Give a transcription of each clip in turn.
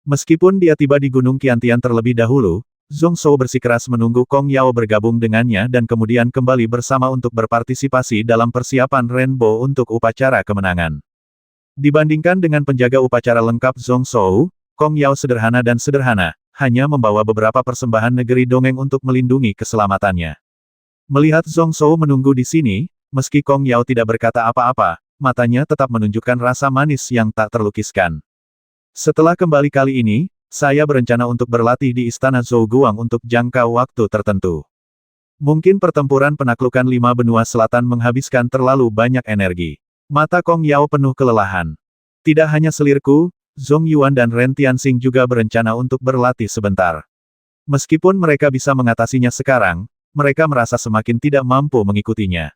Meskipun dia tiba di Gunung Qiantian terlebih dahulu, Zhong Zhou bersikeras menunggu Kong Yao bergabung dengannya dan kemudian kembali bersama untuk berpartisipasi dalam persiapan Renbo untuk upacara kemenangan. Dibandingkan dengan penjaga upacara lengkap Zhong Zhou, Kong Yao sederhana dan sederhana, hanya membawa beberapa persembahan negeri dongeng untuk melindungi keselamatannya. Melihat Zhong Zhou menunggu di sini, meski Kong Yao tidak berkata apa-apa, matanya tetap menunjukkan rasa manis yang tak terlukiskan. Setelah kembali kali ini, saya berencana untuk berlatih di Istana Zhouguang untuk jangka waktu tertentu. Mungkin pertempuran penaklukan 5 benua selatan menghabiskan terlalu banyak energi. Mata Kong Yao penuh kelelahan. Tidak hanya selirku, Zhong Yuan dan Ren Tianxing juga berencana untuk berlatih sebentar. Meskipun mereka bisa mengatasinya sekarang, mereka merasa semakin tidak mampu mengikutinya.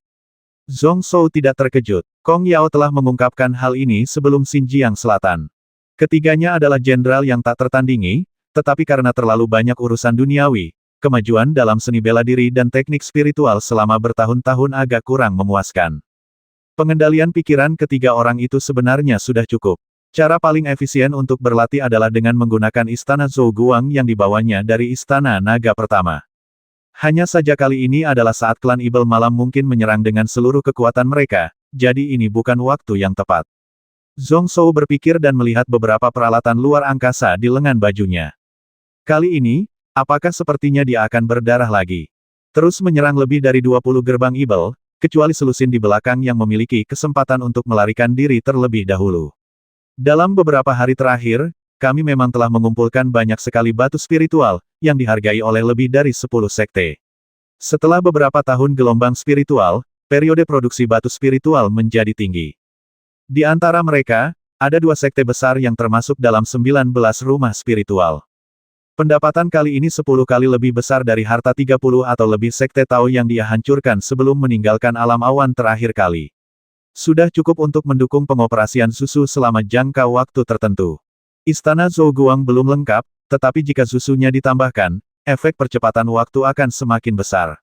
Zhong Zhou tidak terkejut. Kong Yao telah mengungkapkan hal ini sebelum Xinjiang Selatan. Ketiganya adalah jenderal yang tak tertandingi, tetapi karena terlalu banyak urusan duniawi, kemajuan dalam seni bela diri dan teknik spiritual selama bertahun-tahun agak kurang memuaskan. Pengendalian pikiran ketiga orang itu sebenarnya sudah cukup. Cara paling efisien untuk berlatih adalah dengan menggunakan Istana Zhouguang yang dibawanya dari Istana Naga Pertama. Hanya saja kali ini adalah saat klan Ibel Malam mungkin menyerang dengan seluruh kekuatan mereka, jadi ini bukan waktu yang tepat. Zhong Zhou berpikir dan melihat beberapa peralatan luar angkasa di lengan bajunya. Kali ini, apakah sepertinya dia akan berdarah lagi? Terus menyerang lebih dari 20 gerbang Ibel, kecuali selusin di belakang yang memiliki kesempatan untuk melarikan diri terlebih dahulu. Dalam beberapa hari terakhir, kami memang telah mengumpulkan banyak sekali batu spiritual, yang dihargai oleh lebih dari 10 sekte. Setelah beberapa tahun gelombang spiritual, periode produksi batu spiritual menjadi tinggi. Di antara mereka, ada 2 sekte besar yang termasuk dalam 19 rumah spiritual. Pendapatan kali ini 10 kali lebih besar dari harta 30 atau lebih sekte Tao yang dia hancurkan sebelum meninggalkan alam awan terakhir kali. Sudah cukup untuk mendukung pengoperasian susu selama jangka waktu tertentu. Istana Zhouguang belum lengkap, tetapi jika susunya ditambahkan, efek percepatan waktu akan semakin besar.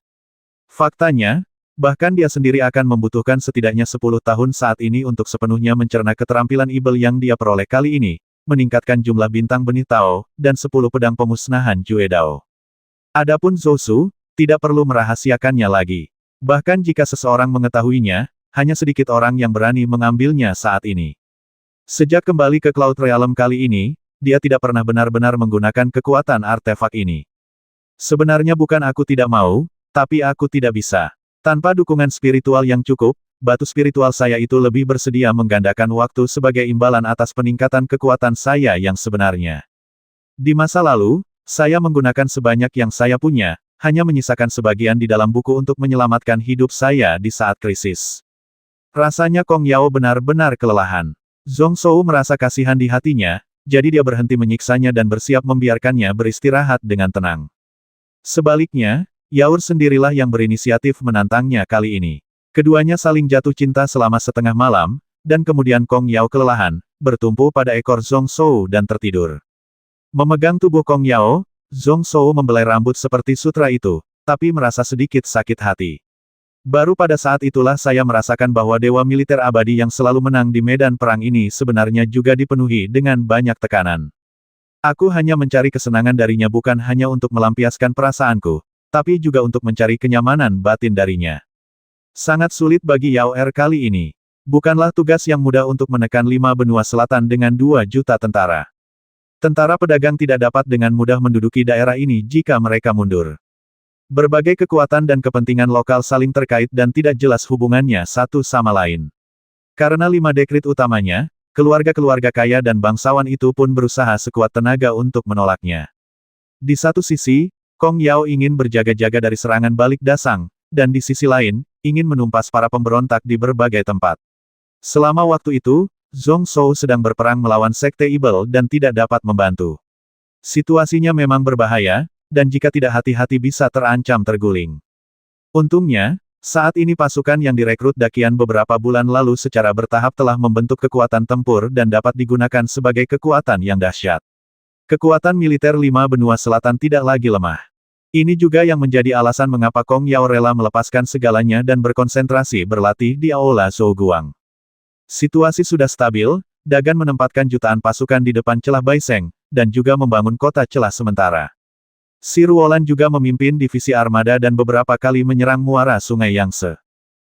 Faktanya, bahkan dia sendiri akan membutuhkan setidaknya 10 tahun saat ini untuk sepenuhnya mencerna keterampilan Ibel yang dia peroleh kali ini, meningkatkan jumlah bintang benih Tao, dan 10 pedang pemusnahan Jue Dao. Adapun Zhou, tidak perlu merahasiakannya lagi. Bahkan jika seseorang mengetahuinya, hanya sedikit orang yang berani mengambilnya saat ini. Sejak kembali ke Cloud Realm kali ini, dia tidak pernah benar-benar menggunakan kekuatan artefak ini. Sebenarnya bukan aku tidak mau, tapi aku tidak bisa. Tanpa dukungan spiritual yang cukup, batu spiritual saya itu lebih bersedia menggandakan waktu sebagai imbalan atas peningkatan kekuatan saya yang sebenarnya. Di masa lalu, saya menggunakan sebanyak yang saya punya, hanya menyisakan sebagian di dalam buku untuk menyelamatkan hidup saya di saat krisis. Rasanya Kong Yao benar-benar kelelahan. Zhong Zhou merasa kasihan di hatinya, jadi dia berhenti menyiksanya dan bersiap membiarkannya beristirahat dengan tenang. Sebaliknya, Yaur sendirilah yang berinisiatif menantangnya kali ini. Keduanya saling jatuh cinta selama setengah malam, dan kemudian Kong Yao kelelahan, bertumpu pada ekor Zhong Zhou dan tertidur. Memegang tubuh Kong Yao, Zhong Zhou membelai rambut seperti sutra itu, tapi merasa sedikit sakit hati. Baru pada saat itulah saya merasakan bahwa dewa militer abadi yang selalu menang di medan perang ini sebenarnya juga dipenuhi dengan banyak tekanan. Aku hanya mencari kesenangan darinya bukan hanya untuk melampiaskan perasaanku, tapi juga untuk mencari kenyamanan batin darinya. Sangat sulit bagi Yao Er kali ini. Bukanlah tugas yang mudah untuk menekan 5 benua selatan dengan 2 juta tentara. Tentara pedagang tidak dapat dengan mudah menduduki daerah ini jika mereka mundur. Berbagai kekuatan dan kepentingan lokal saling terkait dan tidak jelas hubungannya satu sama lain. Karena 5 dekrit utamanya, keluarga-keluarga kaya dan bangsawan itu pun berusaha sekuat tenaga untuk menolaknya. Di satu sisi, Kong Yao ingin berjaga-jaga dari serangan balik dasang, dan di sisi lain, ingin menumpas para pemberontak di berbagai tempat. Selama waktu itu, Zhong Zhou sedang berperang melawan Sekte Ibel dan tidak dapat membantu. Situasinya memang berbahaya, dan jika tidak hati-hati bisa terancam terguling. Untungnya, saat ini pasukan yang direkrut Dakian beberapa bulan lalu secara bertahap telah membentuk kekuatan tempur dan dapat digunakan sebagai kekuatan yang dahsyat. Kekuatan militer 5 benua selatan tidak lagi lemah. Ini juga yang menjadi alasan mengapa Kong Yao rela melepaskan segalanya dan berkonsentrasi berlatih di Aula Zhouguang. Situasi sudah stabil, Dagan menempatkan jutaan pasukan di depan celah Baiseng, dan juga membangun kota celah sementara. Si Ruolan juga memimpin divisi armada dan beberapa kali menyerang muara Sungai Yangtze.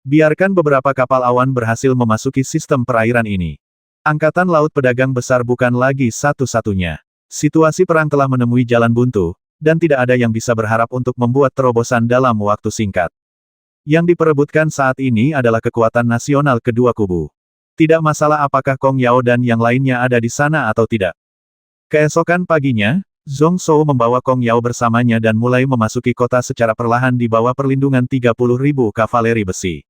Biarkan beberapa kapal awan berhasil memasuki sistem perairan ini. Angkatan Laut Pedagang Besar bukan lagi satu-satunya. Situasi perang telah menemui jalan buntu, dan tidak ada yang bisa berharap untuk membuat terobosan dalam waktu singkat. Yang diperebutkan saat ini adalah kekuatan nasional kedua kubu. Tidak masalah apakah Kong Yao dan yang lainnya ada di sana atau tidak. Keesokan paginya, Zhong Shou membawa Kong Yao bersamanya dan mulai memasuki kota secara perlahan di bawah perlindungan 30.000 kavaleri besi.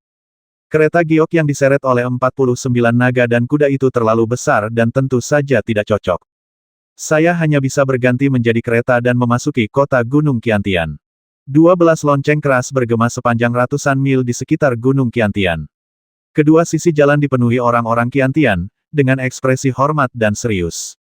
Kereta giok yang diseret oleh 49 naga dan kuda itu terlalu besar dan tentu saja tidak cocok. Saya hanya bisa berganti menjadi kereta dan memasuki kota Gunung Qiantian. 12 lonceng keras bergema sepanjang ratusan mil di sekitar Gunung Qiantian. Kedua sisi jalan dipenuhi orang-orang Qiantian, dengan ekspresi hormat dan serius.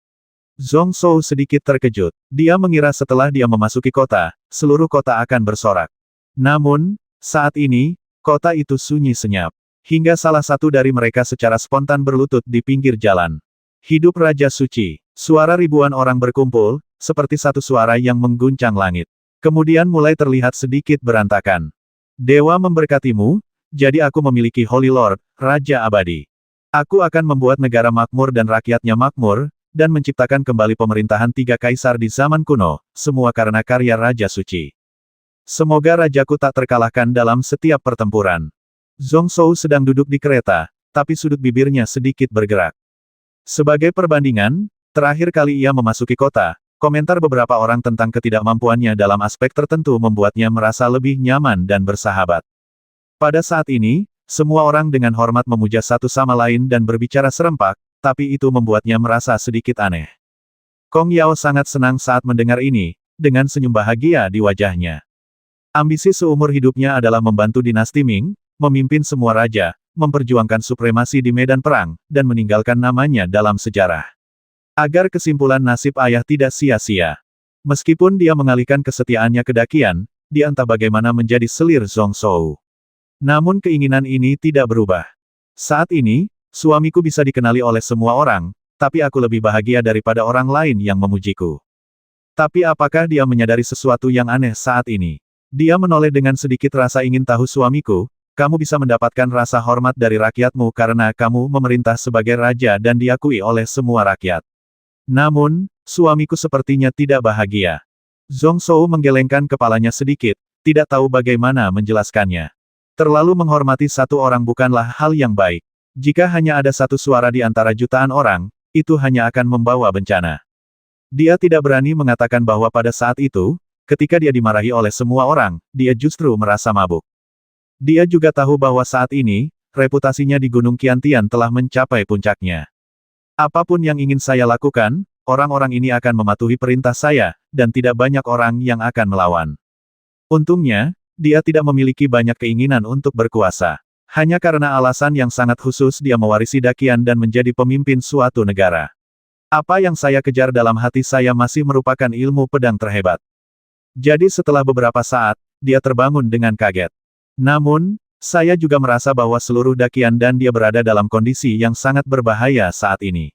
Zhong Shou sedikit terkejut. Dia mengira setelah dia memasuki kota, seluruh kota akan bersorak. Namun, saat ini, kota itu sunyi senyap. Hingga salah satu dari mereka secara spontan berlutut di pinggir jalan. Hidup Raja Suci. Suara ribuan orang berkumpul, seperti satu suara yang mengguncang langit. Kemudian mulai terlihat sedikit berantakan. Dewa memberkatimu, jadi aku memiliki Holy Lord, Raja Abadi. Aku akan membuat negara makmur dan rakyatnya makmur, dan menciptakan kembali pemerintahan 3 kaisar di zaman kuno, semua karena karya Raja Suci. Semoga rajaku tak terkalahkan dalam setiap pertempuran. Zhong Shou sedang duduk di kereta, tapi sudut bibirnya sedikit bergerak. Sebagai perbandingan, terakhir kali ia memasuki kota, komentar beberapa orang tentang ketidakmampuannya dalam aspek tertentu membuatnya merasa lebih nyaman dan bersahabat. Pada saat ini, semua orang dengan hormat memuja satu sama lain dan berbicara serempak, tapi itu membuatnya merasa sedikit aneh. Kong Yao sangat senang saat mendengar ini, dengan senyum bahagia di wajahnya. Ambisi seumur hidupnya adalah membantu dinasti Ming, memimpin semua raja, memperjuangkan supremasi di medan perang, dan meninggalkan namanya dalam sejarah. Agar kesimpulan nasib ayah tidak sia-sia. Meskipun dia mengalihkan kesetiaannya ke Daqian, dia entah bagaimana menjadi selir Zhong Shou. Namun keinginan ini tidak berubah. Saat ini, suamiku bisa dikenali oleh semua orang, tapi aku lebih bahagia daripada orang lain yang memujiku. Tapi apakah dia menyadari sesuatu yang aneh saat ini? Dia menoleh dengan sedikit rasa ingin tahu suamiku, kamu bisa mendapatkan rasa hormat dari rakyatmu karena kamu memerintah sebagai raja dan diakui oleh semua rakyat. Namun, suamiku sepertinya tidak bahagia. Zhong Shou menggelengkan kepalanya sedikit, tidak tahu bagaimana menjelaskannya. Terlalu menghormati satu orang bukanlah hal yang baik. Jika hanya ada satu suara di antara jutaan orang, itu hanya akan membawa bencana. Dia tidak berani mengatakan bahwa pada saat itu, ketika dia dimarahi oleh semua orang, dia justru merasa mabuk. Dia juga tahu bahwa saat ini, reputasinya di Gunung Qiantian telah mencapai puncaknya. Apapun yang ingin saya lakukan, orang-orang ini akan mematuhi perintah saya, dan tidak banyak orang yang akan melawan. Untungnya, dia tidak memiliki banyak keinginan untuk berkuasa. Hanya karena alasan yang sangat khusus dia mewarisi Daqian dan menjadi pemimpin suatu negara. Apa yang saya kejar dalam hati saya masih merupakan ilmu pedang terhebat. Jadi setelah beberapa saat, dia terbangun dengan kaget. Namun, saya juga merasa bahwa seluruh Daqian dan dia berada dalam kondisi yang sangat berbahaya saat ini.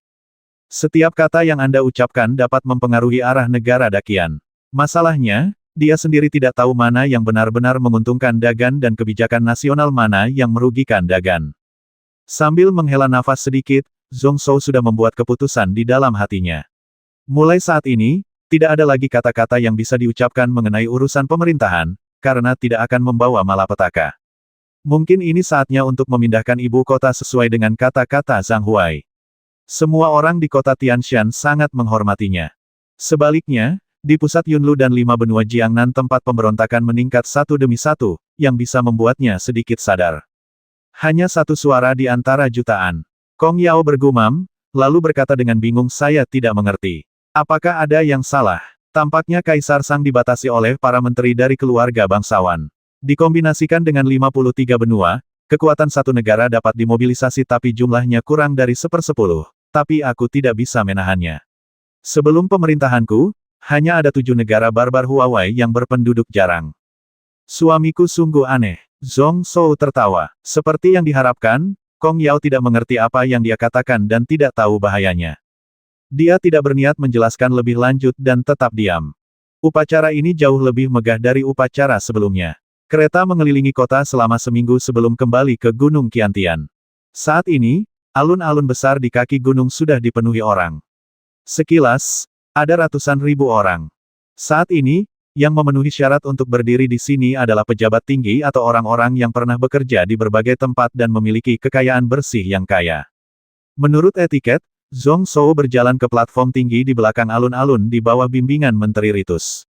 Setiap kata yang Anda ucapkan dapat mempengaruhi arah negara Daqian. Masalahnya, dia sendiri tidak tahu mana yang benar-benar menguntungkan Dagan dan kebijakan nasional mana yang merugikan Dagan. Sambil menghela nafas sedikit, Zhong Shou sudah membuat keputusan di dalam hatinya. Mulai saat ini, tidak ada lagi kata-kata yang bisa diucapkan mengenai urusan pemerintahan, karena tidak akan membawa malapetaka. Mungkin ini saatnya untuk memindahkan ibu kota sesuai dengan kata-kata Zhang Huai. Semua orang di kota Tianshan sangat menghormatinya. Sebaliknya, di pusat Yunlu dan 5 benua Jiangnan tempat pemberontakan meningkat satu demi satu, yang bisa membuatnya sedikit sadar. Hanya satu suara di antara jutaan. Kong Yao bergumam, lalu berkata dengan bingung, saya tidak mengerti. Apakah ada yang salah? Tampaknya Kaisar Sang dibatasi oleh para menteri dari keluarga bangsawan. Dikombinasikan dengan 53 benua, kekuatan satu negara dapat dimobilisasi tapi jumlahnya kurang dari 1/10, tapi aku tidak bisa menahannya. Sebelum pemerintahanku, hanya ada 7 negara barbar Huawei yang berpenduduk jarang. Suamiku sungguh aneh. Zhong Shou tertawa. Seperti yang diharapkan, Kong Yao tidak mengerti apa yang dia katakan dan tidak tahu bahayanya. Dia tidak berniat menjelaskan lebih lanjut dan tetap diam. Upacara ini jauh lebih megah dari upacara sebelumnya. Kereta mengelilingi kota selama seminggu sebelum kembali ke Gunung Qiantian. Saat ini, alun-alun besar di kaki gunung sudah dipenuhi orang. Sekilas, ada ratusan ribu orang. Saat ini, yang memenuhi syarat untuk berdiri di sini adalah pejabat tinggi atau orang-orang yang pernah bekerja di berbagai tempat dan memiliki kekayaan bersih yang kaya. Menurut etiket, Zhong Shou berjalan ke platform tinggi di belakang alun-alun di bawah bimbingan Menteri Ritus.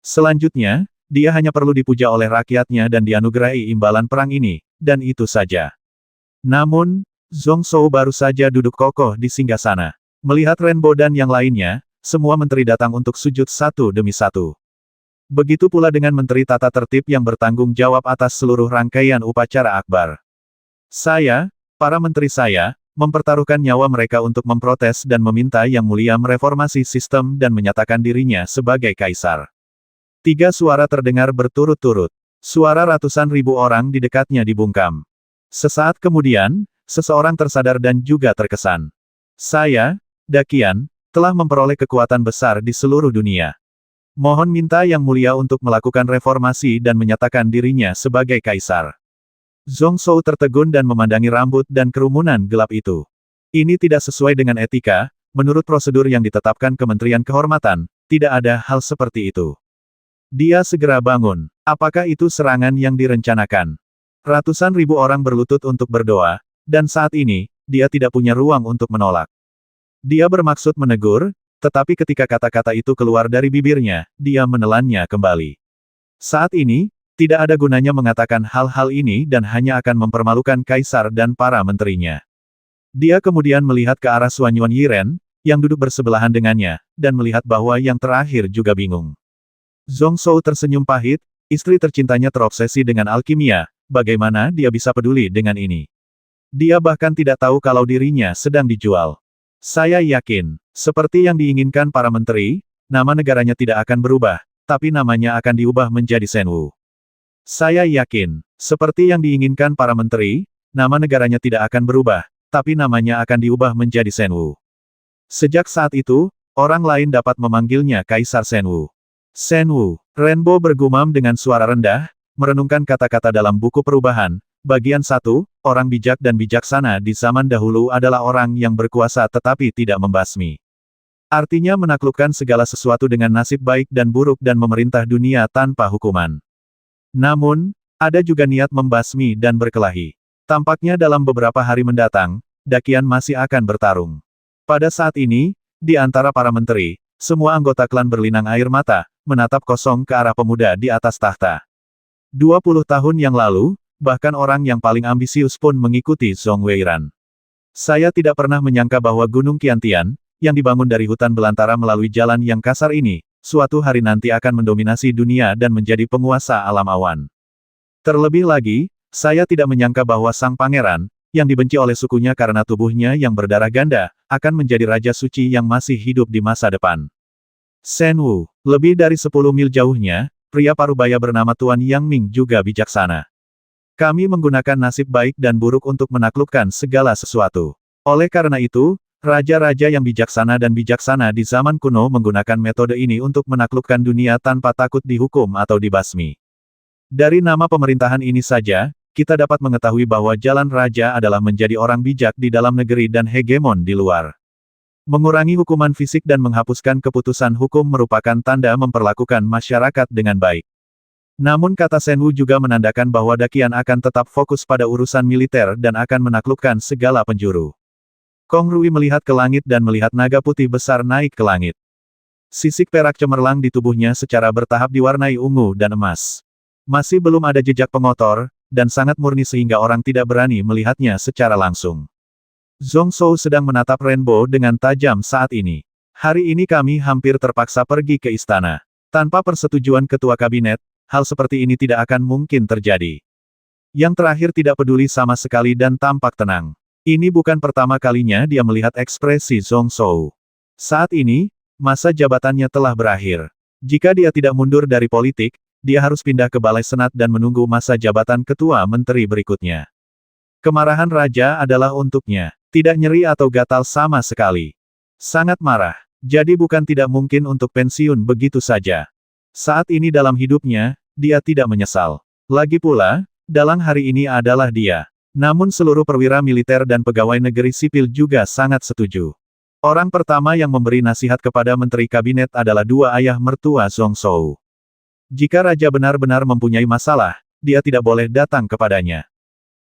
Selanjutnya, dia hanya perlu dipuja oleh rakyatnya dan dianugerahi imbalan perang ini, dan itu saja. Namun, Zhong Shou baru saja duduk kokoh di singgasana. Melihat Renbo dan yang lainnya, semua menteri datang untuk sujud satu demi satu. Begitu pula dengan Menteri Tata Tertib yang bertanggung jawab atas seluruh rangkaian upacara akbar. Para menteri saya, mempertaruhkan nyawa mereka untuk memprotes dan meminta Yang Mulia mereformasi sistem dan menyatakan dirinya sebagai kaisar. 3 suara terdengar berturut-turut. Suara ratusan ribu orang di dekatnya dibungkam. Sesaat kemudian, seseorang tersadar dan juga terkesan. Saya, Dakian, telah memperoleh kekuatan besar di seluruh dunia. Mohon minta Yang Mulia untuk melakukan reformasi dan menyatakan dirinya sebagai kaisar. Zhong Shou tertegun dan memandangi rambut dan kerumunan gelap itu. Ini tidak sesuai dengan etika, menurut prosedur yang ditetapkan Kementerian Kehormatan, tidak ada hal seperti itu. Dia segera bangun. Apakah itu serangan yang direncanakan? Ratusan ribu orang berlutut untuk berdoa, dan saat ini, dia tidak punya ruang untuk menolak. Dia bermaksud menegur, tetapi ketika kata-kata itu keluar dari bibirnya, dia menelannya kembali. Saat ini, tidak ada gunanya mengatakan hal-hal ini dan hanya akan mempermalukan kaisar dan para menterinya. Dia kemudian melihat ke arah Suanyuan Yiren, yang duduk bersebelahan dengannya, dan melihat bahwa yang terakhir juga bingung. Zhong Shou tersenyum pahit, istri tercintanya terobsesi dengan alkimia, bagaimana dia bisa peduli dengan ini? Dia bahkan tidak tahu kalau dirinya sedang dijual. Saya yakin, seperti yang diinginkan para menteri, nama negaranya tidak akan berubah, tapi namanya akan diubah menjadi Shenwu. Saya yakin, seperti yang diinginkan para menteri, nama negaranya tidak akan berubah, tapi namanya akan diubah menjadi Shenwu. Sejak saat itu, orang lain dapat memanggilnya Kaisar Shenwu. Shenwu, Renbo bergumam dengan suara rendah, merenungkan kata-kata dalam buku perubahan. Bagian 1, orang bijak dan bijaksana di zaman dahulu adalah orang yang berkuasa tetapi tidak membasmi. Artinya menaklukkan segala sesuatu dengan nasib baik dan buruk dan memerintah dunia tanpa hukuman. Namun, ada juga niat membasmi dan berkelahi. Tampaknya dalam beberapa hari mendatang, Dakian masih akan bertarung. Pada saat ini, di antara para menteri, semua anggota klan berlinang air mata, menatap kosong ke arah pemuda di atas tahta. 20 tahun yang lalu, bahkan orang yang paling ambisius pun mengikuti Zhong Weiran. Saya tidak pernah menyangka bahwa Gunung Qiantian, yang dibangun dari hutan belantara melalui jalan yang kasar ini, suatu hari nanti akan mendominasi dunia dan menjadi penguasa alam awan. Terlebih lagi, saya tidak menyangka bahwa sang pangeran, yang dibenci oleh sukunya karena tubuhnya yang berdarah ganda, akan menjadi raja suci yang masih hidup di masa depan. Shenwu, lebih dari 10 mil jauhnya, pria parubaya bernama Tuan Yang Ming juga bijaksana. Kami menggunakan nasib baik dan buruk untuk menaklukkan segala sesuatu. Oleh karena itu, raja-raja yang bijaksana dan bijaksana di zaman kuno menggunakan metode ini untuk menaklukkan dunia tanpa takut dihukum atau dibasmi. Dari nama pemerintahan ini saja, kita dapat mengetahui bahwa jalan raja adalah menjadi orang bijak di dalam negeri dan hegemon di luar. Mengurangi hukuman fisik dan menghapuskan keputusan hukum merupakan tanda memperlakukan masyarakat dengan baik. Namun kata Shenwu juga menandakan bahwa Dakian akan tetap fokus pada urusan militer dan akan menaklukkan segala penjuru. Kong Rui melihat ke langit dan melihat naga putih besar naik ke langit. Sisik perak cemerlang di tubuhnya secara bertahap diwarnai ungu dan emas. Masih belum ada jejak pengotor, dan sangat murni sehingga orang tidak berani melihatnya secara langsung. Zhong Shou sedang menatap Renbo dengan tajam saat ini. Hari ini kami hampir terpaksa pergi ke istana. Tanpa persetujuan ketua kabinet, hal seperti ini tidak akan mungkin terjadi. Yang terakhir tidak peduli sama sekali dan tampak tenang. Ini bukan pertama kalinya dia melihat ekspresi Zhong Shou. Saat ini, masa jabatannya telah berakhir. Jika dia tidak mundur dari politik, dia harus pindah ke Balai Senat dan menunggu masa jabatan ketua menteri berikutnya. Kemarahan raja adalah untuknya. Tidak nyeri atau gatal sama sekali. Sangat marah. Jadi bukan tidak mungkin untuk pensiun begitu saja. Saat ini dalam hidupnya, dia tidak menyesal. Lagi pula, dalang hari ini adalah dia. Namun seluruh perwira militer dan pegawai negeri sipil juga sangat setuju. Orang pertama yang memberi nasihat kepada menteri kabinet adalah dua ayah mertua Zhong Shou. Jika raja benar-benar mempunyai masalah, dia tidak boleh datang kepadanya.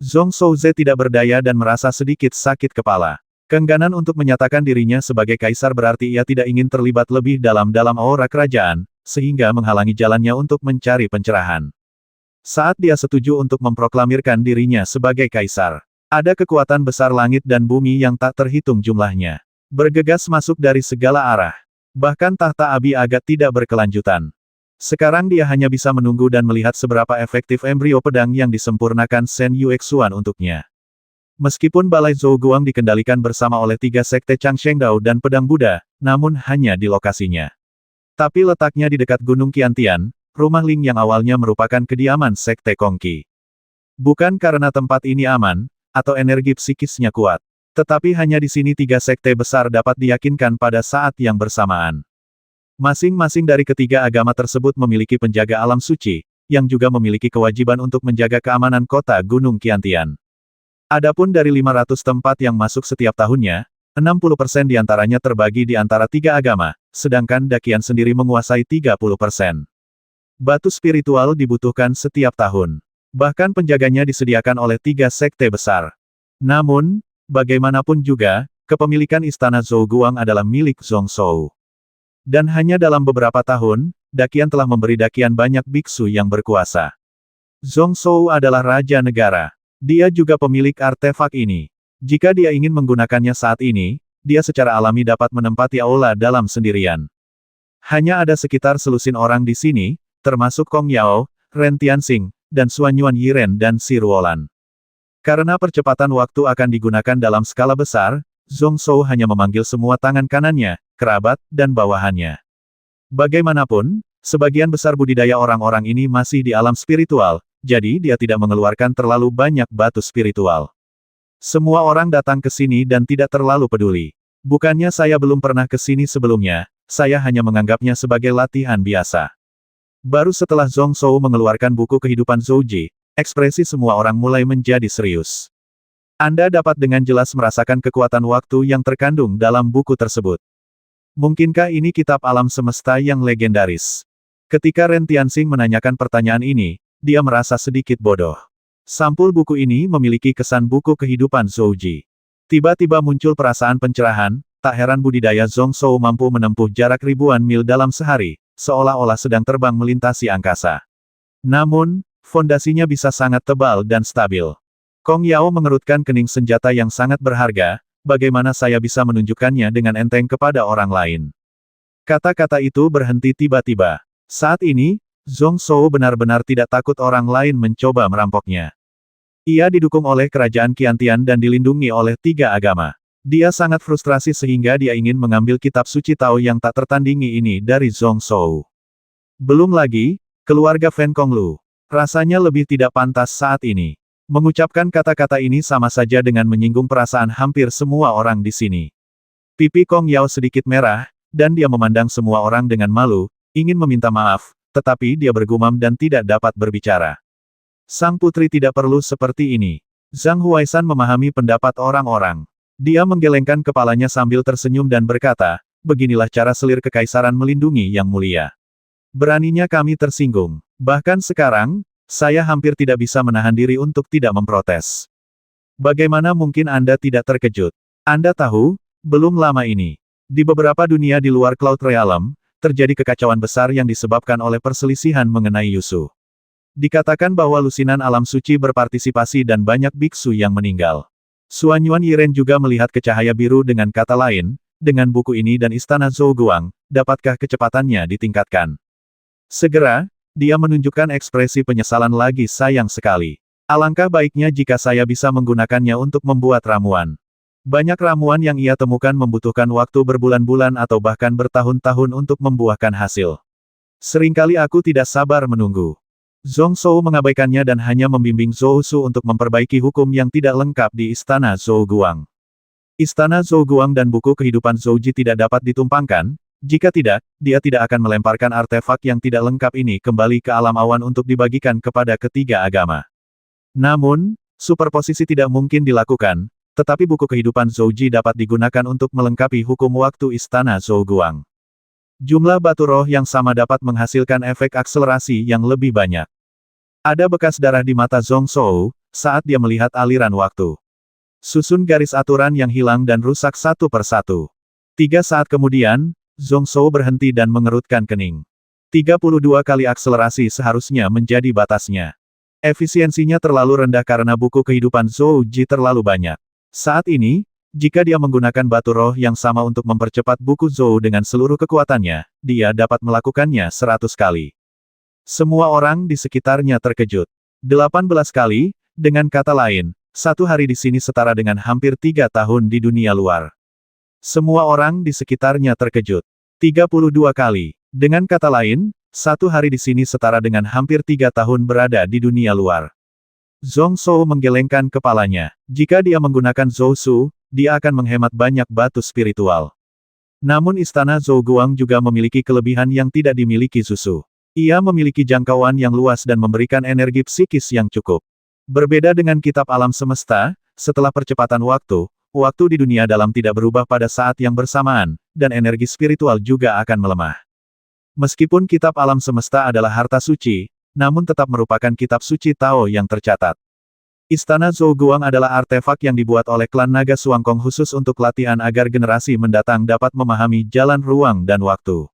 Zhong Shouze tidak berdaya dan merasa sedikit sakit kepala. Keengganan untuk menyatakan dirinya sebagai kaisar berarti ia tidak ingin terlibat lebih dalam aura kerajaan, sehingga menghalangi jalannya untuk mencari pencerahan. Saat dia setuju untuk memproklamirkan dirinya sebagai kaisar, ada kekuatan besar langit dan bumi yang tak terhitung jumlahnya. Bergegas masuk dari segala arah. Bahkan tahta Abi agak tidak berkelanjutan. Sekarang dia hanya bisa menunggu dan melihat seberapa efektif embrio pedang yang disempurnakan Shen Yuexuan untuknya. Meskipun Balai Zhou Guang dikendalikan bersama oleh 3 sekte Changshengdao dan Pedang Buddha, namun hanya di lokasinya. Tapi letaknya di dekat Gunung Qiantian, rumah Ling yang awalnya merupakan kediaman sekte Kongqi. Bukan karena tempat ini aman, atau energi psikisnya kuat. Tetapi hanya di sini 3 sekte besar dapat diyakinkan pada saat yang bersamaan. Masing-masing dari ketiga agama tersebut memiliki penjaga alam suci, yang juga memiliki kewajiban untuk menjaga keamanan kota Gunung Qiantian. Adapun dari 500 tempat yang masuk setiap tahunnya, 60% diantaranya terbagi di antara 3 agama, sedangkan Dakian sendiri menguasai 30%. Batu spiritual dibutuhkan setiap tahun. Bahkan penjaganya disediakan oleh 3 sekte besar. Namun, bagaimanapun juga, kepemilikan Istana Zhou Guang adalah milik Zhong Shou. Dan hanya dalam beberapa tahun, Dakian telah memberi Dakian banyak biksu yang berkuasa. Zhong Shou adalah raja negara. Dia juga pemilik artefak ini. Jika dia ingin menggunakannya saat ini, dia secara alami dapat menempati aula dalam sendirian. Hanya ada sekitar selusin orang di sini, termasuk Kong Yao, Ren Tianxing, dan Xuanyuan Yiren dan Si Ruolan. Karena percepatan waktu akan digunakan dalam skala besar, Zhong Shou hanya memanggil semua tangan kanannya, kerabat, dan bawahannya. Bagaimanapun, sebagian besar budidaya orang-orang ini masih di alam spiritual, jadi dia tidak mengeluarkan terlalu banyak batu spiritual. Semua orang datang ke sini dan tidak terlalu peduli. Bukannya saya belum pernah ke sini sebelumnya, saya hanya menganggapnya sebagai latihan biasa. Baru setelah Zhong Shou mengeluarkan buku kehidupan Zhouji, ekspresi semua orang mulai menjadi serius. Anda dapat dengan jelas merasakan kekuatan waktu yang terkandung dalam buku tersebut. Mungkinkah ini kitab alam semesta yang legendaris? Ketika Ren Tianxing menanyakan pertanyaan ini, dia merasa sedikit bodoh. Sampul buku ini memiliki kesan buku kehidupan Zhouji. Tiba-tiba muncul perasaan pencerahan, tak heran budidaya Zhong Shou mampu menempuh jarak ribuan mil dalam sehari, seolah-olah sedang terbang melintasi angkasa. Namun, fondasinya bisa sangat tebal dan stabil. Kong Yao mengerutkan kening senjata yang sangat berharga, bagaimana saya bisa menunjukkannya dengan enteng kepada orang lain. Kata-kata itu berhenti tiba-tiba. Saat ini, Zhong Shou benar-benar tidak takut orang lain mencoba merampoknya. Ia didukung oleh kerajaan Qiantian dan dilindungi oleh 3 agama. Dia sangat frustrasi sehingga dia ingin mengambil kitab suci Tao yang tak tertandingi ini dari Zhong Shou. Belum lagi, keluarga Fen Konglu. Rasanya lebih tidak pantas saat ini. Mengucapkan kata-kata ini sama saja dengan menyinggung perasaan hampir semua orang di sini. Pipi Kong Yao sedikit merah, dan dia memandang semua orang dengan malu, ingin meminta maaf, tetapi dia bergumam dan tidak dapat berbicara. Sang putri tidak perlu seperti ini. Zhang Huaisan memahami pendapat orang-orang. Dia menggelengkan kepalanya sambil tersenyum dan berkata, beginilah cara selir kekaisaran melindungi yang mulia. Beraninya kami tersinggung. Bahkan sekarang, saya hampir tidak bisa menahan diri untuk tidak memprotes. Bagaimana mungkin Anda tidak terkejut? Anda tahu, belum lama ini, di beberapa dunia di luar Cloud Realm, terjadi kekacauan besar yang disebabkan oleh perselisihan mengenai Yusu. Dikatakan bahwa lusinan alam suci berpartisipasi dan banyak biksu yang meninggal. Xuanyuan Yiren juga melihat ke cahaya biru dengan kata lain, dengan buku ini dan istana Zhou Guang, dapatkah kecepatannya ditingkatkan? Segera, dia menunjukkan ekspresi penyesalan lagi sayang sekali. Alangkah baiknya jika saya bisa menggunakannya untuk membuat ramuan. Banyak ramuan yang ia temukan membutuhkan waktu berbulan-bulan atau bahkan bertahun-tahun untuk membuahkan hasil. Seringkali aku tidak sabar menunggu. Zhong Shou mengabaikannya dan hanya membimbing Zhou Su untuk memperbaiki hukum yang tidak lengkap di istana Zhou Guang. Istana Zhouguang dan buku kehidupan Zhouji tidak dapat ditumpangkan, jika tidak, dia tidak akan melemparkan artefak yang tidak lengkap ini kembali ke alam awan untuk dibagikan kepada ketiga agama. Namun, superposisi tidak mungkin dilakukan, tetapi buku kehidupan Zhouji dapat digunakan untuk melengkapi hukum waktu Istana Zhouguang. Jumlah batu roh yang sama dapat menghasilkan efek akselerasi yang lebih banyak. Ada bekas darah di mata Zhong Shou saat dia melihat aliran waktu. Susun garis aturan yang hilang dan rusak satu persatu. 3 saat kemudian, Zhong Shou berhenti dan mengerutkan kening. 32 kali akselerasi seharusnya menjadi batasnya. Efisiensinya terlalu rendah karena buku kehidupan Zhouji terlalu banyak. Saat ini, jika dia menggunakan batu roh yang sama untuk mempercepat buku Zhou dengan seluruh kekuatannya, dia dapat melakukannya 100 kali. Semua orang di sekitarnya terkejut. 18 kali, dengan kata lain, 1 hari di sini setara dengan hampir 3 tahun di dunia luar. Semua orang di sekitarnya terkejut. 32 kali. Dengan kata lain, 1 hari di sini setara dengan hampir 3 tahun berada di dunia luar. Zhong Shou menggelengkan kepalanya. Jika dia menggunakan Zhou-Su, dia akan menghemat banyak batu spiritual. Namun Istana Zhouguang juga memiliki kelebihan yang tidak dimiliki Zusu. Ia memiliki jangkauan yang luas dan memberikan energi psikis yang cukup. Berbeda dengan kitab alam semesta, setelah percepatan waktu, waktu di dunia dalam tidak berubah pada saat yang bersamaan, dan energi spiritual juga akan melemah. Meskipun kitab alam semesta adalah harta suci, namun tetap merupakan kitab suci Tao yang tercatat. Istana Zhouguang adalah artefak yang dibuat oleh klan naga Suangkong khusus untuk latihan agar generasi mendatang dapat memahami jalan ruang dan waktu.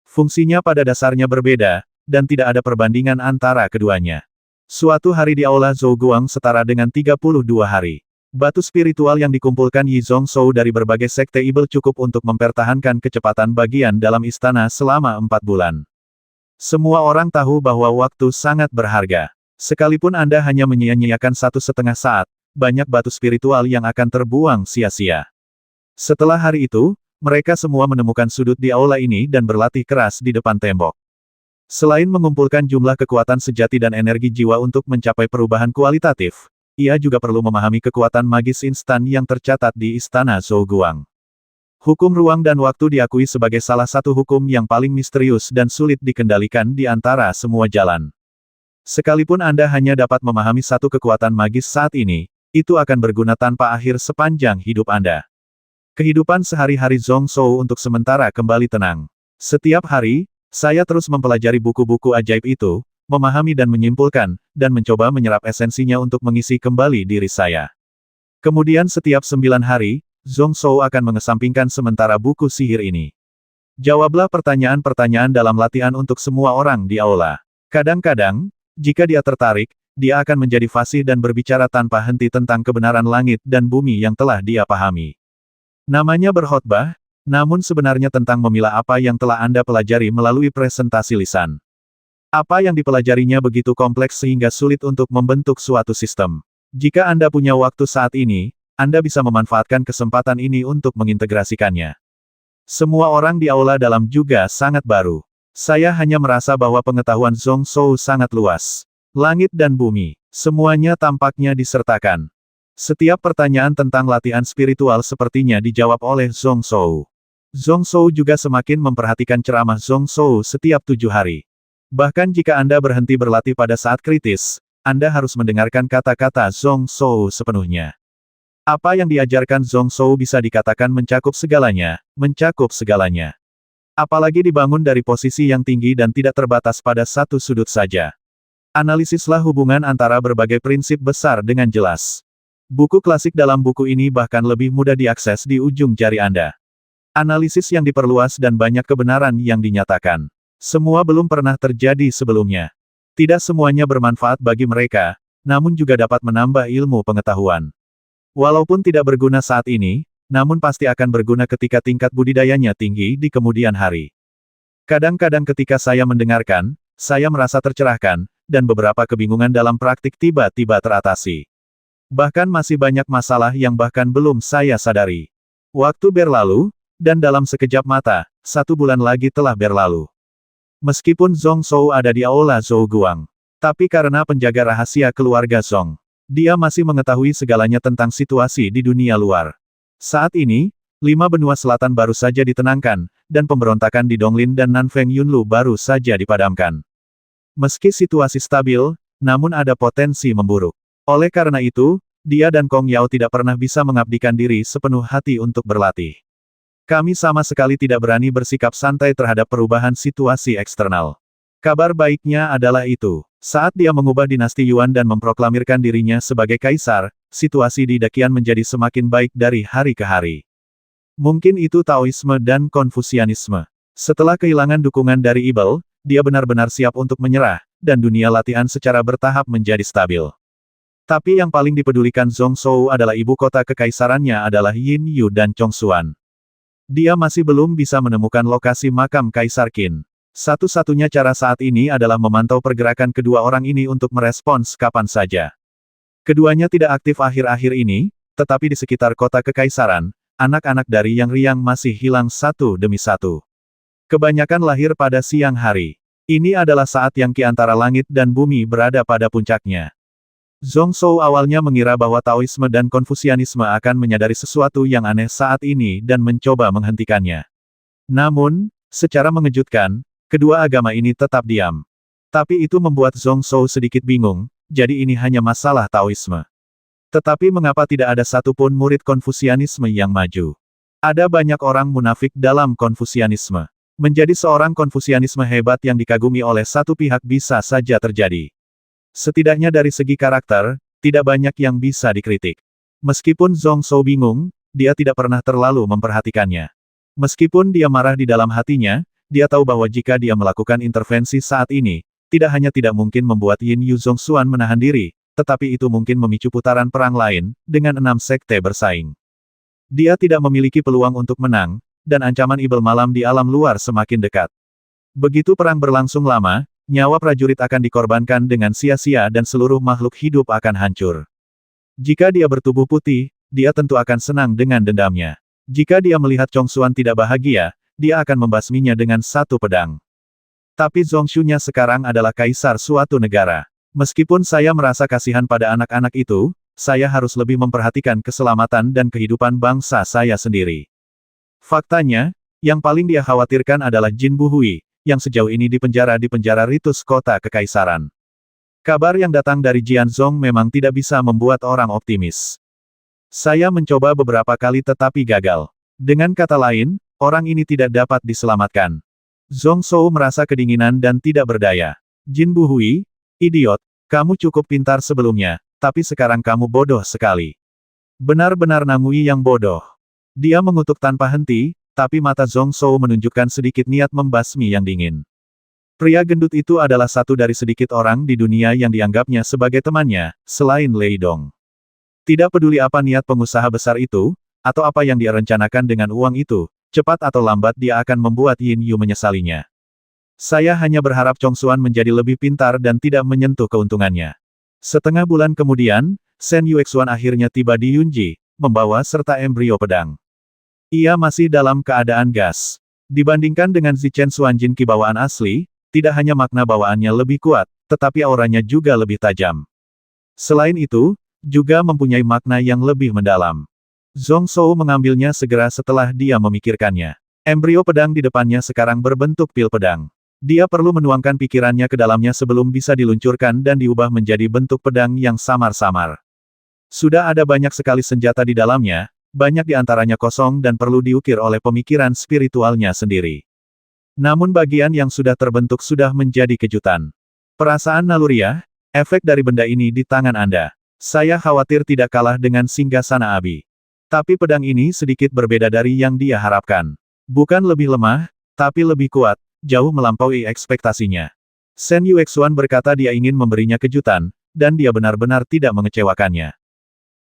Fungsinya pada dasarnya berbeda, dan tidak ada perbandingan antara keduanya. Suatu hari di Aula Zhouguang setara dengan 32 hari. Batu spiritual yang dikumpulkan Yi Zhongzhou dari berbagai sekte Ibel cukup untuk mempertahankan kecepatan bagian dalam istana selama 4 bulan. Semua orang tahu bahwa waktu sangat berharga. Sekalipun Anda hanya menyia-nyiakan 1,5 saat, banyak batu spiritual yang akan terbuang sia-sia. Setelah hari itu, mereka semua menemukan sudut di aula ini dan berlatih keras di depan tembok. Selain mengumpulkan jumlah kekuatan sejati dan energi jiwa untuk mencapai perubahan kualitatif, ia juga perlu memahami kekuatan magis instan yang tercatat di Istana Zhouguang. Hukum ruang dan waktu diakui sebagai salah satu hukum yang paling misterius dan sulit dikendalikan di antara semua jalan. Sekalipun Anda hanya dapat memahami satu kekuatan magis saat ini, itu akan berguna tanpa akhir sepanjang hidup Anda. Kehidupan sehari-hari Zhong Shou untuk sementara kembali tenang. Setiap hari, saya terus mempelajari buku-buku ajaib itu, memahami dan menyimpulkan, dan mencoba menyerap esensinya untuk mengisi kembali diri saya. Kemudian setiap 9 hari, Zhong Shou akan mengesampingkan sementara buku sihir ini. Jawablah pertanyaan-pertanyaan dalam latihan untuk semua orang di aula. Kadang-kadang, jika dia tertarik, dia akan menjadi fasih dan berbicara tanpa henti tentang kebenaran langit dan bumi yang telah dia pahami. Namanya berkhotbah, namun sebenarnya tentang memilah apa yang telah Anda pelajari melalui presentasi lisan. Apa yang dipelajarinya begitu kompleks sehingga sulit untuk membentuk suatu sistem. Jika Anda punya waktu saat ini, Anda bisa memanfaatkan kesempatan ini untuk mengintegrasikannya. Semua orang di aula dalam juga sangat baru. Saya hanya merasa bahwa pengetahuan Zhong Shou sangat luas. Langit dan bumi, semuanya tampaknya disertakan. Setiap pertanyaan tentang latihan spiritual sepertinya dijawab oleh Zhong Shou. Zhong Shou juga semakin memperhatikan ceramah Zhong Shou setiap 7 hari. Bahkan jika Anda berhenti berlatih pada saat kritis, Anda harus mendengarkan kata-kata Zhong Shou sepenuhnya. Apa yang diajarkan Zhong Shou bisa dikatakan mencakup segalanya, mencakup segalanya. Apalagi dibangun dari posisi yang tinggi dan tidak terbatas pada satu sudut saja. Analisislah hubungan antara berbagai prinsip besar dengan jelas. Buku klasik dalam buku ini bahkan lebih mudah diakses di ujung jari Anda. Analisis yang diperluas dan banyak kebenaran yang dinyatakan. Semua belum pernah terjadi sebelumnya. Tidak semuanya bermanfaat bagi mereka, namun juga dapat menambah ilmu pengetahuan. Walaupun tidak berguna saat ini, namun pasti akan berguna ketika tingkat budidayanya tinggi di kemudian hari. Kadang-kadang ketika saya mendengarkan, saya merasa tercerahkan, dan beberapa kebingungan dalam praktik tiba-tiba teratasi. Bahkan masih banyak masalah yang bahkan belum saya sadari. Waktu berlalu, dan dalam sekejap mata, 1 bulan lagi telah berlalu. Meskipun Zhong Shou ada di aula Zhouguang, tapi karena penjaga rahasia keluarga Zhong, dia masih mengetahui segalanya tentang situasi di dunia luar. Saat ini, 5 benua selatan baru saja ditenangkan, dan pemberontakan di Donglin dan Nanfeng Yunlu baru saja dipadamkan. Meski situasi stabil, namun ada potensi memburuk. Oleh karena itu, dia dan Kong Yao tidak pernah bisa mengabdikan diri sepenuh hati untuk berlatih. Kami sama sekali tidak berani bersikap santai terhadap perubahan situasi eksternal. Kabar baiknya adalah itu. Saat dia mengubah dinasti Yuan dan memproklamirkan dirinya sebagai kaisar, situasi di Daqian menjadi semakin baik dari hari ke hari. Mungkin itu Taoisme dan Konfusianisme. Setelah kehilangan dukungan dari Ibel, dia benar-benar siap untuk menyerah, dan dunia latihan secara bertahap menjadi stabil. Tapi yang paling dipedulikan Zhong Shou adalah ibu kota kekaisarannya adalah Yin Yu dan Chongshuan. Dia masih belum bisa menemukan lokasi makam Kaisar Qin. Satu-satunya cara saat ini adalah memantau pergerakan kedua orang ini untuk merespons kapan saja. Keduanya tidak aktif akhir-akhir ini, tetapi di sekitar kota kekaisaran, anak-anak dari Yang Riang masih hilang satu demi satu. Kebanyakan lahir pada siang hari. Ini adalah saat yang antara langit dan bumi berada pada puncaknya. Zhong Shou awalnya mengira bahwa Taoisme dan Konfusianisme akan menyadari sesuatu yang aneh saat ini dan mencoba menghentikannya. Namun, secara mengejutkan, kedua agama ini tetap diam. Tapi itu membuat Zhong Shou sedikit bingung, jadi ini hanya masalah Taoisme. Tetapi mengapa tidak ada satupun murid Konfusianisme yang maju? Ada banyak orang munafik dalam Konfusianisme. Menjadi seorang Konfusianisme hebat yang dikagumi oleh satu pihak bisa saja terjadi. Setidaknya dari segi karakter, tidak banyak yang bisa dikritik. Meskipun Zhong Shou bingung, dia tidak pernah terlalu memperhatikannya. Meskipun dia marah di dalam hatinya, dia tahu bahwa jika dia melakukan intervensi saat ini, tidak hanya tidak mungkin membuat Yin Yu Zhongshuan menahan diri, tetapi itu mungkin memicu putaran perang lain, dengan 6 sekte bersaing. Dia tidak memiliki peluang untuk menang, dan ancaman Ibel malam di alam luar semakin dekat. Begitu perang berlangsung lama, nyawa prajurit akan dikorbankan dengan sia-sia dan seluruh makhluk hidup akan hancur. Jika dia bertubuh putih, dia tentu akan senang dengan dendamnya. Jika dia melihat Chongshuan tidak bahagia, dia akan membasminya dengan satu pedang. Tapi Zhongshu-nya sekarang adalah kaisar suatu negara. Meskipun saya merasa kasihan pada anak-anak itu, saya harus lebih memperhatikan keselamatan dan kehidupan bangsa saya sendiri. Faktanya, yang paling dia khawatirkan adalah Jin Buhui, yang sejauh ini dipenjara di penjara Ritus Kota Kekaisaran. Kabar yang datang dari Jianzhong memang tidak bisa membuat orang optimis. Saya mencoba beberapa kali tetapi gagal. Dengan kata lain, orang ini tidak dapat diselamatkan. Zhong Shou merasa kedinginan dan tidak berdaya. Jin Buhui, idiot, kamu cukup pintar sebelumnya, tapi sekarang kamu bodoh sekali. Benar-benar Namui yang bodoh. Dia mengutuk tanpa henti, tapi mata Zhong Shou menunjukkan sedikit niat membasmi yang dingin. Pria gendut itu adalah satu dari sedikit orang di dunia yang dianggapnya sebagai temannya, selain Lei Dong. Tidak peduli apa niat pengusaha besar itu, atau apa yang dia rencanakan dengan uang itu, cepat atau lambat dia akan membuat Yin Yu menyesalinya. Saya hanya berharap Chongshuan menjadi lebih pintar dan tidak menyentuh keuntungannya. Setengah bulan kemudian, Shen Yuexuan akhirnya tiba di Yunji, membawa serta embrio pedang. Ia masih dalam keadaan gas. Dibandingkan dengan Zichen Xuanjin Qi bawaan asli, tidak hanya makna bawaannya lebih kuat, tetapi auranya juga lebih tajam. Selain itu, juga mempunyai makna yang lebih mendalam. Zhong Shou mengambilnya segera setelah dia memikirkannya. Embrio pedang di depannya sekarang berbentuk pil pedang. Dia perlu menuangkan pikirannya ke dalamnya sebelum bisa diluncurkan dan diubah menjadi bentuk pedang yang samar-samar. Sudah ada banyak sekali senjata di dalamnya, banyak di antaranya kosong dan perlu diukir oleh pemikiran spiritualnya sendiri. Namun bagian yang sudah terbentuk sudah menjadi kejutan. Perasaan naluriah, efek dari benda ini di tangan Anda. Saya khawatir tidak kalah dengan Singgasana Abi. Tapi pedang ini sedikit berbeda dari yang dia harapkan. Bukan lebih lemah, tapi lebih kuat. Jauh melampaui ekspektasinya. Shen Yuexuan berkata dia ingin memberinya kejutan, dan dia benar-benar tidak mengecewakannya.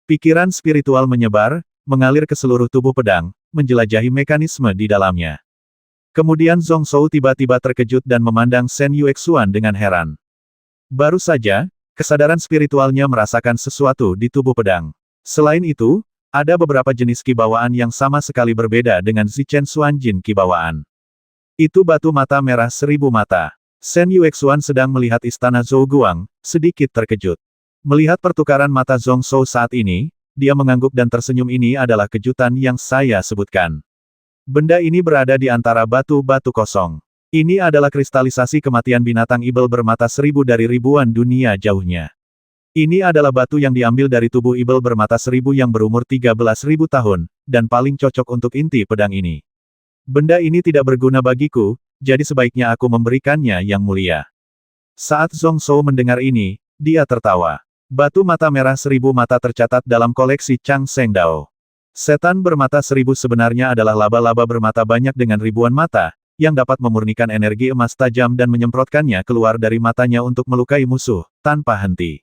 Pikiran spiritual menyebar, mengalir ke seluruh tubuh pedang, menjelajahi mekanisme di dalamnya. Kemudian Zhong Shou tiba-tiba terkejut dan memandang Shen Yuexuan dengan heran. Baru saja, kesadaran spiritualnya merasakan sesuatu di tubuh pedang. Selain itu, ada beberapa jenis ki bawaan yang sama sekali berbeda dengan Zichen Xuanjin ki bawaan. Itu batu mata merah 1000 mata. Shen Yuexuan sedang melihat istana Zhou Guang, sedikit terkejut. Melihat pertukaran mata Zhong Shou saat ini, dia mengangguk dan tersenyum. Ini adalah kejutan yang saya sebutkan. Benda ini berada di antara batu-batu kosong. Ini adalah kristalisasi kematian binatang ibel bermata 1000 dari ribuan dunia jauhnya. Ini adalah batu yang diambil dari tubuh ibel bermata 1000 yang berumur 13.000 tahun, dan paling cocok untuk inti pedang ini. Benda ini tidak berguna bagiku, jadi sebaiknya aku memberikannya yang mulia. Saat Zhong Zhou mendengar ini, dia tertawa. Batu mata merah 1000 mata tercatat dalam koleksi Chang Sheng Dao. Setan bermata 1000 sebenarnya adalah laba-laba bermata banyak dengan ribuan mata, yang dapat memurnikan energi emas tajam dan menyemprotkannya keluar dari matanya untuk melukai musuh, tanpa henti.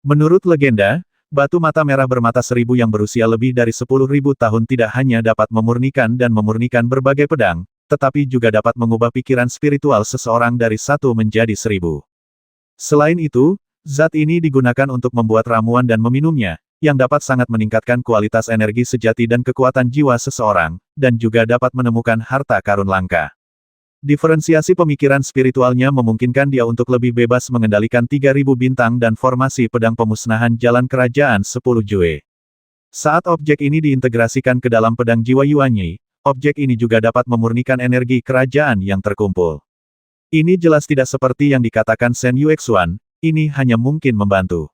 Menurut legenda, batu mata merah bermata 1000 yang berusia lebih dari 10.000 tahun tidak hanya dapat memurnikan berbagai pedang, tetapi juga dapat mengubah pikiran spiritual seseorang dari 1 menjadi 1000. Selain itu, zat ini digunakan untuk membuat ramuan dan meminumnya, yang dapat sangat meningkatkan kualitas energi sejati dan kekuatan jiwa seseorang, dan juga dapat menemukan harta karun langka. Diferensiasi pemikiran spiritualnya memungkinkan dia untuk lebih bebas mengendalikan 3000 bintang dan formasi pedang pemusnahan jalan kerajaan 10 Jue. Saat objek ini diintegrasikan ke dalam pedang jiwa Yuanyi, objek ini juga dapat memurnikan energi kerajaan yang terkumpul. Ini jelas tidak seperti yang dikatakan Shen Yuexuan, ini hanya mungkin membantu.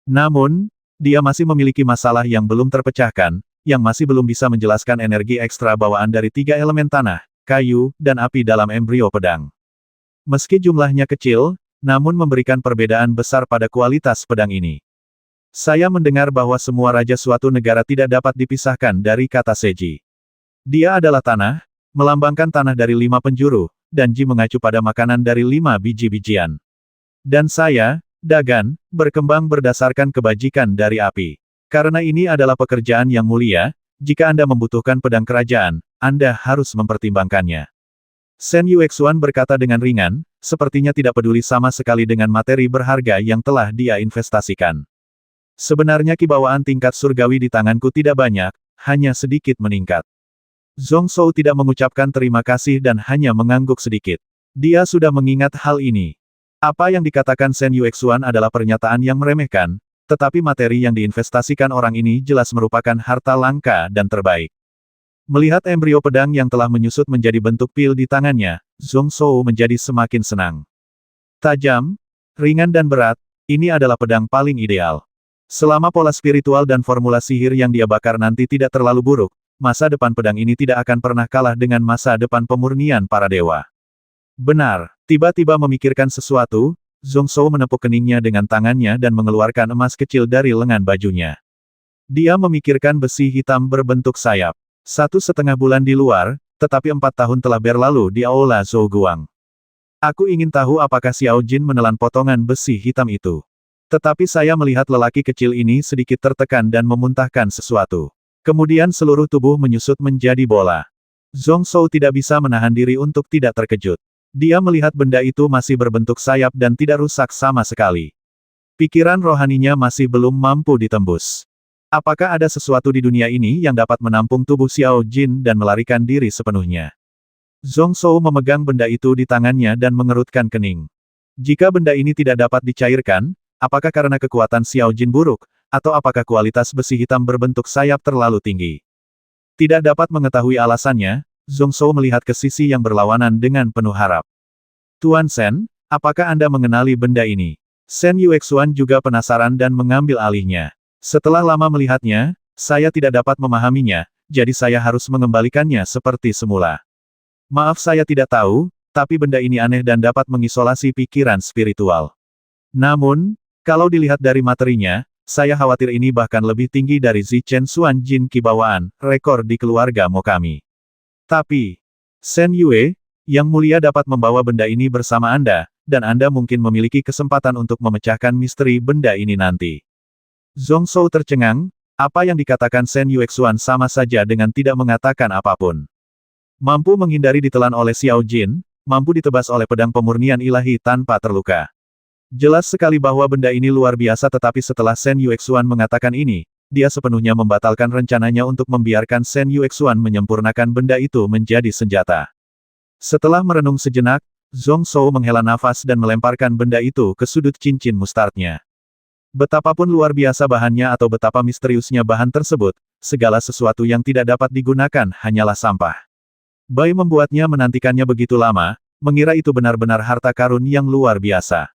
Namun, dia masih memiliki masalah yang belum terpecahkan, yang masih belum bisa menjelaskan energi ekstra bawaan dari 3 elemen tanah, kayu, dan api dalam embrio pedang. Meski jumlahnya kecil, namun memberikan perbedaan besar pada kualitas pedang ini. Saya mendengar bahwa semua raja suatu negara tidak dapat dipisahkan dari kata Seji. Dia adalah tanah, melambangkan tanah dari 5 penjuru, dan Ji mengacu pada makanan dari 5 biji-bijian. Dan saya, Dagan, berkembang berdasarkan kebajikan dari api. Karena ini adalah pekerjaan yang mulia, jika Anda membutuhkan pedang kerajaan, Anda harus mempertimbangkannya. Shen Yuexuan berkata dengan ringan, sepertinya tidak peduli sama sekali dengan materi berharga yang telah dia investasikan. Sebenarnya kibawaan tingkat surgawi di tanganku tidak banyak, hanya sedikit meningkat. Zhong Zhou tidak mengucapkan terima kasih dan hanya mengangguk sedikit. Dia sudah mengingat hal ini. Apa yang dikatakan Shen Yuexuan adalah pernyataan yang meremehkan, tetapi materi yang diinvestasikan orang ini jelas merupakan harta langka dan terbaik. Melihat embrio pedang yang telah menyusut menjadi bentuk pil di tangannya, Zhong Zhou menjadi semakin senang. Tajam, ringan dan berat, ini adalah pedang paling ideal. Selama pola spiritual dan formula sihir yang dia bakar nanti tidak terlalu buruk, masa depan pedang ini tidak akan pernah kalah dengan masa depan pemurnian para dewa. Benar, tiba-tiba memikirkan sesuatu, Zhong Zhou menepuk keningnya dengan tangannya dan mengeluarkan emas kecil dari lengan bajunya. Dia memikirkan besi hitam berbentuk sayap. 1,5 bulan di luar, tetapi 4 tahun telah berlalu di Aula Zhouguang. Aku ingin tahu apakah Xiao Jin menelan potongan besi hitam itu. Tetapi saya melihat lelaki kecil ini sedikit tertekan dan memuntahkan sesuatu. Kemudian seluruh tubuh menyusut menjadi bola. Zhong Zhou tidak bisa menahan diri untuk tidak terkejut. Dia melihat benda itu masih berbentuk sayap dan tidak rusak sama sekali. Pikiran rohaninya masih belum mampu ditembus. Apakah ada sesuatu di dunia ini yang dapat menampung tubuh Xiao Jin dan melarikan diri sepenuhnya? Zhong Zhou memegang benda itu di tangannya dan mengerutkan kening. Jika benda ini tidak dapat dicairkan, apakah karena kekuatan Xiao Jin buruk, atau apakah kualitas besi hitam berbentuk sayap terlalu tinggi? Tidak dapat mengetahui alasannya, Zhong Zhou melihat ke sisi yang berlawanan dengan penuh harap. Tuan Shen, apakah Anda mengenali benda ini? Shen Yuexuan juga penasaran dan mengambil alihnya. Setelah lama melihatnya, saya tidak dapat memahaminya, jadi saya harus mengembalikannya seperti semula. Maaf saya tidak tahu, tapi benda ini aneh dan dapat mengisolasi pikiran spiritual. Namun, kalau dilihat dari materinya, saya khawatir ini bahkan lebih tinggi dari Zichen Xuan Jin Kibawaan, rekor di keluarga Mo kami. Tapi, Shen Yue, yang mulia dapat membawa benda ini bersama Anda, dan Anda mungkin memiliki kesempatan untuk memecahkan misteri benda ini nanti. Zhong Zhou tercengang, apa yang dikatakan Shen Yuexuan sama saja dengan tidak mengatakan apapun. Mampu menghindari ditelan oleh Xiao Jin, mampu ditebas oleh pedang pemurnian ilahi tanpa terluka. Jelas sekali bahwa benda ini luar biasa tetapi setelah Shen Yuexuan mengatakan ini, dia sepenuhnya membatalkan rencananya untuk membiarkan Shen Yuexuan menyempurnakan benda itu menjadi senjata. Setelah merenung sejenak, Zhong Zhou menghela nafas dan melemparkan benda itu ke sudut cincin mustardnya. Betapapun luar biasa bahannya atau betapa misteriusnya bahan tersebut, segala sesuatu yang tidak dapat digunakan hanyalah sampah. Bai membuatnya menantikannya begitu lama, mengira itu benar-benar harta karun yang luar biasa.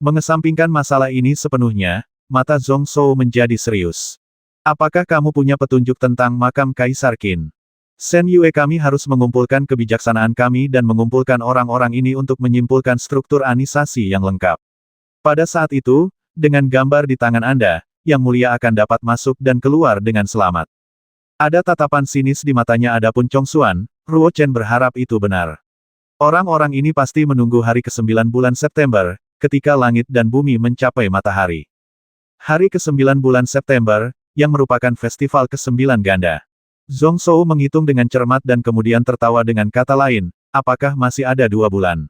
Mengesampingkan masalah ini sepenuhnya, mata Zhong Shou menjadi serius. Apakah kamu punya petunjuk tentang makam Kaisar Qin? Sen Yue, kami harus mengumpulkan kebijaksanaan kami dan mengumpulkan orang-orang ini untuk menyimpulkan struktur anisasi yang lengkap. Pada saat itu, dengan gambar di tangan Anda, Yang Mulia akan dapat masuk dan keluar dengan selamat. Ada tatapan sinis di matanya, adapun Chong Xuan, Ruo Chen berharap itu benar. Orang-orang ini pasti menunggu hari ke-9 bulan September, ketika langit dan bumi mencapai matahari. Hari ke-9 bulan September, yang merupakan festival ke-9 ganda. Zhong Shou menghitung dengan cermat dan kemudian tertawa dengan kata lain, apakah masih ada 2 bulan?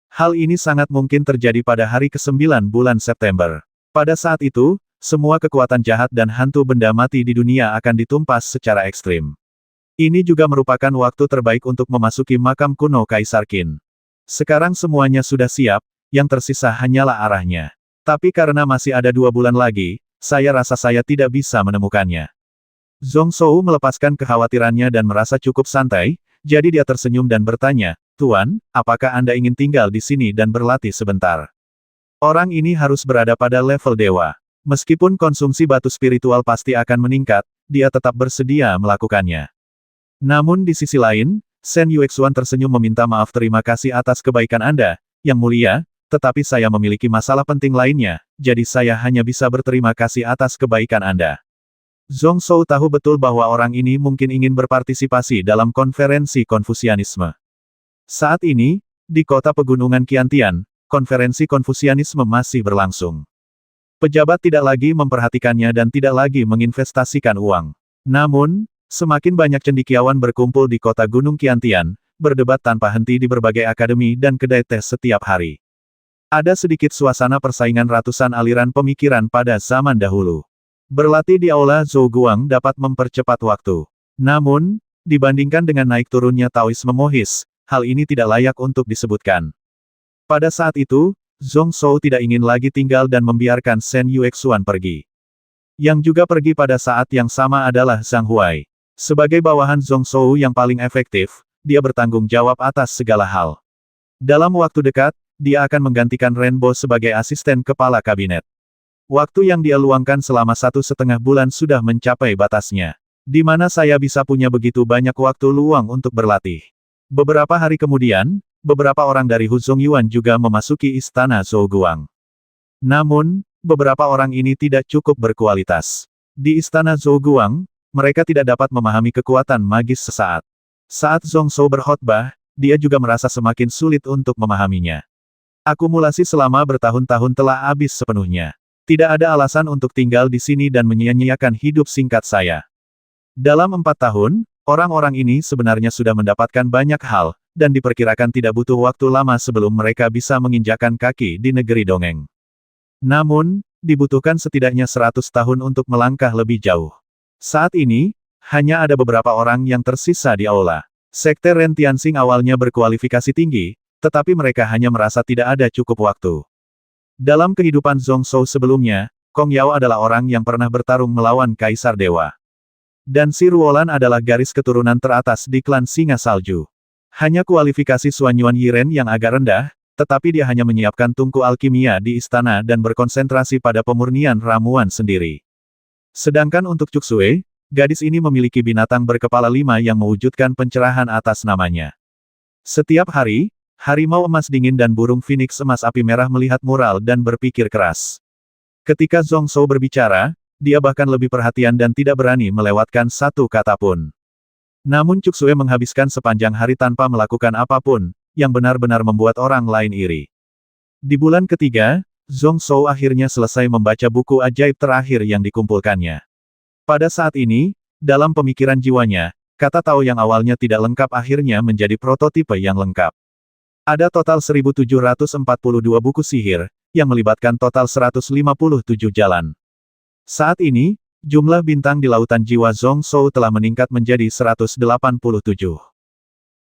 Hal ini sangat mungkin terjadi pada hari ke-9 bulan September. Pada saat itu, semua kekuatan jahat dan hantu benda mati di dunia akan ditumpas secara ekstrim. Ini juga merupakan waktu terbaik untuk memasuki makam kuno Kaisar Qin. Sekarang semuanya sudah siap, yang tersisa hanyalah arahnya. Tapi karena masih ada 2 bulan lagi, saya rasa saya tidak bisa menemukannya. Zhong Shou melepaskan kekhawatirannya dan merasa cukup santai, jadi dia tersenyum dan bertanya, Tuan, apakah Anda ingin tinggal di sini dan berlatih sebentar? Orang ini harus berada pada level dewa. Meskipun konsumsi batu spiritual pasti akan meningkat, dia tetap bersedia melakukannya. Namun di sisi lain, Sen Yuexuan tersenyum meminta maaf, terima kasih atas kebaikan Anda, Yang Mulia, tetapi saya memiliki masalah penting lainnya, jadi saya hanya bisa berterima kasih atas kebaikan Anda. Zhong Shou tahu betul bahwa orang ini mungkin ingin berpartisipasi dalam konferensi Konfusianisme. Saat ini, di kota pegunungan Qiantian, konferensi Konfusianisme masih berlangsung. Pejabat tidak lagi memperhatikannya dan tidak lagi menginvestasikan uang. Namun, semakin banyak cendekiawan berkumpul di kota Gunung Qiantian, berdebat tanpa henti di berbagai akademi dan kedai teh setiap hari. Ada sedikit suasana persaingan ratusan aliran pemikiran pada zaman dahulu. Berlatih di aula Zhou Guang dapat mempercepat waktu. Namun, dibandingkan dengan naik turunnya Taoisme Mohis, hal ini tidak layak untuk disebutkan. Pada saat itu, Zhong Shou tidak ingin lagi tinggal dan membiarkan Sen Yuexuan pergi. Yang juga pergi pada saat yang sama adalah Zhang Huai. Sebagai bawahan Zhong Shou yang paling efektif, dia bertanggung jawab atas segala hal. Dalam waktu dekat, dia akan menggantikan Renbo sebagai asisten kepala kabinet. Waktu yang dia luangkan selama 1,5 bulan sudah mencapai batasnya. Di mana saya bisa punya begitu banyak waktu luang untuk berlatih? Beberapa hari kemudian, beberapa orang dari Huzong Yuan juga memasuki istana Zhou Guang. Namun, beberapa orang ini tidak cukup berkualitas. Di istana Zhou Guang, mereka tidak dapat memahami kekuatan magis sesaat. Saat Zhong Shou berkhotbah, dia juga merasa semakin sulit untuk memahaminya. Akumulasi selama bertahun-tahun telah habis sepenuhnya. Tidak ada alasan untuk tinggal di sini dan menyia-nyiakan hidup singkat saya. Dalam 4 tahun, orang-orang ini sebenarnya sudah mendapatkan banyak hal, dan diperkirakan tidak butuh waktu lama sebelum mereka bisa menginjakkan kaki di negeri dongeng. Namun, dibutuhkan setidaknya 100 tahun untuk melangkah lebih jauh. Saat ini, hanya ada beberapa orang yang tersisa di aula. Sekte Ren Tianxing awalnya berkualifikasi tinggi, tetapi mereka hanya merasa tidak ada cukup waktu. Dalam kehidupan Zhong Shou sebelumnya, Kong Yao adalah orang yang pernah bertarung melawan Kaisar Dewa. Dan si Ruolan adalah garis keturunan teratas di klan Singa Salju. Hanya kualifikasi Suanyuan Yiren yang agak rendah, tetapi dia hanya menyiapkan tungku alkimia di istana dan berkonsentrasi pada pemurnian ramuan sendiri. Sedangkan untuk Cuksue, gadis ini memiliki binatang berkepala 5 yang mewujudkan pencerahan atas namanya. Setiap hari, harimau emas dingin dan burung phoenix emas api merah melihat mural dan berpikir keras. Ketika Zhong Shou berbicara, dia bahkan lebih perhatian dan tidak berani melewatkan satu kata pun. Namun Cuksue menghabiskan sepanjang hari tanpa melakukan apapun, yang benar-benar membuat orang lain iri. Di bulan ketiga, Zhong Shou akhirnya selesai membaca buku ajaib terakhir yang dikumpulkannya. Pada saat ini, dalam pemikiran jiwanya, kata Tao yang awalnya tidak lengkap akhirnya menjadi prototipe yang lengkap. Ada total 1742 buku sihir, yang melibatkan total 157 jalan. Saat ini, jumlah bintang di lautan jiwa Zhong Shou telah meningkat menjadi 187.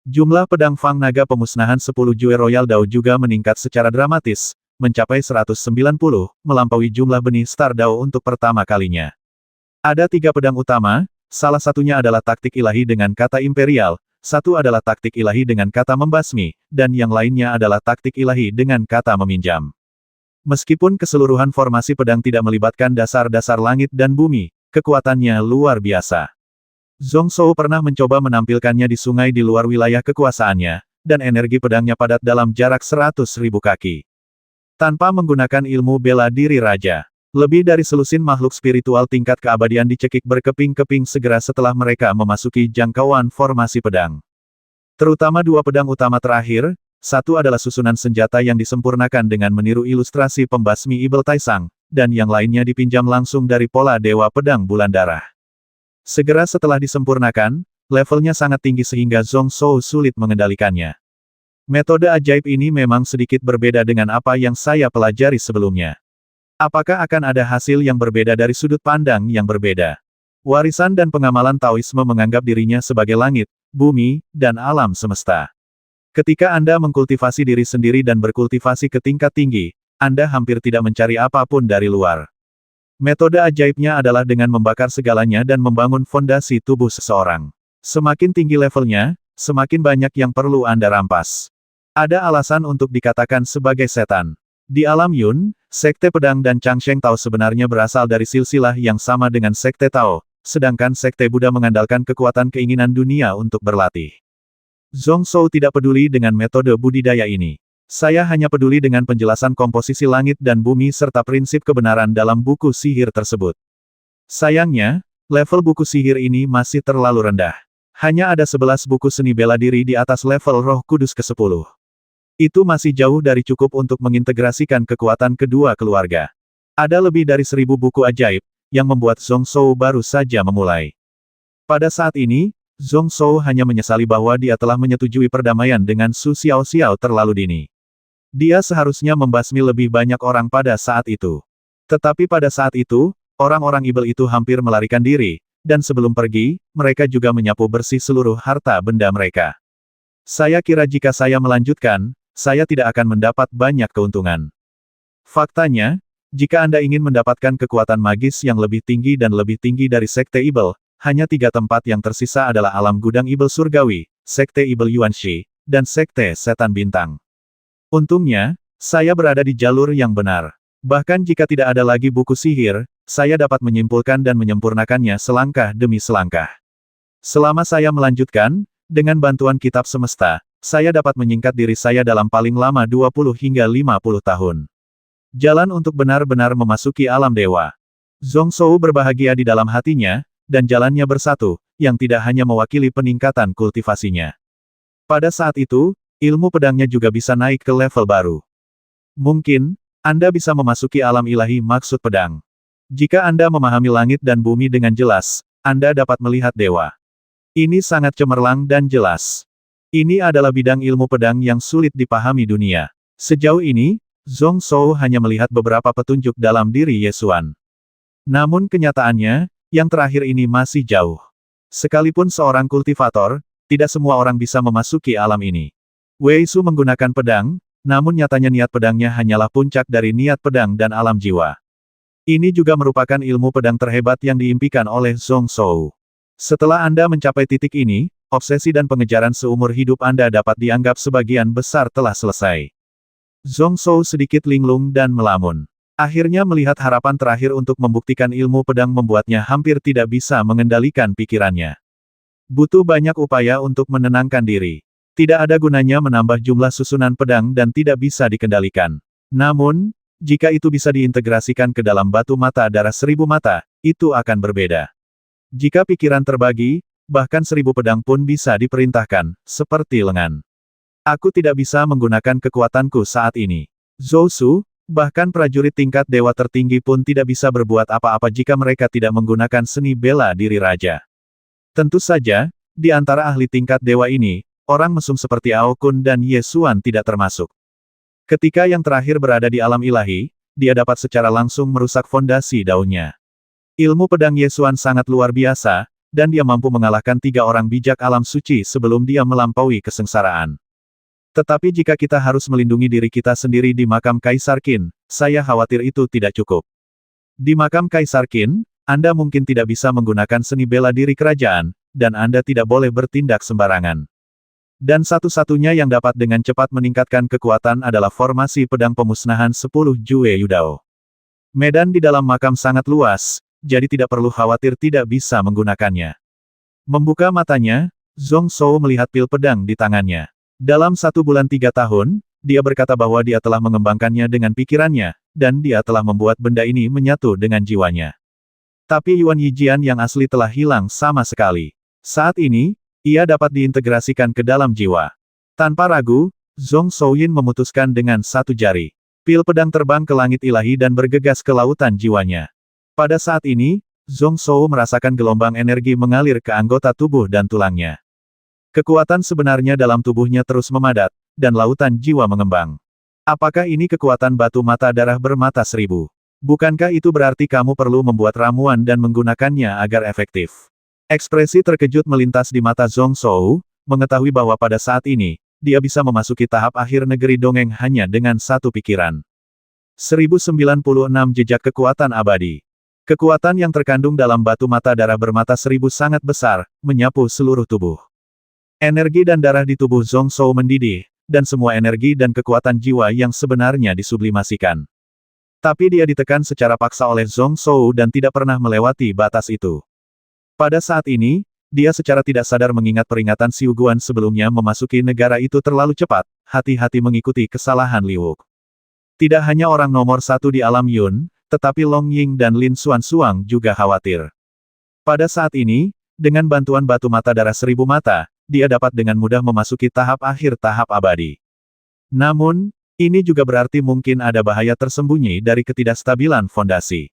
Jumlah pedang Fang Naga pemusnahan 10 Jue Royal Dao juga meningkat secara dramatis, mencapai 190, melampaui jumlah benih Stardao untuk pertama kalinya. Ada 3 pedang utama, salah satunya adalah taktik ilahi dengan kata imperial, satu adalah taktik ilahi dengan kata membasmi, dan yang lainnya adalah taktik ilahi dengan kata meminjam. Meskipun keseluruhan formasi pedang tidak melibatkan dasar-dasar langit dan bumi, kekuatannya luar biasa. Zhong Zhou pernah mencoba menampilkannya di sungai di luar wilayah kekuasaannya, dan energi pedangnya padat dalam jarak 100.000 kaki. Tanpa menggunakan ilmu bela diri raja, lebih dari selusin makhluk spiritual tingkat keabadian dicekik berkeping-keping segera setelah mereka memasuki jangkauan formasi pedang. Terutama 2 pedang utama terakhir, satu adalah susunan senjata yang disempurnakan dengan meniru ilustrasi pembasmi Ibel Taisang, dan yang lainnya dipinjam langsung dari pola Dewa Pedang Bulan Darah. Segera setelah disempurnakan, levelnya sangat tinggi sehingga Zhong Zhou sulit mengendalikannya. Metode ajaib ini memang sedikit berbeda dengan apa yang saya pelajari sebelumnya. Apakah akan ada hasil yang berbeda dari sudut pandang yang berbeda? Warisan dan pengamalan Taoisme menganggap dirinya sebagai langit, bumi, dan alam semesta. Ketika Anda mengkultivasi diri sendiri dan berkultivasi ke tingkat tinggi, Anda hampir tidak mencari apapun dari luar. Metode ajaibnya adalah dengan membakar segalanya dan membangun fondasi tubuh seseorang. Semakin tinggi levelnya, semakin banyak yang perlu Anda rampas. Ada alasan untuk dikatakan sebagai setan. Di alam Yun, Sekte Pedang dan Changsheng Tao sebenarnya berasal dari silsilah yang sama dengan Sekte Tao, sedangkan Sekte Buddha mengandalkan kekuatan keinginan dunia untuk berlatih. Zhong Zhou tidak peduli dengan metode budidaya ini. Saya hanya peduli dengan penjelasan komposisi langit dan bumi serta prinsip kebenaran dalam buku sihir tersebut. Sayangnya, level buku sihir ini masih terlalu rendah. Hanya ada 11 buku seni bela diri di atas level Roh Kudus ke-10. Itu masih jauh dari cukup untuk mengintegrasikan kekuatan kedua keluarga. Ada lebih dari 1000 buku ajaib, yang membuat Zhong Zhou baru saja memulai. Pada saat ini, Zhong Zhou hanya menyesali bahwa dia telah menyetujui perdamaian dengan Su Xiaoxiao terlalu dini. Dia seharusnya membasmi lebih banyak orang pada saat itu. Tetapi pada saat itu, orang-orang Ibel itu hampir melarikan diri, dan sebelum pergi, mereka juga menyapu bersih seluruh harta benda mereka. Saya kira jika saya melanjutkan, saya tidak akan mendapat banyak keuntungan. Faktanya, jika Anda ingin mendapatkan kekuatan magis yang lebih tinggi dan lebih tinggi dari Sekte Ibel, hanya 3 tempat yang tersisa adalah alam gudang Ibel Surgawi, Sekte Ibel Yuanshi, dan Sekte Setan Bintang. Untungnya, saya berada di jalur yang benar. Bahkan jika tidak ada lagi buku sihir, saya dapat menyimpulkan dan menyempurnakannya selangkah demi selangkah. Selama saya melanjutkan, dengan bantuan kitab semesta, saya dapat menyingkat diri saya dalam paling lama 20 hingga 50 tahun. Jalan untuk benar-benar memasuki alam dewa. Zhong Zhou berbahagia di dalam hatinya, dan jalannya bersatu, yang tidak hanya mewakili peningkatan kultivasinya. Pada saat itu, ilmu pedangnya juga bisa naik ke level baru. Mungkin, Anda bisa memasuki alam ilahi maksud pedang. Jika Anda memahami langit dan bumi dengan jelas, Anda dapat melihat dewa. Ini sangat cemerlang dan jelas. Ini adalah bidang ilmu pedang yang sulit dipahami dunia. Sejauh ini, Zhong Zhou hanya melihat beberapa petunjuk dalam diri Yesuan. Namun kenyataannya, yang terakhir ini masih jauh. Sekalipun seorang kultivator, tidak semua orang bisa memasuki alam ini. Wei Su menggunakan pedang, namun nyatanya niat pedangnya hanyalah puncak dari niat pedang dan alam jiwa. Ini juga merupakan ilmu pedang terhebat yang diimpikan oleh Zhong Zhou. Setelah Anda mencapai titik ini, obsesi dan pengejaran seumur hidup Anda dapat dianggap sebagian besar telah selesai. Zhong Zhou sedikit linglung dan melamun. Akhirnya melihat harapan terakhir untuk membuktikan ilmu pedang membuatnya hampir tidak bisa mengendalikan pikirannya. Butuh banyak upaya untuk menenangkan diri. Tidak ada gunanya menambah jumlah susunan pedang dan tidak bisa dikendalikan. Namun, jika itu bisa diintegrasikan ke dalam batu mata darah 1000 mata, itu akan berbeda. Jika pikiran terbagi, bahkan 1000 pedang pun bisa diperintahkan, seperti lengan. Aku tidak bisa menggunakan kekuatanku saat ini. Zhou Su, bahkan prajurit tingkat dewa tertinggi pun tidak bisa berbuat apa-apa jika mereka tidak menggunakan seni bela diri raja. Tentu saja, di antara ahli tingkat dewa ini, orang mesum seperti Ao Kun dan Ye Xuan tidak termasuk. Ketika yang terakhir berada di alam ilahi, dia dapat secara langsung merusak fondasi daunnya. Ilmu pedang Ye Xuan sangat luar biasa, dan dia mampu mengalahkan 3 orang bijak alam suci sebelum dia melampaui kesengsaraan. Tetapi jika kita harus melindungi diri kita sendiri di makam Kaisar Qin, saya khawatir itu tidak cukup. Di makam Kaisar Qin, Anda mungkin tidak bisa menggunakan seni bela diri kerajaan, dan Anda tidak boleh bertindak sembarangan. Dan satu-satunya yang dapat dengan cepat meningkatkan kekuatan adalah formasi pedang pemusnahan 10 Jue Yudao. Medan di dalam makam sangat luas, jadi tidak perlu khawatir tidak bisa menggunakannya. Membuka matanya, Zhong Shou melihat pil pedang di tangannya. Dalam 1 bulan 3 tahun, dia berkata bahwa dia telah mengembangkannya dengan pikirannya, dan dia telah membuat benda ini menyatu dengan jiwanya. Tapi Yuan Yijian yang asli telah hilang sama sekali. Saat ini, ia dapat diintegrasikan ke dalam jiwa. Tanpa ragu, Zhong Shouyin memutuskan dengan satu jari. Pil pedang terbang ke langit ilahi dan bergegas ke lautan jiwanya. Pada saat ini, Zhong Shou merasakan gelombang energi mengalir ke anggota tubuh dan tulangnya. Kekuatan sebenarnya dalam tubuhnya terus memadat, dan lautan jiwa mengembang. Apakah ini kekuatan batu mata darah bermata 1000? Bukankah itu berarti kamu perlu membuat ramuan dan menggunakannya agar efektif? Ekspresi terkejut melintas di mata Zhong Shou, mengetahui bahwa pada saat ini, dia bisa memasuki tahap akhir negeri dongeng hanya dengan satu pikiran. 1096 Jejak Kekuatan Abadi. Kekuatan yang terkandung dalam batu mata darah bermata 1000 sangat besar, menyapu seluruh tubuh. Energi dan darah di tubuh Zhong Shou mendidih, dan semua energi dan kekuatan jiwa yang sebenarnya disublimasikan. Tapi dia ditekan secara paksa oleh Zhong Shou dan tidak pernah melewati batas itu. Pada saat ini, dia secara tidak sadar mengingat peringatan Xiu Guan sebelumnya memasuki negara itu terlalu cepat, hati-hati mengikuti kesalahan Liu. Tidak hanya orang nomor satu di alam Yun, tetapi Long Ying dan Lin Xuanzuang juga khawatir. Pada saat ini, dengan bantuan batu mata darah 1000 mata, dia dapat dengan mudah memasuki tahap akhir tahap abadi. Namun, ini juga berarti mungkin ada bahaya tersembunyi dari ketidakstabilan fondasi.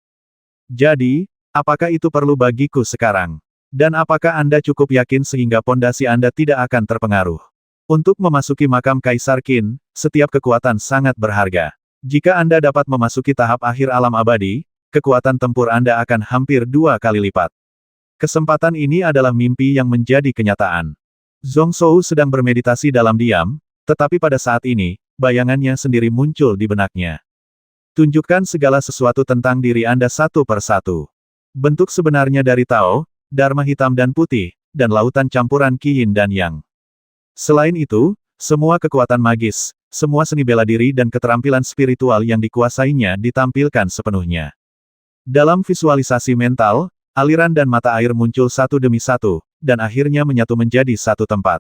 Jadi, apakah itu perlu bagiku sekarang? Dan apakah Anda cukup yakin sehingga fondasi Anda tidak akan terpengaruh? Untuk memasuki makam Kaisar Qin, setiap kekuatan sangat berharga. Jika Anda dapat memasuki tahap akhir alam abadi, kekuatan tempur Anda akan hampir 2 kali lipat. Kesempatan ini adalah mimpi yang menjadi kenyataan. Zhong Shou sedang bermeditasi dalam diam, tetapi pada saat ini, bayangannya sendiri muncul di benaknya. Tunjukkan segala sesuatu tentang diri Anda satu per satu. Bentuk sebenarnya dari Tao, Dharma hitam dan putih, dan lautan campuran Qi Yin dan Yang. Selain itu, semua kekuatan magis, semua seni bela diri dan keterampilan spiritual yang dikuasainya ditampilkan sepenuhnya. Dalam visualisasi mental, aliran dan mata air muncul satu demi satu, dan akhirnya menyatu menjadi satu tempat.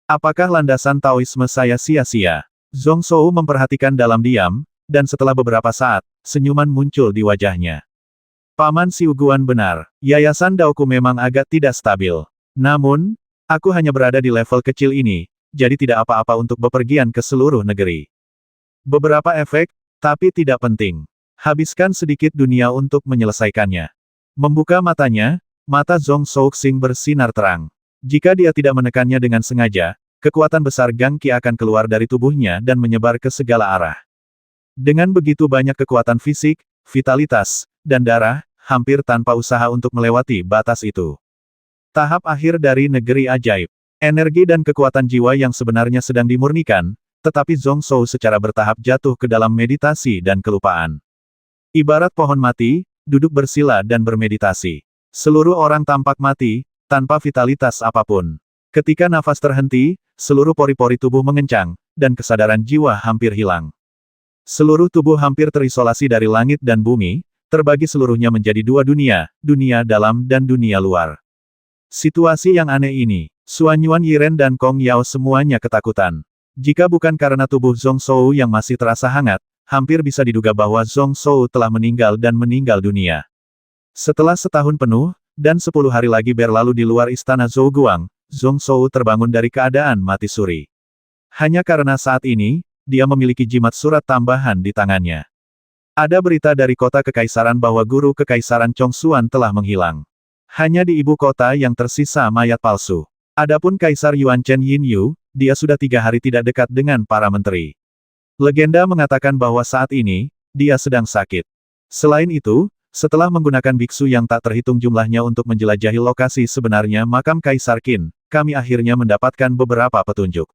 Apakah landasan Taoisme saya sia-sia? Zhong Shou memperhatikan dalam diam, dan setelah beberapa saat, senyuman muncul di wajahnya. Paman Xiu Guan benar, yayasan Daoku memang agak tidak stabil. Namun, aku hanya berada di level kecil ini, jadi tidak apa-apa untuk bepergian ke seluruh negeri. Beberapa efek, tapi tidak penting. Habiskan sedikit dunia untuk menyelesaikannya. Membuka matanya, mata Zhong Shouxing bersinar terang. Jika dia tidak menekannya dengan sengaja, kekuatan besar Gang Qi akan keluar dari tubuhnya dan menyebar ke segala arah. Dengan begitu banyak kekuatan fisik, vitalitas, dan darah, hampir tanpa usaha untuk melewati batas itu. Tahap akhir dari negeri ajaib. Energi dan kekuatan jiwa yang sebenarnya sedang dimurnikan, tetapi Zhong Shou secara bertahap jatuh ke dalam meditasi dan kelupaan. Ibarat pohon mati, duduk bersila dan bermeditasi. Seluruh orang tampak mati, tanpa vitalitas apapun. Ketika nafas terhenti, seluruh pori-pori tubuh mengencang, dan kesadaran jiwa hampir hilang. Seluruh tubuh hampir terisolasi dari langit dan bumi, terbagi seluruhnya menjadi 2 dunia, dunia dalam dan dunia luar. Situasi yang aneh ini, Xuan Yuan Yiren dan Kong Yao semuanya ketakutan. Jika bukan karena tubuh Zhong Shou yang masih terasa hangat, hampir bisa diduga bahwa Zhong Shou telah meninggal dan meninggal dunia. Setelah setahun penuh, dan 10 hari lagi berlalu di luar istana Zhouguang, Zhong Shou terbangun dari keadaan mati suri. Hanya karena saat ini, dia memiliki jimat surat tambahan di tangannya. Ada berita dari kota kekaisaran bahwa guru kekaisaran Chongsuan telah menghilang. Hanya di ibu kota yang tersisa mayat palsu. Adapun Kaisar Yuan Chen Yinyu, dia sudah 3 hari tidak dekat dengan para menteri. Legenda mengatakan bahwa saat ini, dia sedang sakit. Selain itu, setelah menggunakan biksu yang tak terhitung jumlahnya untuk menjelajahi lokasi sebenarnya makam Kaisar Qin, kami akhirnya mendapatkan beberapa petunjuk.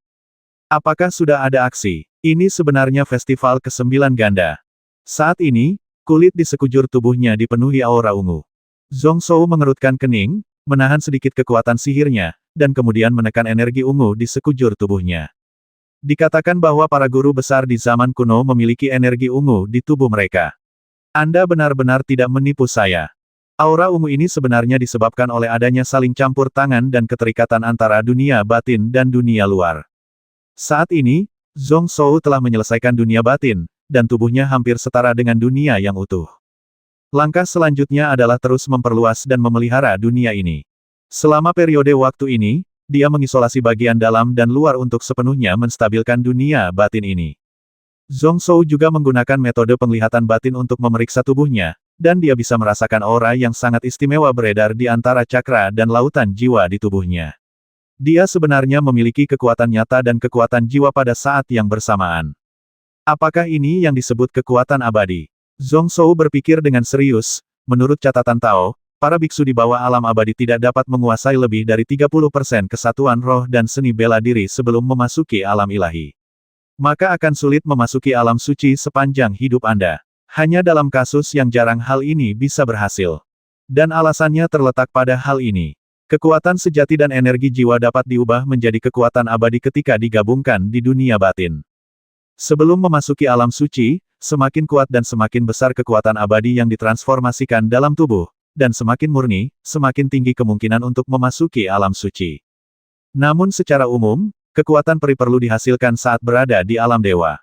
Apakah sudah ada aksi? Ini sebenarnya festival ke-9 ganda. Saat ini, kulit di sekujur tubuhnya dipenuhi aura ungu. Zhong Shou mengerutkan kening, menahan sedikit kekuatan sihirnya, dan kemudian menekan energi ungu di sekujur tubuhnya. Dikatakan bahwa para guru besar di zaman kuno memiliki energi ungu di tubuh mereka. Anda benar-benar tidak menipu saya. Aura ungu ini sebenarnya disebabkan oleh adanya saling campur tangan dan keterikatan antara dunia batin dan dunia luar. Saat ini, Zhong Shou telah menyelesaikan dunia batin, dan tubuhnya hampir setara dengan dunia yang utuh. Langkah selanjutnya adalah terus memperluas dan memelihara dunia ini. Selama periode waktu ini, dia mengisolasi bagian dalam dan luar untuk sepenuhnya menstabilkan dunia batin ini. Zhong Shou juga menggunakan metode penglihatan batin untuk memeriksa tubuhnya, dan dia bisa merasakan aura yang sangat istimewa beredar di antara cakra dan lautan jiwa di tubuhnya. Dia sebenarnya memiliki kekuatan nyata dan kekuatan jiwa pada saat yang bersamaan. Apakah ini yang disebut kekuatan abadi? Zhong Shou berpikir dengan serius, menurut catatan Tao, para biksu di bawah alam abadi tidak dapat menguasai lebih dari 30% kesatuan roh dan seni bela diri sebelum memasuki alam ilahi. Maka akan sulit memasuki alam suci sepanjang hidup Anda. Hanya dalam kasus yang jarang hal ini bisa berhasil. Dan alasannya terletak pada hal ini. Kekuatan sejati dan energi jiwa dapat diubah menjadi kekuatan abadi ketika digabungkan di dunia batin. Sebelum memasuki alam suci, semakin kuat dan semakin besar kekuatan abadi yang ditransformasikan dalam tubuh, dan semakin murni, semakin tinggi kemungkinan untuk memasuki alam suci. Namun secara umum, kekuatan peri perlu dihasilkan saat berada di alam dewa.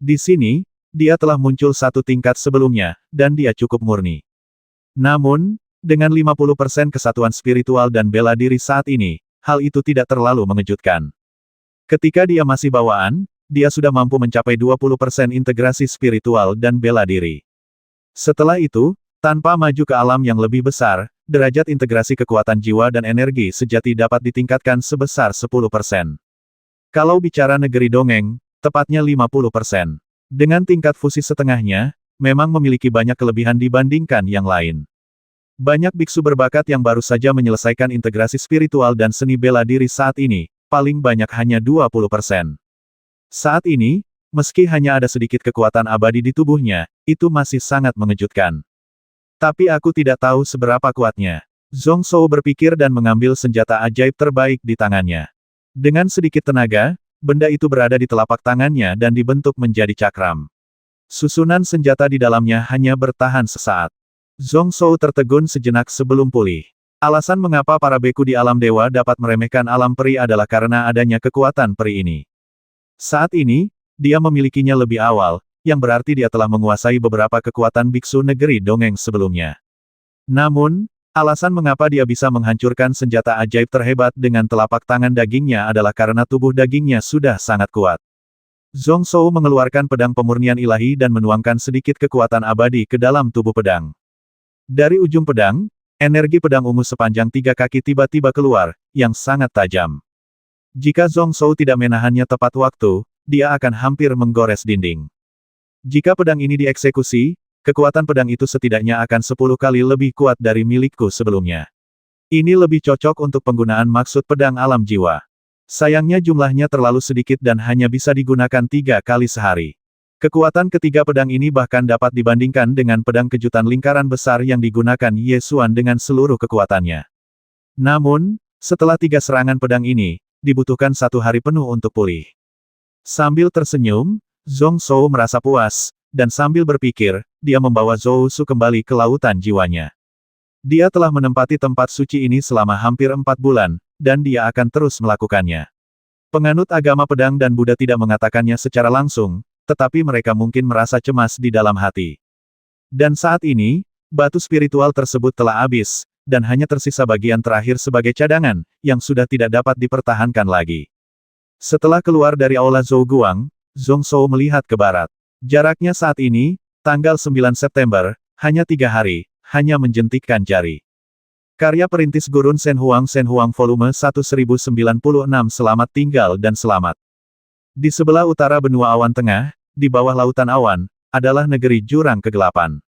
Di sini, dia telah muncul satu tingkat sebelumnya, dan dia cukup murni. Namun, dengan 50% kesatuan spiritual dan bela diri saat ini, hal itu tidak terlalu mengejutkan. Ketika dia masih bawaan, dia sudah mampu mencapai 20% integrasi spiritual dan bela diri. Setelah itu, tanpa maju ke alam yang lebih besar, derajat integrasi kekuatan jiwa dan energi sejati dapat ditingkatkan sebesar 10%. Kalau bicara negeri dongeng, tepatnya 50%. Dengan tingkat fusi setengahnya, memang memiliki banyak kelebihan dibandingkan yang lain. Banyak biksu berbakat yang baru saja menyelesaikan integrasi spiritual dan seni bela diri saat ini, paling banyak hanya 20%. Saat ini, meski hanya ada sedikit kekuatan abadi di tubuhnya, itu masih sangat mengejutkan. Tapi aku tidak tahu seberapa kuatnya. Zhong Shou berpikir dan mengambil senjata ajaib terbaik di tangannya. Dengan sedikit tenaga, benda itu berada di telapak tangannya dan dibentuk menjadi cakram. Susunan senjata di dalamnya hanya bertahan sesaat. Zhong Shou tertegun sejenak sebelum pulih. Alasan mengapa para beku di alam dewa dapat meremehkan alam peri adalah karena adanya kekuatan peri ini. Saat ini, dia memilikinya lebih awal, yang berarti dia telah menguasai beberapa kekuatan biksu negeri dongeng sebelumnya. Namun, alasan mengapa dia bisa menghancurkan senjata ajaib terhebat dengan telapak tangan dagingnya adalah karena tubuh dagingnya sudah sangat kuat. Zhong Shou mengeluarkan pedang pemurnian ilahi dan menuangkan sedikit kekuatan abadi ke dalam tubuh pedang. Dari ujung pedang, energi pedang ungu sepanjang 3 kaki tiba-tiba keluar, yang sangat tajam. Jika Zhong Shou tidak menahannya tepat waktu, dia akan hampir menggores dinding. Jika pedang ini dieksekusi, kekuatan pedang itu setidaknya akan 10 kali lebih kuat dari milikku sebelumnya. Ini lebih cocok untuk penggunaan maksud pedang alam jiwa. Sayangnya jumlahnya terlalu sedikit dan hanya bisa digunakan 3 kali sehari. Kekuatan ketiga pedang ini bahkan dapat dibandingkan dengan pedang kejutan lingkaran besar yang digunakan Ye Xuan dengan seluruh kekuatannya. Namun, setelah 3 serangan pedang ini, dibutuhkan 1 hari penuh untuk pulih. Sambil tersenyum, Zhong Shou merasa puas, dan sambil berpikir, dia membawa Zhou Su kembali ke lautan jiwanya. Dia telah menempati tempat suci ini selama hampir 4 bulan, dan dia akan terus melakukannya. Penganut agama pedang dan Buddha tidak mengatakannya secara langsung, tetapi mereka mungkin merasa cemas di dalam hati. Dan saat ini, batu spiritual tersebut telah habis, dan hanya tersisa bagian terakhir sebagai cadangan, yang sudah tidak dapat dipertahankan lagi. Setelah keluar dari aula Zhou Guang, Zhong Shou melihat ke barat. Jaraknya saat ini, tanggal 9 September, hanya 3 hari, hanya menjentikkan jari. Karya perintis Gurun Shen Huang Volume 1096 Selamat tinggal dan selamat. Di sebelah utara benua awan tengah, di bawah lautan awan, adalah negeri jurang kegelapan.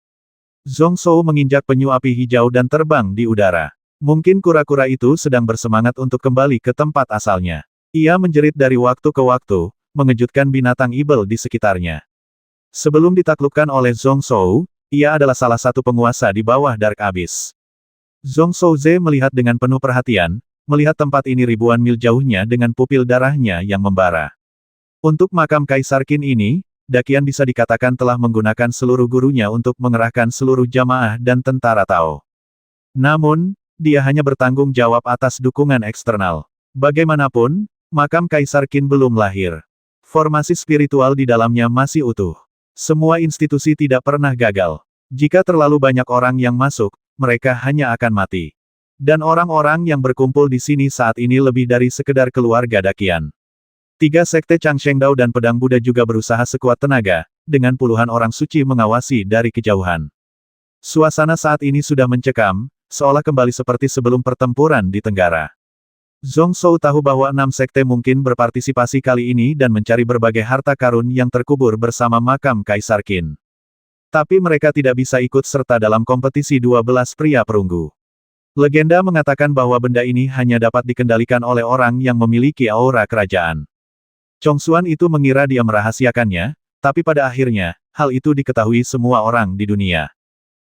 Zhong Shou menginjak penyu api hijau dan terbang di udara. Mungkin kura-kura itu sedang bersemangat untuk kembali ke tempat asalnya. Ia menjerit dari waktu ke waktu, mengejutkan binatang ibel di sekitarnya. Sebelum ditaklukkan oleh Zhong Shou, ia adalah salah satu penguasa di bawah Dark Abyss. Zhong Shouze melihat dengan penuh perhatian, melihat tempat ini ribuan mil jauhnya dengan pupil darahnya yang membara. Untuk makam Kaisar Qin ini, Daqian bisa dikatakan telah menggunakan seluruh gurunya untuk mengerahkan seluruh jamaah dan tentara Tao. Namun, dia hanya bertanggung jawab atas dukungan eksternal. Bagaimanapun, makam Kaisar Qin belum lahir. Formasi spiritual di dalamnya masih utuh. Semua institusi tidak pernah gagal. Jika terlalu banyak orang yang masuk, mereka hanya akan mati. Dan orang-orang yang berkumpul di sini saat ini lebih dari sekedar keluarga Daqian. 3 sekte Changshengdao dan Pedang Buddha juga berusaha sekuat tenaga, dengan puluhan orang suci mengawasi dari kejauhan. Suasana saat ini sudah mencekam, seolah kembali seperti sebelum pertempuran di Tenggara. Zhong Shou tahu bahwa 6 sekte mungkin berpartisipasi kali ini dan mencari berbagai harta karun yang terkubur bersama makam Kaisar Qin. Tapi mereka tidak bisa ikut serta dalam kompetisi 12 pria perunggu. Legenda mengatakan bahwa benda ini hanya dapat dikendalikan oleh orang yang memiliki aura kerajaan. Chongsuan itu mengira dia merahasiakannya, tapi pada akhirnya, hal itu diketahui semua orang di dunia.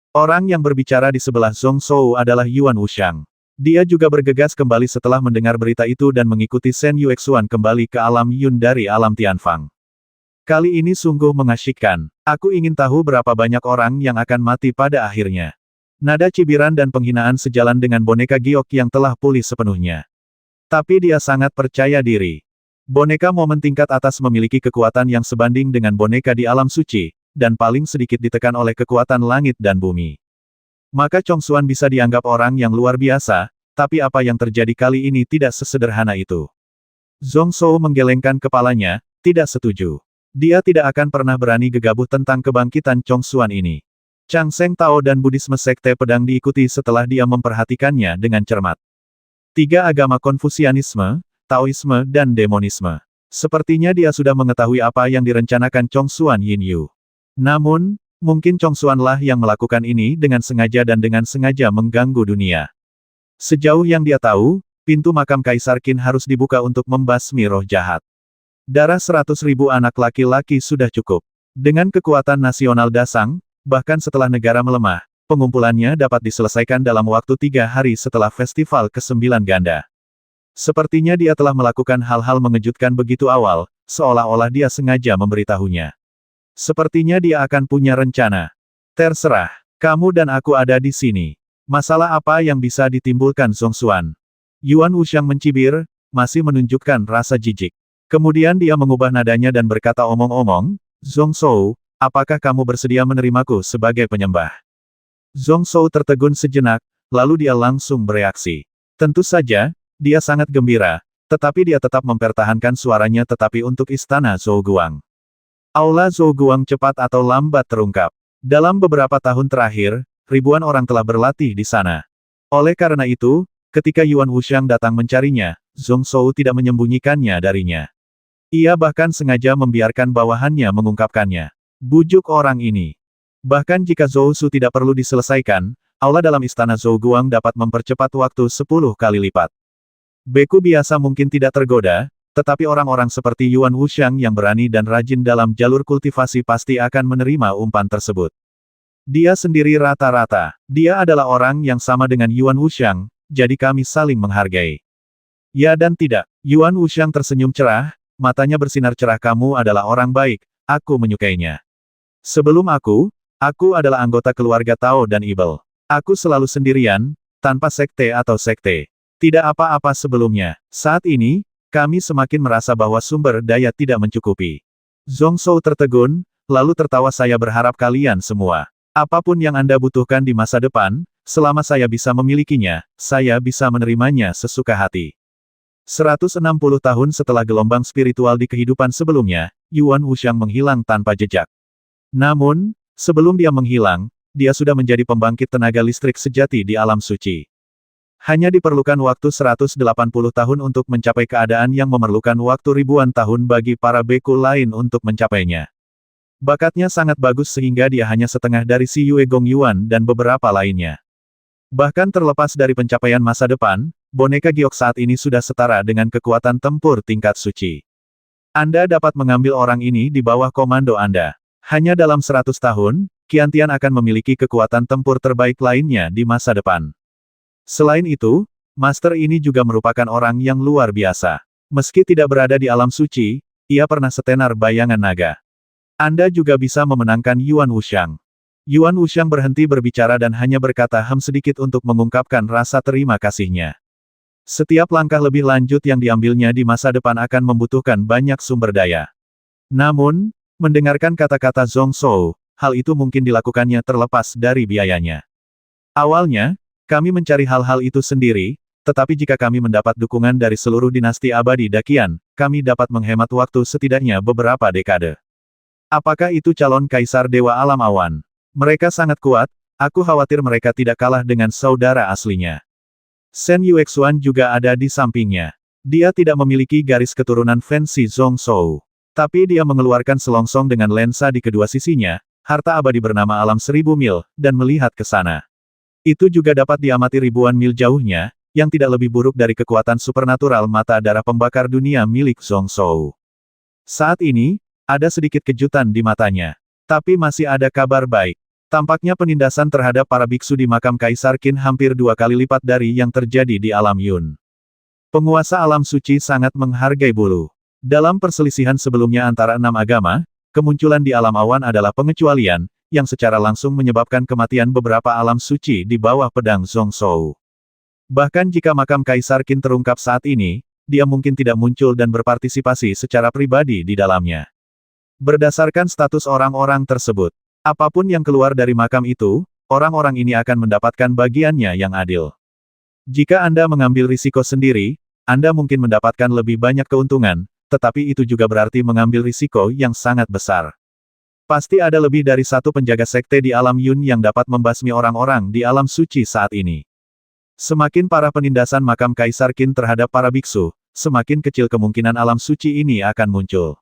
Orang yang berbicara di sebelah Zhong Shou adalah Yuan Wuxiang. Dia juga bergegas kembali setelah mendengar berita itu dan mengikuti Shen Yuexuan kembali ke alam Yun dari alam Tianfang. Kali ini sungguh mengasyikkan. Aku ingin tahu berapa banyak orang yang akan mati pada akhirnya. Nada cibiran dan penghinaan sejalan dengan boneka giok yang telah pulih sepenuhnya. Tapi dia sangat percaya diri. Boneka momen tingkat atas memiliki kekuatan yang sebanding dengan boneka di alam suci, dan paling sedikit ditekan oleh kekuatan langit dan bumi. Maka Chongsuan bisa dianggap orang yang luar biasa, tapi apa yang terjadi kali ini tidak sesederhana itu. Zhong Shou menggelengkan kepalanya, tidak setuju. Dia tidak akan pernah berani gegabah tentang kebangkitan Chongsuan ini. Changsheng Tao dan Buddhisme Sekte Pedang diikuti setelah dia memperhatikannya dengan cermat. 3 agama Konfusianisme, Taoisme dan Demonisme. Sepertinya dia sudah mengetahui apa yang direncanakan Chongsuan Yinyu. Namun, mungkin Chongsuanlah yang melakukan ini dengan sengaja dan dengan sengaja mengganggu dunia. Sejauh yang dia tahu, pintu makam Kaisar Qin harus dibuka untuk membasmi roh jahat. Darah 100.000 anak laki-laki sudah cukup. Dengan kekuatan nasional Dasang, bahkan setelah negara melemah, pengumpulannya dapat diselesaikan dalam waktu 3 hari setelah festival ke-9 ganda. Sepertinya dia telah melakukan hal-hal mengejutkan begitu awal, seolah-olah dia sengaja memberitahunya. Sepertinya dia akan punya rencana. Terserah, kamu dan aku ada di sini. Masalah apa yang bisa ditimbulkan Zhongshuan? Yuan Wuxiang mencibir, masih menunjukkan rasa jijik. Kemudian dia mengubah nadanya dan berkata omong-omong, Zhong Shou, apakah kamu bersedia menerimaku sebagai penyembah? Zhong Shou tertegun sejenak, lalu dia langsung bereaksi. Tentu saja, dia sangat gembira, tetapi dia tetap mempertahankan suaranya tetapi untuk istana Zhouguang. Aula Zhouguang cepat atau lambat terungkap. Dalam beberapa tahun terakhir, ribuan orang telah berlatih di sana. Oleh karena itu, ketika Yuan Wuxiang datang mencarinya, Zhong Shou tidak menyembunyikannya darinya. Ia bahkan sengaja membiarkan bawahannya mengungkapkannya. Bujuk orang ini. Bahkan jika Zhou Su tidak perlu diselesaikan, aula dalam istana Zhouguang dapat mempercepat waktu 10 kali lipat. Beku biasa mungkin tidak tergoda, tetapi orang-orang seperti Yuan Wuxiang yang berani dan rajin dalam jalur kultivasi pasti akan menerima umpan tersebut. Dia sendiri rata-rata. Dia adalah orang yang sama dengan Yuan Wuxiang, jadi kami saling menghargai. Ya dan tidak. Yuan Wuxiang tersenyum cerah, matanya bersinar cerah. Kamu adalah orang baik, aku menyukainya. Sebelum aku adalah anggota keluarga Tao dan Ibel. Aku selalu sendirian, tanpa sekte atau sekte. Tidak apa-apa sebelumnya. Saat ini, kami semakin merasa bahwa sumber daya tidak mencukupi. Zhong Shou tertegun, lalu tertawa. Saya berharap kalian semua. Apapun yang Anda butuhkan di masa depan, selama saya bisa memilikinya, saya bisa menerimanya sesuka hati. 160 tahun setelah gelombang spiritual di kehidupan sebelumnya, Yuan Wuxiang menghilang tanpa jejak. Namun, sebelum dia menghilang, dia sudah menjadi pembangkit tenaga listrik sejati di alam suci. Hanya diperlukan waktu 180 tahun untuk mencapai keadaan yang memerlukan waktu ribuan tahun bagi para beku lain untuk mencapainya. Bakatnya sangat bagus sehingga dia hanya setengah dari si Yue Gong Yuan dan beberapa lainnya. Bahkan terlepas dari pencapaian masa depan, boneka giok saat ini sudah setara dengan kekuatan tempur tingkat suci. Anda dapat mengambil orang ini di bawah komando Anda. Hanya dalam 100 tahun, Qiantian akan memiliki kekuatan tempur terbaik lainnya di masa depan. Selain itu, Master ini juga merupakan orang yang luar biasa. Meski tidak berada di alam suci, ia pernah setenar bayangan naga. Anda juga bisa memenangkan Yuan Wuxiang. Yuan Wuxiang berhenti berbicara dan hanya berkata sedikit untuk mengungkapkan rasa terima kasihnya. Setiap langkah lebih lanjut yang diambilnya di masa depan akan membutuhkan banyak sumber daya. Namun, mendengarkan kata-kata Zhong Shou, hal itu mungkin dilakukannya terlepas dari biayanya. Awalnya, kami mencari hal-hal itu sendiri, tetapi jika kami mendapat dukungan dari seluruh dinasti abadi Daqian, kami dapat menghemat waktu setidaknya beberapa dekade. Apakah itu calon kaisar Dewa Alam Awan? Mereka sangat kuat, aku khawatir mereka tidak kalah dengan saudara aslinya. Shen Yuexuan juga ada di sampingnya. Dia tidak memiliki garis keturunan fancy Zhong Shou. Tapi dia mengeluarkan selongsong dengan lensa di kedua sisinya, harta abadi bernama Alam 1000 Mil, dan melihat ke sana. Itu juga dapat diamati ribuan mil jauhnya, yang tidak lebih buruk dari kekuatan supernatural mata darah pembakar dunia milik Zhong Shou. Saat ini, ada sedikit kejutan di matanya. Tapi masih ada kabar baik. Tampaknya penindasan terhadap para biksu di makam Kaisar Qin hampir 2 kali lipat dari yang terjadi di alam Yun. Penguasa alam suci sangat menghargai bulu. Dalam perselisihan sebelumnya antara 6 agama, kemunculan di alam awan adalah pengecualian, yang secara langsung menyebabkan kematian beberapa alam suci di bawah pedang Zhong Shou. Bahkan jika makam Kaisar Qin terungkap saat ini, dia mungkin tidak muncul dan berpartisipasi secara pribadi di dalamnya. Berdasarkan status orang-orang tersebut, apapun yang keluar dari makam itu, orang-orang ini akan mendapatkan bagiannya yang adil. Jika Anda mengambil risiko sendiri, Anda mungkin mendapatkan lebih banyak keuntungan, tetapi itu juga berarti mengambil risiko yang sangat besar. Pasti ada lebih dari satu penjaga sekte di alam Yun yang dapat membasmi orang-orang di alam suci saat ini. Semakin parah penindasan makam Kaisar Qin terhadap para biksu, semakin kecil kemungkinan alam suci ini akan muncul.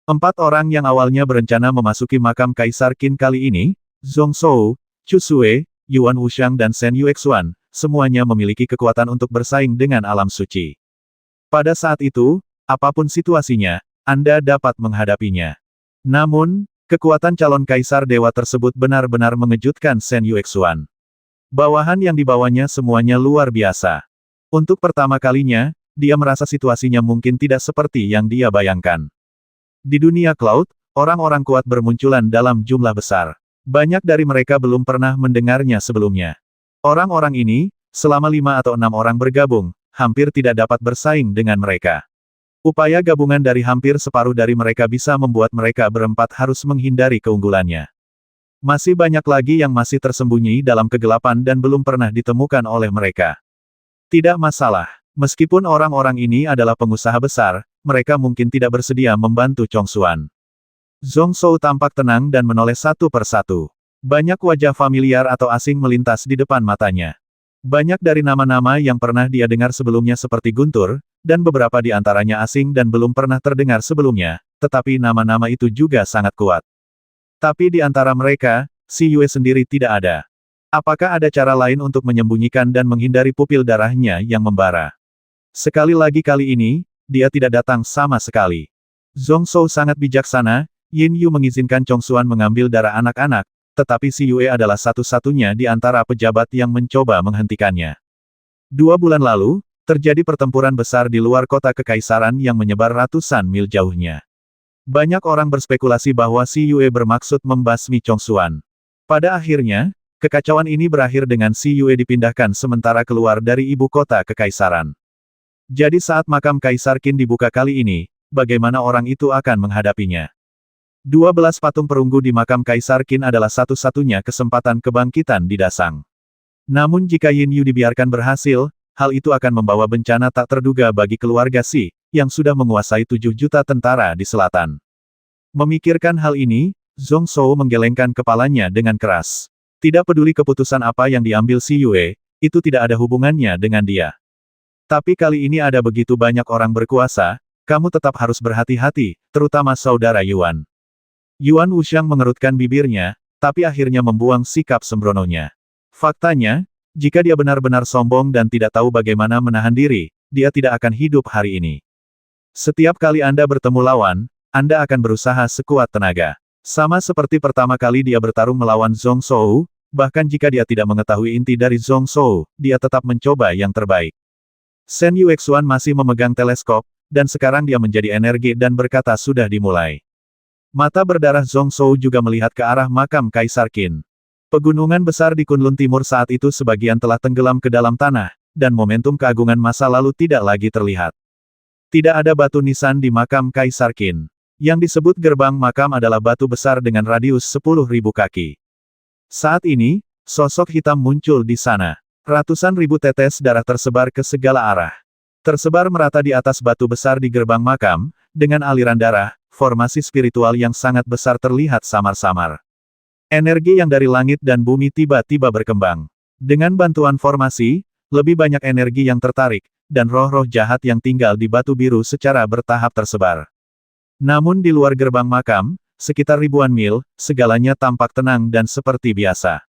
4 orang yang awalnya berencana memasuki makam Kaisar Qin kali ini, Zhong Shou, Chu Sue, Yuan Wuxiang dan Shen Yuexuan, semuanya memiliki kekuatan untuk bersaing dengan alam suci. Pada saat itu, apapun situasinya, Anda dapat menghadapinya. Namun, kekuatan calon kaisar dewa tersebut benar-benar mengejutkan Shen Yuexuan. Bawahan yang dibawanya semuanya luar biasa. Untuk pertama kalinya, dia merasa situasinya mungkin tidak seperti yang dia bayangkan. Di dunia cloud, orang-orang kuat bermunculan dalam jumlah besar. Banyak dari mereka belum pernah mendengarnya sebelumnya. Orang-orang ini, selama 5 atau 6 orang bergabung, hampir tidak dapat bersaing dengan mereka. Upaya gabungan dari hampir separuh dari mereka bisa membuat mereka berempat harus menghindari keunggulannya. Masih banyak lagi yang masih tersembunyi dalam kegelapan dan belum pernah ditemukan oleh mereka. Tidak masalah, meskipun orang-orang ini adalah pengusaha besar, mereka mungkin tidak bersedia membantu Chongsuan. Zhong Shou tampak tenang dan menoleh satu persatu. Banyak wajah familiar atau asing melintas di depan matanya. Banyak dari nama-nama yang pernah dia dengar sebelumnya seperti Guntur, dan beberapa di antaranya asing dan belum pernah terdengar sebelumnya, tetapi nama-nama itu juga sangat kuat. Tapi di antara mereka, si Yue sendiri tidak ada. Apakah ada cara lain untuk menyembunyikan dan menghindari pupil darahnya yang membara? Sekali lagi kali ini, dia tidak datang sama sekali. Zhong Shou sangat bijaksana, Yin Yu mengizinkan Chongsuan mengambil darah anak-anak, tetapi si Yue adalah satu-satunya di antara pejabat yang mencoba menghentikannya. 2 bulan lalu, terjadi pertempuran besar di luar kota kekaisaran yang menyebar ratusan mil jauhnya. Banyak orang berspekulasi bahwa si Yue bermaksud membasmi Chongsuan. Pada akhirnya, kekacauan ini berakhir dengan si Yue dipindahkan sementara keluar dari ibu kota kekaisaran. Jadi saat makam Kaisar Qin dibuka kali ini, bagaimana orang itu akan menghadapinya? 12 patung perunggu di makam Kaisar Qin adalah satu-satunya kesempatan kebangkitan di Dasang. Namun jika Yin Yu dibiarkan berhasil, hal itu akan membawa bencana tak terduga bagi keluarga Xi, yang sudah menguasai 7 juta tentara di selatan. Memikirkan hal ini, Zhong Shou menggelengkan kepalanya dengan keras. Tidak peduli keputusan apa yang diambil si Yue, itu tidak ada hubungannya dengan dia. Tapi kali ini ada begitu banyak orang berkuasa, kamu tetap harus berhati-hati, terutama saudara Yuan. Yuan Wuxiang mengerutkan bibirnya, tapi akhirnya membuang sikap sembrononya. Faktanya, Jika dia benar-benar sombong dan tidak tahu bagaimana menahan diri, dia tidak akan hidup hari ini. Setiap kali Anda bertemu lawan, Anda akan berusaha sekuat tenaga. Sama seperti pertama kali dia bertarung melawan Zhong Shou, bahkan jika dia tidak mengetahui inti dari Zhong Shou, dia tetap mencoba yang terbaik. Shen Yuexuan masih memegang teleskop, dan sekarang dia menjadi energi dan berkata sudah dimulai. Mata berdarah Zhong Shou juga melihat ke arah makam Kaisar Qin. Pegunungan besar di Kunlun Timur saat itu sebagian telah tenggelam ke dalam tanah, dan momentum keagungan masa lalu tidak lagi terlihat. Tidak ada batu nisan di makam Kaisar Qin. Yang disebut gerbang makam adalah batu besar dengan radius 10.000 kaki. Saat ini, sosok hitam muncul di sana. Ratusan ribu tetes darah tersebar ke segala arah. Tersebar merata di atas batu besar di gerbang makam, dengan aliran darah, formasi spiritual yang sangat besar terlihat samar-samar. Energi yang dari langit dan bumi tiba-tiba berkembang. Dengan bantuan formasi, lebih banyak energi yang tertarik, dan roh-roh jahat yang tinggal di batu biru secara bertahap tersebar. Namun di luar gerbang makam, sekitar ribuan mil, segalanya tampak tenang dan seperti biasa.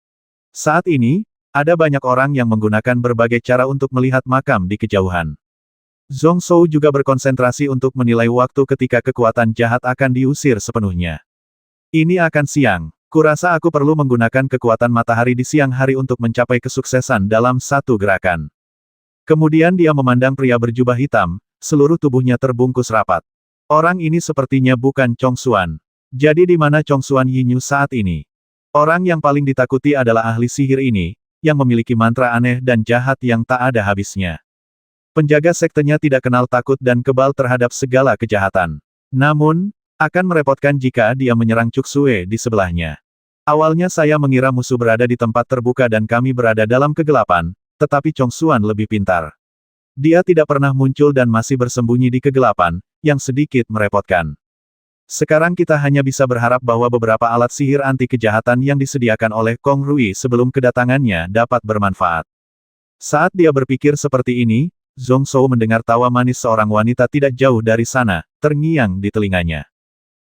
Saat ini, ada banyak orang yang menggunakan berbagai cara untuk melihat makam di kejauhan. Zhong Shou juga berkonsentrasi untuk menilai waktu ketika kekuatan jahat akan diusir sepenuhnya. Ini akan siang. Kurasa aku perlu menggunakan kekuatan matahari di siang hari untuk mencapai kesuksesan dalam satu gerakan. Kemudian dia memandang pria berjubah hitam, seluruh tubuhnya terbungkus rapat. Orang ini sepertinya bukan Chong Xuan. Jadi di mana Chong Xuan Yinyu saat ini? Orang yang paling ditakuti adalah ahli sihir ini, yang memiliki mantra aneh dan jahat yang tak ada habisnya. Penjaga sektenya tidak kenal takut dan kebal terhadap segala kejahatan. Namun, akan merepotkan jika dia menyerang Cuksue di sebelahnya. Awalnya saya mengira musuh berada di tempat terbuka dan kami berada dalam kegelapan, tetapi Chong Xuan lebih pintar. Dia tidak pernah muncul dan masih bersembunyi di kegelapan, yang sedikit merepotkan. Sekarang kita hanya bisa berharap bahwa beberapa alat sihir anti kejahatan yang disediakan oleh Kong Rui sebelum kedatangannya dapat bermanfaat. Saat dia berpikir seperti ini, Zhong Shou mendengar tawa manis seorang wanita tidak jauh dari sana, terngiang di telinganya.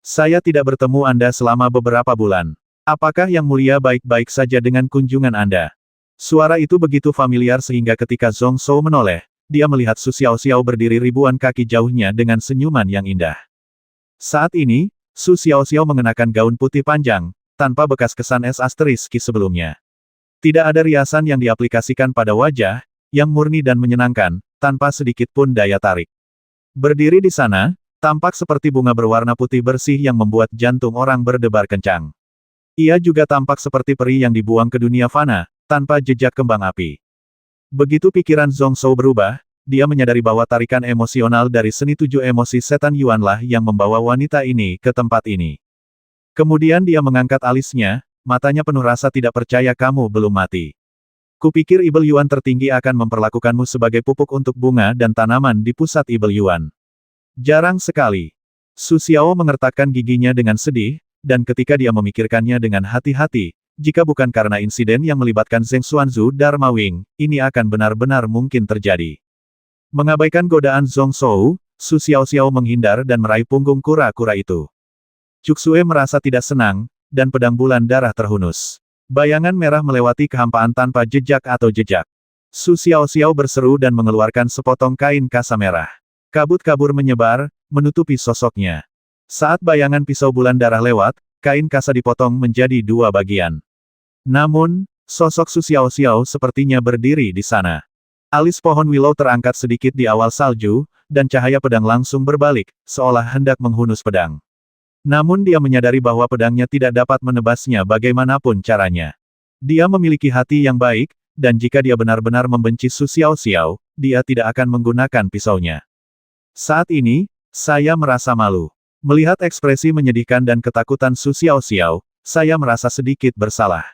Saya tidak bertemu Anda selama beberapa bulan. Apakah Yang Mulia baik-baik saja dengan kunjungan Anda? Suara itu begitu familiar sehingga ketika Zhong Shou menoleh, dia melihat Su Xiaoxiao berdiri ribuan kaki jauhnya dengan senyuman yang indah. Saat ini, Su Xiaoxiao mengenakan gaun putih panjang, tanpa bekas kesan es asteriski sebelumnya. Tidak ada riasan yang diaplikasikan pada wajah, yang murni dan menyenangkan, tanpa sedikit pun daya tarik. Berdiri di sana, tampak seperti bunga berwarna putih bersih yang membuat jantung orang berdebar kencang. Ia juga tampak seperti peri yang dibuang ke dunia fana, tanpa jejak kembang api. Begitu pikiran Zhong Shou berubah, dia menyadari bahwa tarikan emosional dari seni tujuh emosi setan Yuanlah yang membawa wanita ini ke tempat ini. Kemudian dia mengangkat alisnya, matanya penuh rasa tidak percaya kamu belum mati. Kupikir Ibel Yuan tertinggi akan memperlakukanmu sebagai pupuk untuk bunga dan tanaman di pusat Ibel Yuan. Jarang sekali. Su Xiao mengertakkan giginya dengan sedih, dan ketika dia memikirkannya dengan hati-hati, jika bukan karena insiden yang melibatkan Zheng Xuanzu Dharma Wing, ini akan benar-benar mungkin terjadi. Mengabaikan godaan Zhong Shou, Su Xiao menghindar dan meraih punggung kura-kura itu. Cuksue merasa tidak senang, dan pedang bulan darah terhunus. Bayangan merah melewati kehampaan tanpa jejak atau jejak. Su Xiao berseru dan mengeluarkan sepotong kain kasa merah. Kabut-kabur menyebar, menutupi sosoknya. Saat bayangan pisau bulan darah lewat, kain kasa dipotong menjadi dua bagian. Namun, sosok Su Xiao sepertinya berdiri di sana. Alis pohon willow terangkat sedikit di awal salju, dan cahaya pedang langsung berbalik, seolah hendak menghunus pedang. Namun dia menyadari bahwa pedangnya tidak dapat menebasnya bagaimanapun caranya. Dia memiliki hati yang baik, dan jika dia benar-benar membenci Su Xiao, dia tidak akan menggunakan pisaunya. Saat ini, saya merasa malu. Melihat ekspresi menyedihkan dan ketakutan Su Xiao, saya merasa sedikit bersalah.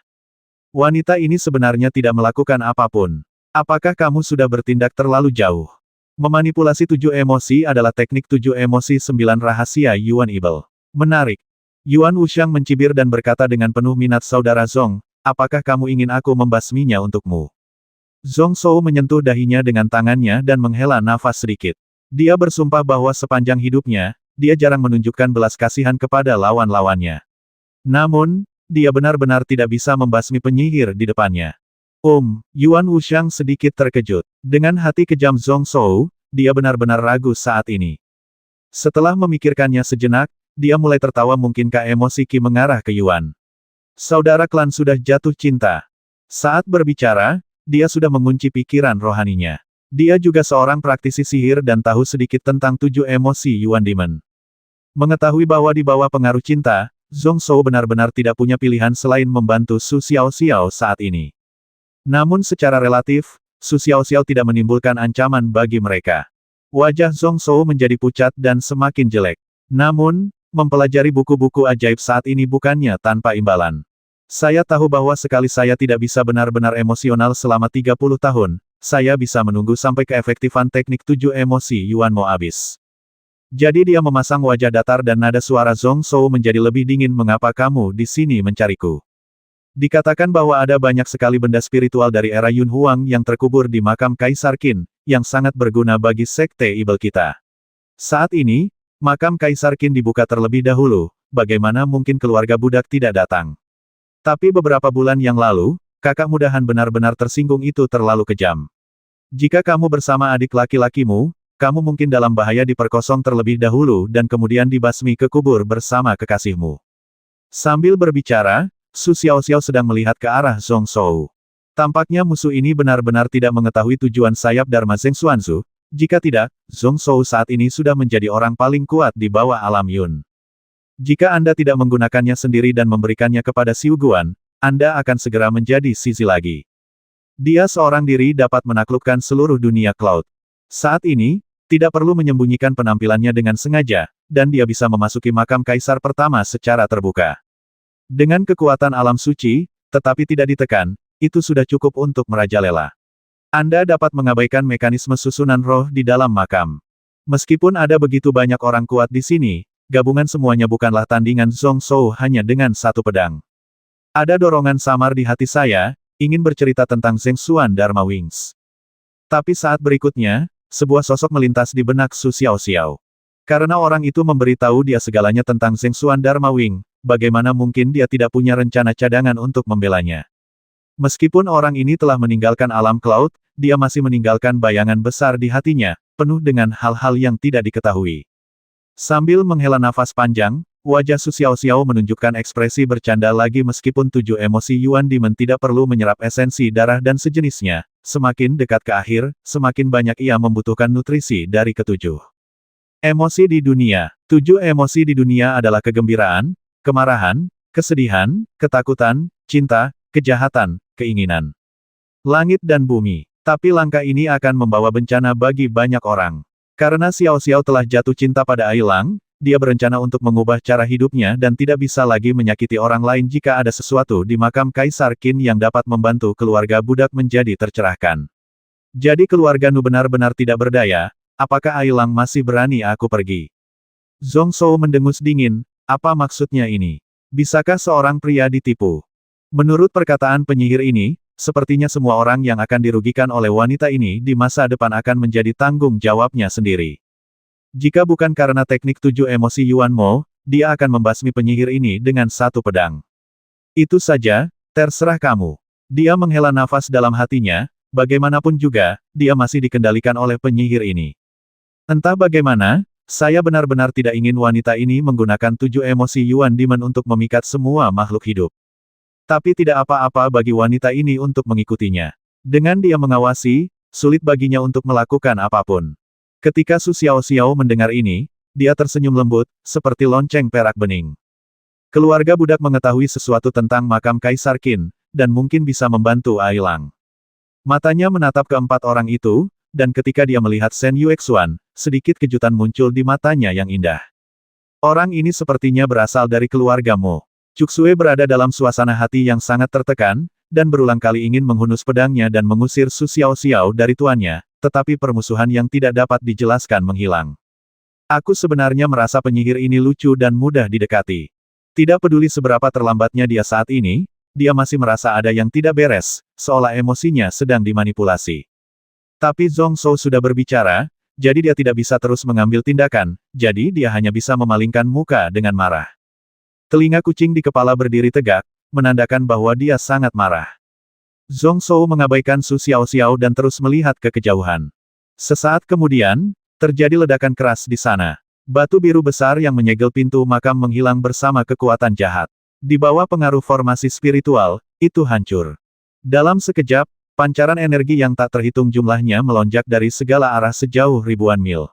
Wanita ini sebenarnya tidak melakukan apapun. Apakah kamu sudah bertindak terlalu jauh? Memanipulasi tujuh emosi adalah teknik tujuh emosi 9 rahasia Yuan Ibel. Menarik. Yuan Wuxiang mencibir dan berkata dengan penuh minat saudara Zhong, apakah kamu ingin aku membasminya untukmu? Zhong Shou menyentuh dahinya dengan tangannya dan menghela nafas sedikit. Dia bersumpah bahwa sepanjang hidupnya, dia jarang menunjukkan belas kasihan kepada lawan-lawannya. Namun, dia benar-benar tidak bisa membasmi penyihir di depannya. Yuan Wuxiang sedikit terkejut. Dengan hati kejam Zhong Shou, dia benar-benar ragu saat ini. Setelah memikirkannya sejenak, dia mulai tertawa. Mungkinkah emosi Qi mengarah ke Yuan? Saudara klan sudah jatuh cinta. Saat berbicara, dia sudah mengunci pikiran rohaninya. Dia juga seorang praktisi sihir dan tahu sedikit tentang 7 emosi Yuan Demon. Mengetahui bahwa di bawah pengaruh cinta, Zhong Shou benar-benar tidak punya pilihan selain membantu Su Xiaoxiao saat ini. Namun secara relatif, Su Xiaoxiao tidak menimbulkan ancaman bagi mereka. Wajah Zhong Shou menjadi pucat dan semakin jelek. Namun, mempelajari buku-buku ajaib saat ini bukannya tanpa imbalan. Saya tahu bahwa sekali saya tidak bisa benar-benar emosional selama 30 tahun, saya bisa menunggu sampai keefektifan teknik 7 emosi Yuan Mo habis. Jadi dia memasang wajah datar dan nada suara Zhong Shou menjadi lebih dingin. Mengapa kamu di sini mencariku? Dikatakan bahwa ada banyak sekali benda spiritual dari era Yun Huang yang terkubur di makam Kaisar Qin, yang sangat berguna bagi sekte Ibel kita. Saat ini, makam Kaisar Qin dibuka terlebih dahulu, bagaimana mungkin keluarga budak tidak datang? Tapi beberapa bulan yang lalu, kakak mudahan benar-benar tersinggung. Itu terlalu kejam. Jika kamu bersama adik laki-lakimu, kamu mungkin dalam bahaya diperkosong terlebih dahulu dan kemudian dibasmi ke kubur bersama kekasihmu. Sambil berbicara, Su Xiaoxiao sedang melihat ke arah Zhong Shou. Tampaknya musuh ini benar-benar tidak mengetahui tujuan sayap Dharma Zheng Xuanzu. Jika tidak, Zhong Shou saat ini sudah menjadi orang paling kuat di bawah alam Yun. Jika Anda tidak menggunakannya sendiri dan memberikannya kepada Xiu Guan, Anda akan segera menjadi sisi lagi. Dia seorang diri dapat menaklukkan seluruh dunia cloud. Saat ini, tidak perlu menyembunyikan penampilannya dengan sengaja, dan dia bisa memasuki makam kaisar pertama secara terbuka. Dengan kekuatan alam suci, tetapi tidak ditekan, itu sudah cukup untuk merajalela. Anda dapat mengabaikan mekanisme susunan roh di dalam makam. Meskipun ada begitu banyak orang kuat di sini, gabungan semuanya bukanlah tandingan Zhong Shou hanya dengan satu pedang. Ada dorongan samar di hati saya, ingin bercerita tentang Zheng Xuan Dharma Wings. Tapi saat berikutnya, sebuah sosok melintas di benak Su Xiaoxiao. Karena orang itu memberitahu dia segalanya tentang Zheng Xuan Dharma Wing, bagaimana mungkin dia tidak punya rencana cadangan untuk membelanya. Meskipun orang ini telah meninggalkan alam cloud, dia masih meninggalkan bayangan besar di hatinya, penuh dengan hal-hal yang tidak diketahui. Sambil menghela nafas panjang, wajah Su Xiaoxiao menunjukkan ekspresi bercanda lagi. Meskipun 7 emosi Yuan Demon tidak perlu menyerap esensi darah dan sejenisnya, semakin dekat ke akhir, semakin banyak ia membutuhkan nutrisi dari ketujuh emosi di dunia. 7 emosi di dunia adalah kegembiraan, kemarahan, kesedihan, ketakutan, cinta, kejahatan, keinginan. Langit dan bumi. Tapi langkah ini akan membawa bencana bagi banyak orang. Karena Xiao Xiao telah jatuh cinta pada Ailang, dia berencana untuk mengubah cara hidupnya dan tidak bisa lagi menyakiti orang lain. Jika ada sesuatu di makam Kaisar Qin yang dapat membantu keluarga budak menjadi tercerahkan. Jadi keluarga Nu benar-benar tidak berdaya, apakah Ailang masih berani aku pergi? Zhong Shou mendengus dingin, apa maksudnya ini? Bisakah seorang pria ditipu? Menurut perkataan penyihir ini, sepertinya semua orang yang akan dirugikan oleh wanita ini di masa depan akan menjadi tanggung jawabnya sendiri. Jika bukan karena teknik 7 emosi Yuan Mo, dia akan membasmi penyihir ini dengan satu pedang. Itu saja, terserah kamu. Dia menghela nafas dalam hatinya, bagaimanapun juga, dia masih dikendalikan oleh penyihir ini. Entah bagaimana, saya benar-benar tidak ingin wanita ini menggunakan 7 emosi Yuan Demon untuk memikat semua makhluk hidup. Tapi tidak apa-apa bagi wanita ini untuk mengikutinya. Dengan dia mengawasi, sulit baginya untuk melakukan apapun. Ketika Su Xiaoxiao mendengar ini, dia tersenyum lembut, seperti lonceng perak bening. Keluarga budak mengetahui sesuatu tentang makam Kaisar Qin, dan mungkin bisa membantu Ailang. Matanya menatap keempat orang itu, dan ketika dia melihat Shen Yuexuan, sedikit kejutan muncul di matanya yang indah. Orang ini sepertinya berasal dari keluarga Mo. Cuksue berada dalam suasana hati yang sangat tertekan, dan berulang kali ingin menghunus pedangnya dan mengusir Su Xiaoxiao dari tuannya, tetapi permusuhan yang tidak dapat dijelaskan menghilang. Aku sebenarnya merasa penyihir ini lucu dan mudah didekati. Tidak peduli seberapa terlambatnya dia saat ini, dia masih merasa ada yang tidak beres, seolah emosinya sedang dimanipulasi. Tapi Zhong Shou sudah berbicara, jadi dia tidak bisa terus mengambil tindakan, jadi dia hanya bisa memalingkan muka dengan marah. Telinga kucing di kepala berdiri tegak, menandakan bahwa dia sangat marah. Zhong Shou mengabaikan Su Xiaoxiao dan terus melihat ke kejauhan. Sesaat kemudian, terjadi ledakan keras di sana. Batu biru besar yang menyegel pintu makam menghilang bersama kekuatan jahat. Di bawah pengaruh formasi spiritual, itu hancur. Dalam sekejap, pancaran energi yang tak terhitung jumlahnya melonjak dari segala arah sejauh ribuan mil.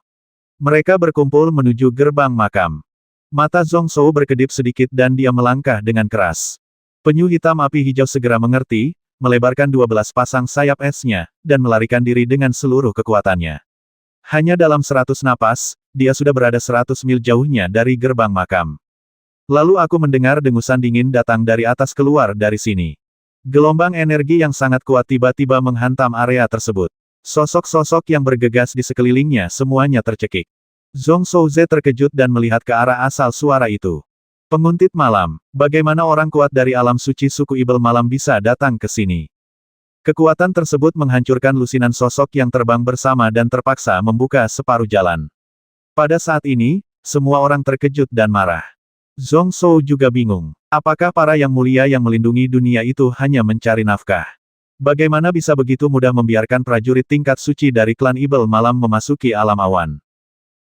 Mereka berkumpul menuju gerbang makam. Mata Zhong Shou berkedip sedikit dan dia melangkah dengan keras. Penyu hitam api hijau segera mengerti, melebarkan 12 pasang sayap esnya, dan melarikan diri dengan seluruh kekuatannya. Hanya dalam 100 napas, dia sudah berada 100 mil jauhnya dari gerbang makam. Lalu aku mendengar dengusan dingin datang dari atas keluar dari sini. Gelombang energi yang sangat kuat tiba-tiba menghantam area tersebut. Sosok-sosok yang bergegas di sekelilingnya semuanya tercekik. Zhong Shouze terkejut dan melihat ke arah asal suara itu. Penguntit malam, bagaimana orang kuat dari alam suci suku Ibel Malam bisa datang ke sini? Kekuatan tersebut menghancurkan lusinan sosok yang terbang bersama dan terpaksa membuka separuh jalan. Pada saat ini, semua orang terkejut dan marah. Zhong Shou juga bingung. Apakah para yang mulia yang melindungi dunia itu hanya mencari nafkah? Bagaimana bisa begitu mudah membiarkan prajurit tingkat suci dari klan Ibel Malam memasuki alam awan?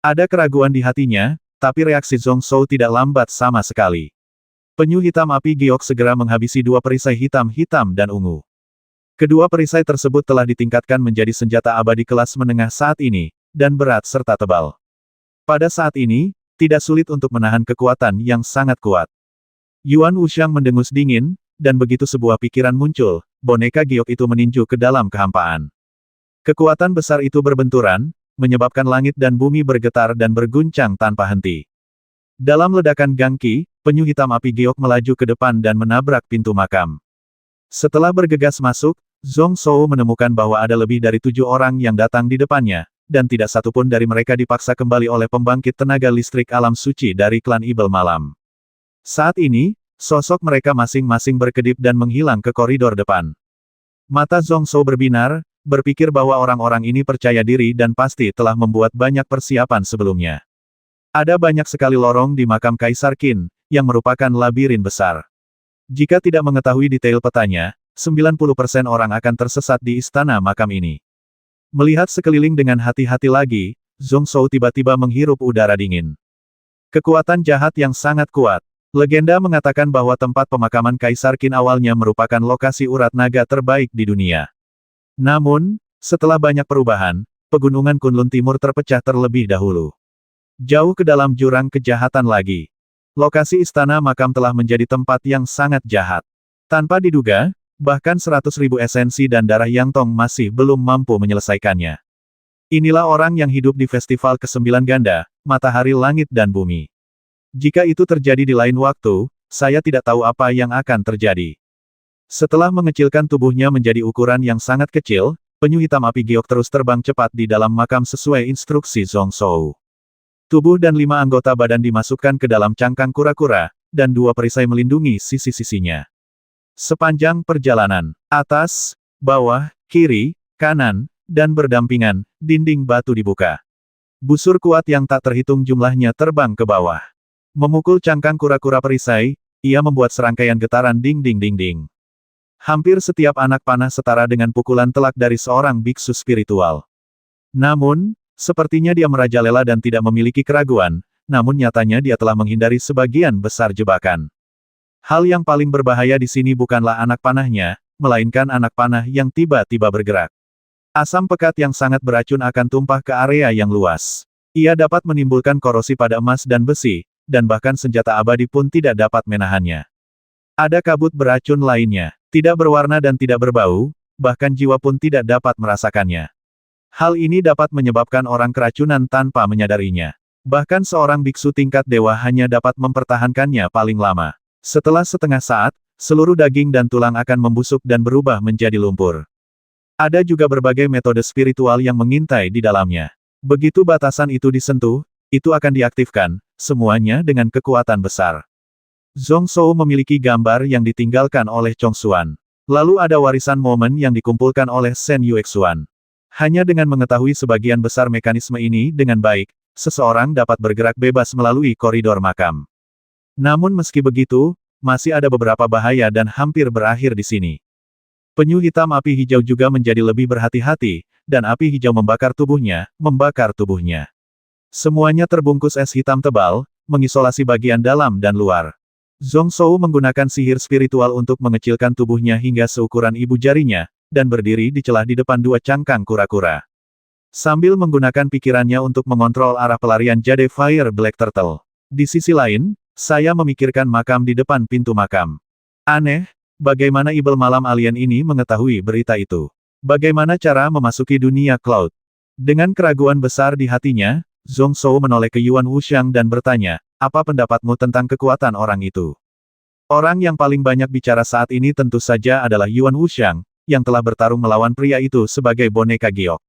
Ada keraguan di hatinya, tapi reaksi Zhong Shou tidak lambat sama sekali. Penyu hitam api giok segera menghabisi dua perisai hitam-hitam dan ungu. Kedua perisai tersebut telah ditingkatkan menjadi senjata abadi kelas menengah saat ini, dan berat serta tebal. Pada saat ini, tidak sulit untuk menahan kekuatan yang sangat kuat. Yuan Wuxiang mendengus dingin, dan begitu sebuah pikiran muncul, boneka giok itu meninju ke dalam kehampaan. Kekuatan besar itu berbenturan, menyebabkan langit dan bumi bergetar dan berguncang tanpa henti. Dalam ledakan gangki, penyu hitam api giok melaju ke depan dan menabrak pintu makam. Setelah bergegas masuk, Zhong Shou menemukan bahwa ada lebih dari 7 orang yang datang di depannya, dan tidak satupun dari mereka dipaksa kembali oleh pembangkit tenaga listrik alam suci dari klan Ibel Malam. Saat ini, sosok mereka masing-masing berkedip dan menghilang ke koridor depan. Mata Zhong Shou berbinar, berpikir bahwa orang-orang ini percaya diri dan pasti telah membuat banyak persiapan sebelumnya. Ada banyak sekali lorong di makam Kaisar Qin, yang merupakan labirin besar. Jika tidak mengetahui detail petanya, 90% orang akan tersesat di istana makam ini. Melihat sekeliling dengan hati-hati lagi, Zhong Shou tiba-tiba menghirup udara dingin. Kekuatan jahat yang sangat kuat. Legenda mengatakan bahwa tempat pemakaman Kaisar Qin awalnya merupakan lokasi urat naga terbaik di dunia. Namun, setelah banyak perubahan, pegunungan Kunlun Timur terpecah terlebih dahulu. Jauh ke dalam jurang kejahatan lagi. Lokasi istana makam telah menjadi tempat yang sangat jahat. Tanpa diduga, bahkan 100.000 esensi dan darah Yang Tong masih belum mampu menyelesaikannya. Inilah orang yang hidup di festival ke-9 ganda, matahari langit dan bumi. Jika itu terjadi di lain waktu, saya tidak tahu apa yang akan terjadi. Setelah mengecilkan tubuhnya menjadi ukuran yang sangat kecil, penyu hitam api giok terus terbang cepat di dalam makam sesuai instruksi Zhong Shou. Tubuh dan 5 anggota badan dimasukkan ke dalam cangkang kura-kura, dan 2 perisai melindungi sisi-sisinya. Sepanjang perjalanan, atas, bawah, kiri, kanan, dan berdampingan, dinding batu dibuka. Busur kuat yang tak terhitung jumlahnya terbang ke bawah. Memukul cangkang kura-kura perisai, ia membuat serangkaian getaran ding-ding-ding-ding. Hampir setiap anak panah setara dengan pukulan telak dari seorang biksu spiritual. Namun, sepertinya dia merajalela dan tidak memiliki keraguan, namun nyatanya dia telah menghindari sebagian besar jebakan. Hal yang paling berbahaya di sini bukanlah anak panahnya, melainkan anak panah yang tiba-tiba bergerak. Asam pekat yang sangat beracun akan tumpah ke area yang luas. Ia dapat menimbulkan korosi pada emas dan besi, dan bahkan senjata abadi pun tidak dapat menahannya. Ada kabut beracun lainnya. Tidak berwarna dan tidak berbau, bahkan jiwa pun tidak dapat merasakannya. Hal ini dapat menyebabkan orang keracunan tanpa menyadarinya. Bahkan seorang biksu tingkat dewa hanya dapat mempertahankannya paling lama. Setelah setengah saat, seluruh daging dan tulang akan membusuk dan berubah menjadi lumpur. Ada juga berbagai metode spiritual yang mengintai di dalamnya. Begitu batasan itu disentuh, itu akan diaktifkan, semuanya dengan kekuatan besar. Zhong Shou memiliki gambar yang ditinggalkan oleh Chong Xuan. Lalu ada warisan momen yang dikumpulkan oleh Shen Yuexuan. Hanya dengan mengetahui sebagian besar mekanisme ini dengan baik, seseorang dapat bergerak bebas melalui koridor makam. Namun meski begitu, masih ada beberapa bahaya dan hampir berakhir di sini. Penyu hitam api hijau juga menjadi lebih berhati-hati, dan api hijau membakar tubuhnya, Semuanya terbungkus es hitam tebal, mengisolasi bagian dalam dan luar. Zhong Shou menggunakan sihir spiritual untuk mengecilkan tubuhnya hingga seukuran ibu jarinya, dan berdiri di celah di depan dua cangkang kura-kura. Sambil menggunakan pikirannya untuk mengontrol arah pelarian Jade Fire Black Turtle. Di sisi lain, saya memikirkan makam di depan pintu makam. Aneh, bagaimana Ibel Malam alien ini mengetahui berita itu? Bagaimana cara memasuki dunia Cloud? Dengan keraguan besar di hatinya, Zhong Shou menoleh ke Yuan Wuxiang dan bertanya, apa pendapatmu tentang kekuatan orang itu? Orang yang paling banyak bicara saat ini tentu saja adalah Yuan Wuxiang, yang telah bertarung melawan pria itu sebagai boneka giok.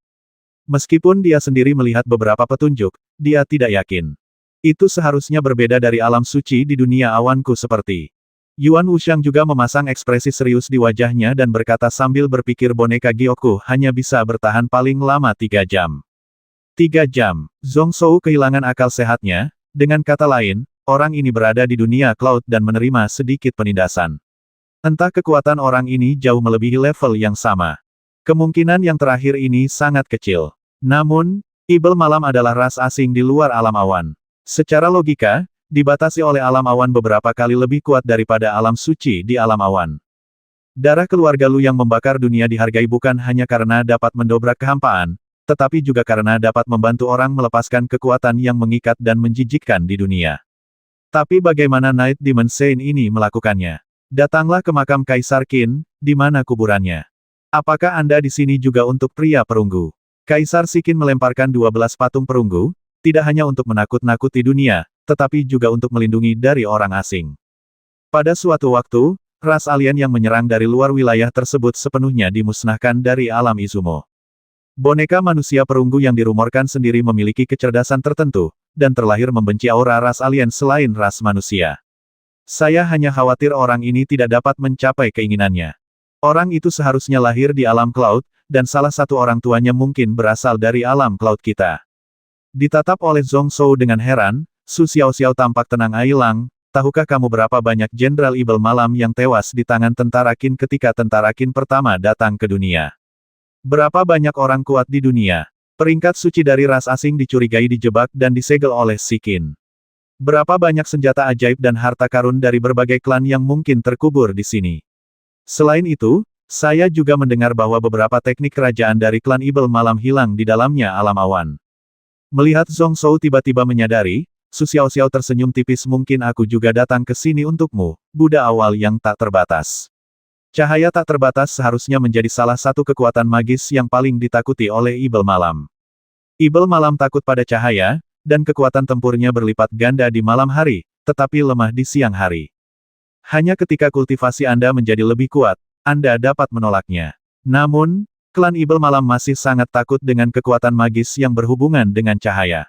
Meskipun dia sendiri melihat beberapa petunjuk, dia tidak yakin. Itu seharusnya berbeda dari alam suci di dunia awanku seperti. Yuan Wuxiang juga memasang ekspresi serius di wajahnya dan berkata sambil berpikir boneka giokku hanya bisa bertahan paling lama 3 jam. 3 jam. Zhong Shou kehilangan akal sehatnya, dengan kata lain, orang ini berada di dunia Cloud dan menerima sedikit penindasan. Entah kekuatan orang ini jauh melebihi level yang sama. Kemungkinan yang terakhir ini sangat kecil. Namun, Ibel Malam adalah ras asing di luar alam awan. Secara logika, dibatasi oleh alam awan beberapa kali lebih kuat daripada alam suci di alam awan. Darah keluarga Lu yang membakar dunia dihargai bukan hanya karena dapat mendobrak kehampaan, tetapi juga karena dapat membantu orang melepaskan kekuatan yang mengikat dan menjijikkan di dunia. Tapi bagaimana Night Demon Saint ini melakukannya? Datanglah ke makam Kaisar Qin, di mana kuburannya? Apakah Anda di sini juga untuk pria perunggu? Kaisar Si Qin melemparkan 12 patung perunggu, tidak hanya untuk menakut-nakuti dunia, tetapi juga untuk melindungi dari orang asing. Pada suatu waktu, ras alien yang menyerang dari luar wilayah tersebut sepenuhnya dimusnahkan dari alam Izumo. Boneka manusia perunggu yang dirumorkan sendiri memiliki kecerdasan tertentu, dan terlahir membenci aura ras alien selain ras manusia. Saya hanya khawatir orang ini tidak dapat mencapai keinginannya. Orang itu seharusnya lahir di alam Cloud, dan salah satu orang tuanya mungkin berasal dari alam Cloud kita. Ditatap oleh Zhong Shou dengan heran, Su Xiaoxiao tampak tenang ailang, tahukah kamu berapa banyak Jenderal Ibel Malam yang tewas di tangan tentara Qin ketika tentara Qin pertama datang ke dunia? Berapa banyak orang kuat di dunia? Peringkat suci dari ras asing dicurigai dijebak dan disegel oleh Si Qin. Berapa banyak senjata ajaib dan harta karun dari berbagai klan yang mungkin terkubur di sini? Selain itu, saya juga mendengar bahwa beberapa teknik kerajaan dari klan Ibel Malam hilang di dalamnya alam awan. Melihat Zhong Shou tiba-tiba menyadari, Su Xiaoxiao tersenyum tipis mungkin aku juga datang ke sini untukmu, Buddha awal yang tak terbatas. Cahaya tak terbatas seharusnya menjadi salah satu kekuatan magis yang paling ditakuti oleh Ibel Malam. Ibel Malam takut pada cahaya, dan kekuatan tempurnya berlipat ganda di malam hari, tetapi lemah di siang hari. Hanya ketika kultivasi Anda menjadi lebih kuat, Anda dapat menolaknya. Namun, klan Ibel Malam masih sangat takut dengan kekuatan magis yang berhubungan dengan cahaya.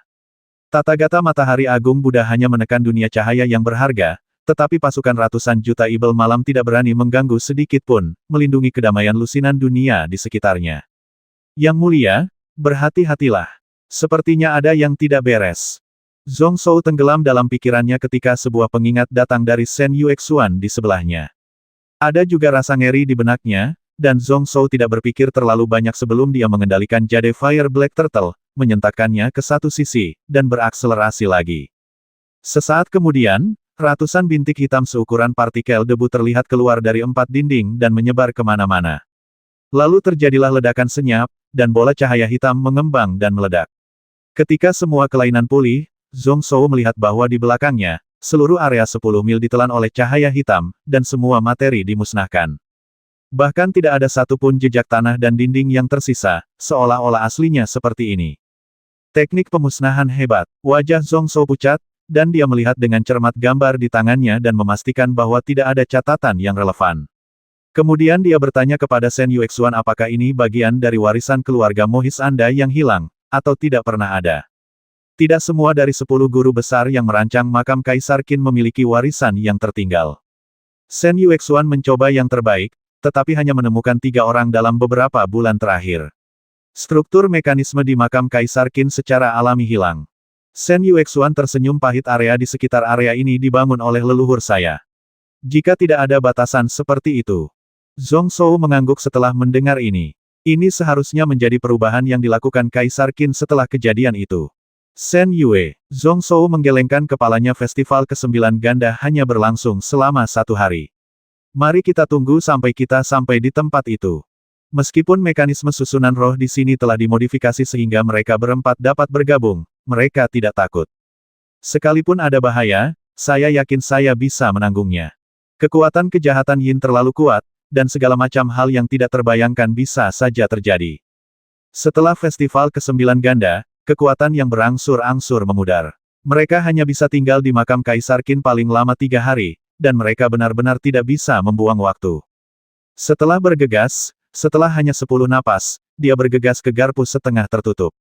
Tathagata Matahari Agung Buddha hanya menekan dunia cahaya yang berharga, tetapi pasukan ratusan juta Ibel Malam tidak berani mengganggu sedikit pun, melindungi kedamaian lusinan dunia di sekitarnya. Yang mulia, berhati-hatilah. Sepertinya ada yang tidak beres. Zhong Shou tenggelam dalam pikirannya ketika sebuah pengingat datang dari Shen Yuexuan di sebelahnya. Ada juga rasa ngeri di benaknya, dan Zhong Shou tidak berpikir terlalu banyak sebelum dia mengendalikan Jade Fire Black Turtle, menyentakkannya ke satu sisi, dan berakselerasi lagi. Sesaat kemudian, ratusan bintik hitam seukuran partikel debu terlihat keluar dari 4 dinding dan menyebar kemana-mana. Lalu terjadilah ledakan senyap, dan bola cahaya hitam mengembang dan meledak. Ketika semua kelainan pulih, Zhong Shou melihat bahwa di belakangnya, seluruh area 10 mil ditelan oleh cahaya hitam, dan semua materi dimusnahkan. Bahkan tidak ada satupun jejak tanah dan dinding yang tersisa, seolah-olah aslinya seperti ini. Teknik pemusnahan hebat. Wajah Zhong Shou pucat, dan dia melihat dengan cermat gambar di tangannya dan memastikan bahwa tidak ada catatan yang relevan. Kemudian dia bertanya kepada Shen Yuexuan apakah ini bagian dari warisan keluarga Mohis Anda yang hilang, atau tidak pernah ada. Tidak semua dari 10 guru besar yang merancang makam Kaisar Qin memiliki warisan yang tertinggal. Shen Yuexuan mencoba yang terbaik, tetapi hanya menemukan 3 orang dalam beberapa bulan terakhir. Struktur mekanisme di makam Kaisar Qin secara alami hilang. Shen Yuexuan tersenyum pahit area di sekitar area ini dibangun oleh leluhur saya. Jika tidak ada batasan seperti itu, Zhong Shou mengangguk setelah mendengar ini. Ini seharusnya menjadi perubahan yang dilakukan Kaisar Qin setelah kejadian itu. Shen Yue, Zhong Shou menggelengkan kepalanya. Festival ke-9 ganda hanya berlangsung selama 1 hari. Mari kita tunggu sampai kita sampai di tempat itu. Meskipun mekanisme susunan roh di sini telah dimodifikasi sehingga mereka berempat dapat bergabung, mereka tidak takut. Sekalipun ada bahaya, saya yakin saya bisa menanggungnya. Kekuatan kejahatan Yin terlalu kuat, dan segala macam hal yang tidak terbayangkan bisa saja terjadi. Setelah festival ke-9 ganda, kekuatan yang berangsur-angsur memudar. Mereka hanya bisa tinggal di makam Kaisar Qin paling lama 3 hari, dan mereka benar-benar tidak bisa membuang waktu. Setelah bergegas, setelah hanya 10 napas, dia bergegas ke garpu setengah tertutup.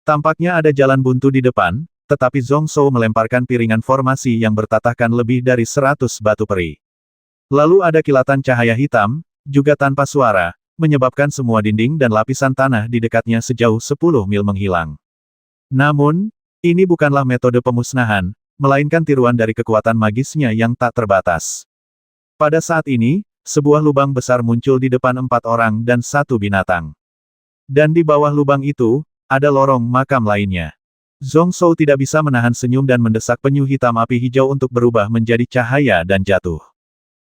Tampaknya ada jalan buntu di depan, tetapi Zhong Shou melemparkan piringan formasi yang bertatahkan lebih dari 100 batu peri. Lalu ada kilatan cahaya hitam, juga tanpa suara, menyebabkan semua dinding dan lapisan tanah di dekatnya sejauh 10 mil menghilang. Namun, ini bukanlah metode pemusnahan, melainkan tiruan dari kekuatan magisnya yang tak terbatas. Pada saat ini, sebuah lubang besar muncul di depan 4 orang dan 1 binatang. Dan di bawah lubang itu, ada lorong makam lainnya. Zhong Shou tidak bisa menahan senyum dan mendesak penyu hitam api hijau untuk berubah menjadi cahaya dan jatuh.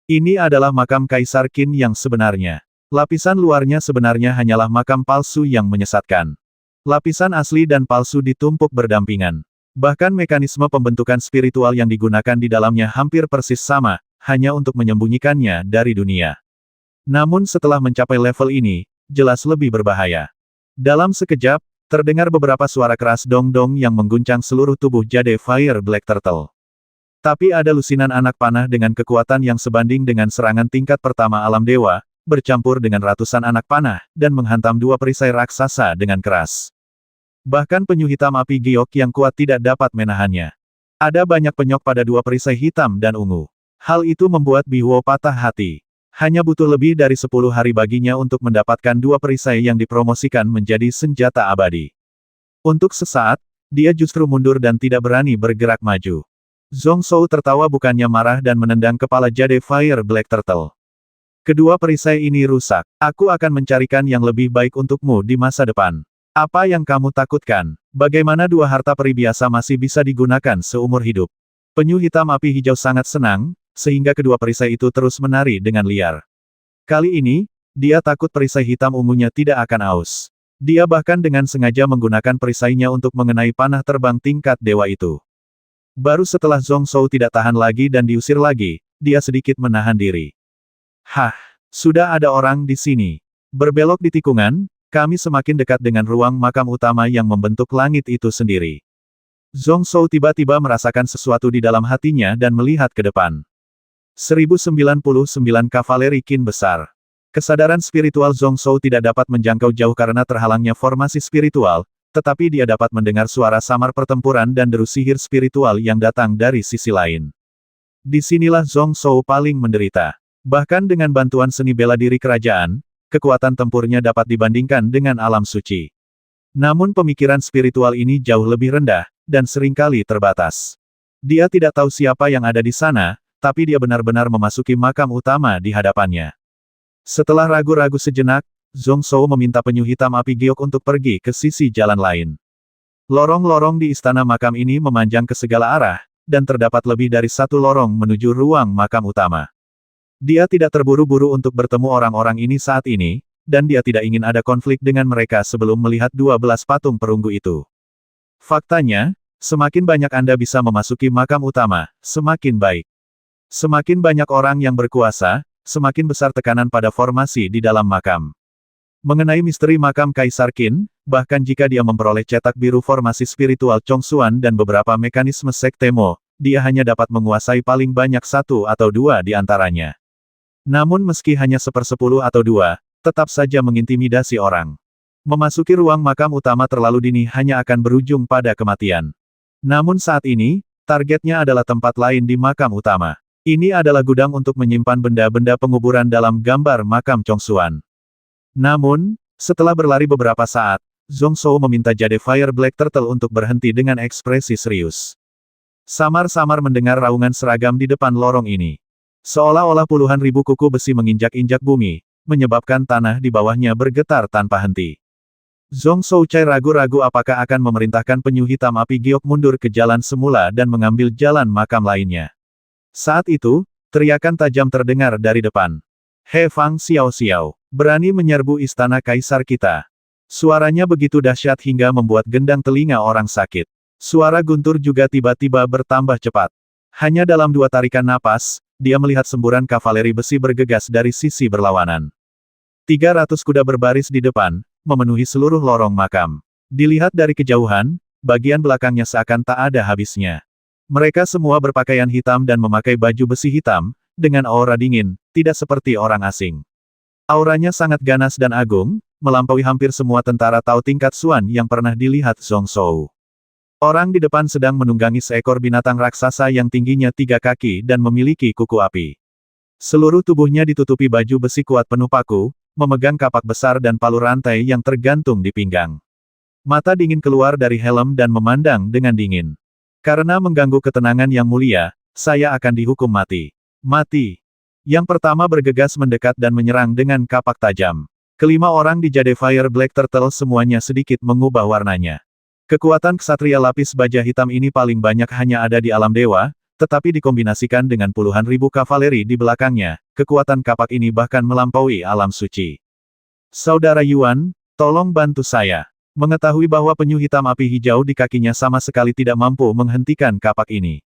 Ini adalah makam Kaisar Qin yang sebenarnya. Lapisan luarnya sebenarnya hanyalah makam palsu yang menyesatkan. Lapisan asli dan palsu ditumpuk berdampingan. Bahkan mekanisme pembentukan spiritual yang digunakan di dalamnya hampir persis sama, hanya untuk menyembunyikannya dari dunia. Namun setelah mencapai level ini, jelas lebih berbahaya. Dalam sekejap, terdengar beberapa suara keras dong-dong yang mengguncang seluruh tubuh Jade Fire Black Turtle. Tapi ada lusinan anak panah dengan kekuatan yang sebanding dengan serangan tingkat pertama alam dewa, bercampur dengan ratusan anak panah, dan menghantam 2 perisai raksasa dengan keras. Bahkan penyu hitam api giok yang kuat tidak dapat menahannya. Ada banyak penyok pada 2 perisai hitam dan ungu. Hal itu membuat Bihuo patah hati. Hanya butuh lebih dari 10 hari baginya untuk mendapatkan 2 perisai yang dipromosikan menjadi senjata abadi. Untuk sesaat, dia justru mundur dan tidak berani bergerak maju. Zhong Shou tertawa bukannya marah dan menendang kepala Jade Fire Black Turtle. Kedua perisai ini rusak. Aku akan mencarikan yang lebih baik untukmu di masa depan. Apa yang kamu takutkan? Bagaimana 2 harta peri biasa masih bisa digunakan seumur hidup? Penyu hitam api hijau sangat senang, sehingga kedua perisai itu terus menari dengan liar. Kali ini, dia takut perisai hitam ungunya tidak akan aus. Dia bahkan dengan sengaja menggunakan perisainya untuk mengenai panah terbang tingkat dewa itu. Baru setelah Zhong Shou tidak tahan lagi dan diusir lagi, dia sedikit menahan diri. Hah, sudah ada orang di sini. Berbelok di tikungan, kami semakin dekat dengan ruang makam utama yang membentuk langit itu sendiri. Zhong Shou tiba-tiba merasakan sesuatu di dalam hatinya dan melihat ke depan. 1099 kavaleri Qin besar. Kesadaran spiritual Zhong Shou tidak dapat menjangkau jauh karena terhalangnya formasi spiritual, tetapi dia dapat mendengar suara samar pertempuran dan deru sihir spiritual yang datang dari sisi lain. Disinilah Zhong Shou paling menderita. Bahkan dengan bantuan seni bela diri kerajaan, kekuatan tempurnya dapat dibandingkan dengan alam suci. Namun pemikiran spiritual ini jauh lebih rendah, dan seringkali terbatas. Dia tidak tahu siapa yang ada di sana, tapi dia benar-benar memasuki makam utama di hadapannya. Setelah ragu-ragu sejenak, Zhong Shou meminta penyu hitam api giok untuk pergi ke sisi jalan lain. Lorong-lorong di istana makam ini memanjang ke segala arah, dan terdapat lebih dari 1 lorong menuju ruang makam utama. Dia tidak terburu-buru untuk bertemu orang-orang ini saat ini, dan dia tidak ingin ada konflik dengan mereka sebelum melihat 12 patung perunggu itu. Faktanya, semakin banyak Anda bisa memasuki makam utama, semakin baik. Semakin banyak orang yang berkuasa, semakin besar tekanan pada formasi di dalam makam. Mengenai misteri makam Kaisar Qin, bahkan jika dia memperoleh cetak biru formasi spiritual Chongsuan dan beberapa mekanisme sekte Mo, dia hanya dapat menguasai paling banyak 1 atau 2 di antaranya. Namun meski hanya 1/10 atau 2, tetap saja mengintimidasi orang. Memasuki ruang makam utama terlalu dini hanya akan berujung pada kematian. Namun saat ini, targetnya adalah tempat lain di makam utama. Ini adalah gudang untuk menyimpan benda-benda penguburan dalam gambar makam Chongsuan. Namun, setelah berlari beberapa saat, Zhong Shou meminta Jade Fire Black Turtle untuk berhenti dengan ekspresi serius. Samar-samar mendengar raungan seragam di depan lorong ini. Seolah-olah puluhan ribu kuku besi menginjak-injak bumi, menyebabkan tanah di bawahnya bergetar tanpa henti. Zhong Shouchai ragu-ragu apakah akan memerintahkan penyu hitam api giok mundur ke jalan semula dan mengambil jalan makam lainnya. Saat itu, teriakan tajam terdengar dari depan. He Fang Xiao Xiao, berani menyerbu istana kaisar kita. Suaranya begitu dahsyat hingga membuat gendang telinga orang sakit. Suara guntur juga tiba-tiba bertambah cepat. Hanya dalam 2 tarikan napas, dia melihat semburan kavaleri besi bergegas dari sisi berlawanan. 300 kuda berbaris di depan, memenuhi seluruh lorong makam. Dilihat dari kejauhan, bagian belakangnya seakan tak ada habisnya. Mereka semua berpakaian hitam dan memakai baju besi hitam, dengan aura dingin, tidak seperti orang asing. Auranya sangat ganas dan agung, melampaui hampir semua tentara Tao tingkat Xuan yang pernah dilihat Zhong Shou. Orang di depan sedang menunggangi seekor binatang raksasa yang tingginya 3 kaki dan memiliki kuku api. Seluruh tubuhnya ditutupi baju besi kuat penuh paku, memegang kapak besar dan palu rantai yang tergantung di pinggang. Mata dingin keluar dari helm dan memandang dengan dingin. Karena mengganggu ketenangan yang mulia, saya akan dihukum mati. Mati. Yang pertama bergegas mendekat dan menyerang dengan kapak tajam. Kelima orang di Jade Fire Black Turtle semuanya sedikit mengubah warnanya. Kekuatan ksatria lapis baja hitam ini paling banyak hanya ada di alam dewa, tetapi dikombinasikan dengan puluhan ribu kavaleri di belakangnya, kekuatan kapak ini bahkan melampaui alam suci. Saudara Yuan, tolong bantu saya. Mengetahui bahwa penyu hitam api hijau di kakinya sama sekali tidak mampu menghentikan kapak ini.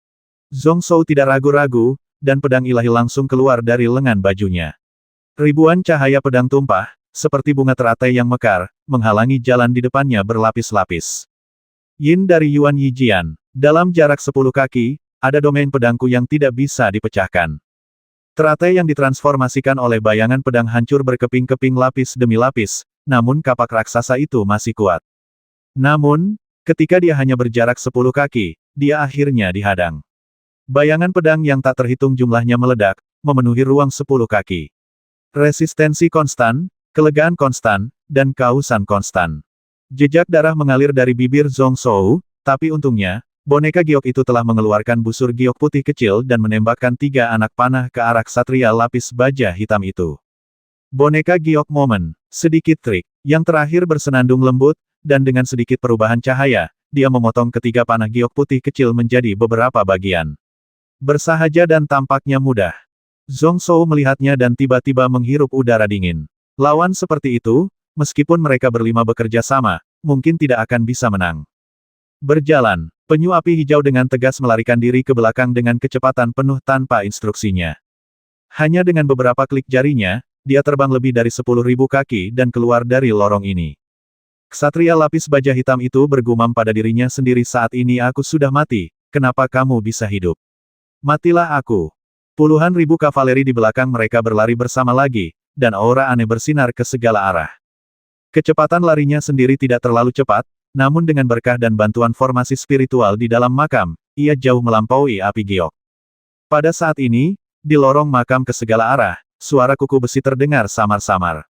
Zhong Shou tidak ragu-ragu, dan pedang ilahi langsung keluar dari lengan bajunya. Ribuan cahaya pedang tumpah, seperti bunga teratai yang mekar, menghalangi jalan di depannya berlapis-lapis. Yin dari Yuan Yijian, dalam jarak 10 kaki, ada domain pedangku yang tidak bisa dipecahkan. Teratai yang ditransformasikan oleh bayangan pedang hancur berkeping-keping lapis demi lapis, namun kapak raksasa itu masih kuat. Namun, ketika dia hanya berjarak 10 kaki, dia akhirnya dihadang. Bayangan pedang yang tak terhitung jumlahnya meledak, memenuhi ruang 10 kaki. Resistensi konstan, kelegaan konstan, dan kausan konstan. Jejak darah mengalir dari bibir Zhong Shou, tapi untungnya, boneka giok itu telah mengeluarkan busur giok putih kecil dan menembakkan 3 anak panah ke arah ksatria lapis baja hitam itu. Boneka giok momen, sedikit trik, yang terakhir bersenandung lembut, dan dengan sedikit perubahan cahaya, dia memotong ketiga panah giok putih kecil menjadi beberapa bagian. Bersahaja dan tampaknya mudah. Zhong Shou melihatnya dan tiba-tiba menghirup udara dingin. Lawan seperti itu, meskipun mereka berlima bekerja sama, mungkin tidak akan bisa menang. Berjalan, penyu api hijau dengan tegas melarikan diri ke belakang dengan kecepatan penuh tanpa instruksinya. Hanya dengan beberapa klik jarinya, dia terbang lebih dari 10.000 kaki dan keluar dari lorong ini. Ksatria lapis baja hitam itu bergumam pada dirinya sendiri, saat ini aku sudah mati, kenapa kamu bisa hidup? Matilah aku. Puluhan ribu kavaleri di belakang mereka berlari bersama lagi, dan aura aneh bersinar ke segala arah. Kecepatan larinya sendiri tidak terlalu cepat, namun dengan berkah dan bantuan formasi spiritual di dalam makam, ia jauh melampaui api giok. Pada saat ini, di lorong makam ke segala arah, suara kuku besi terdengar samar-samar.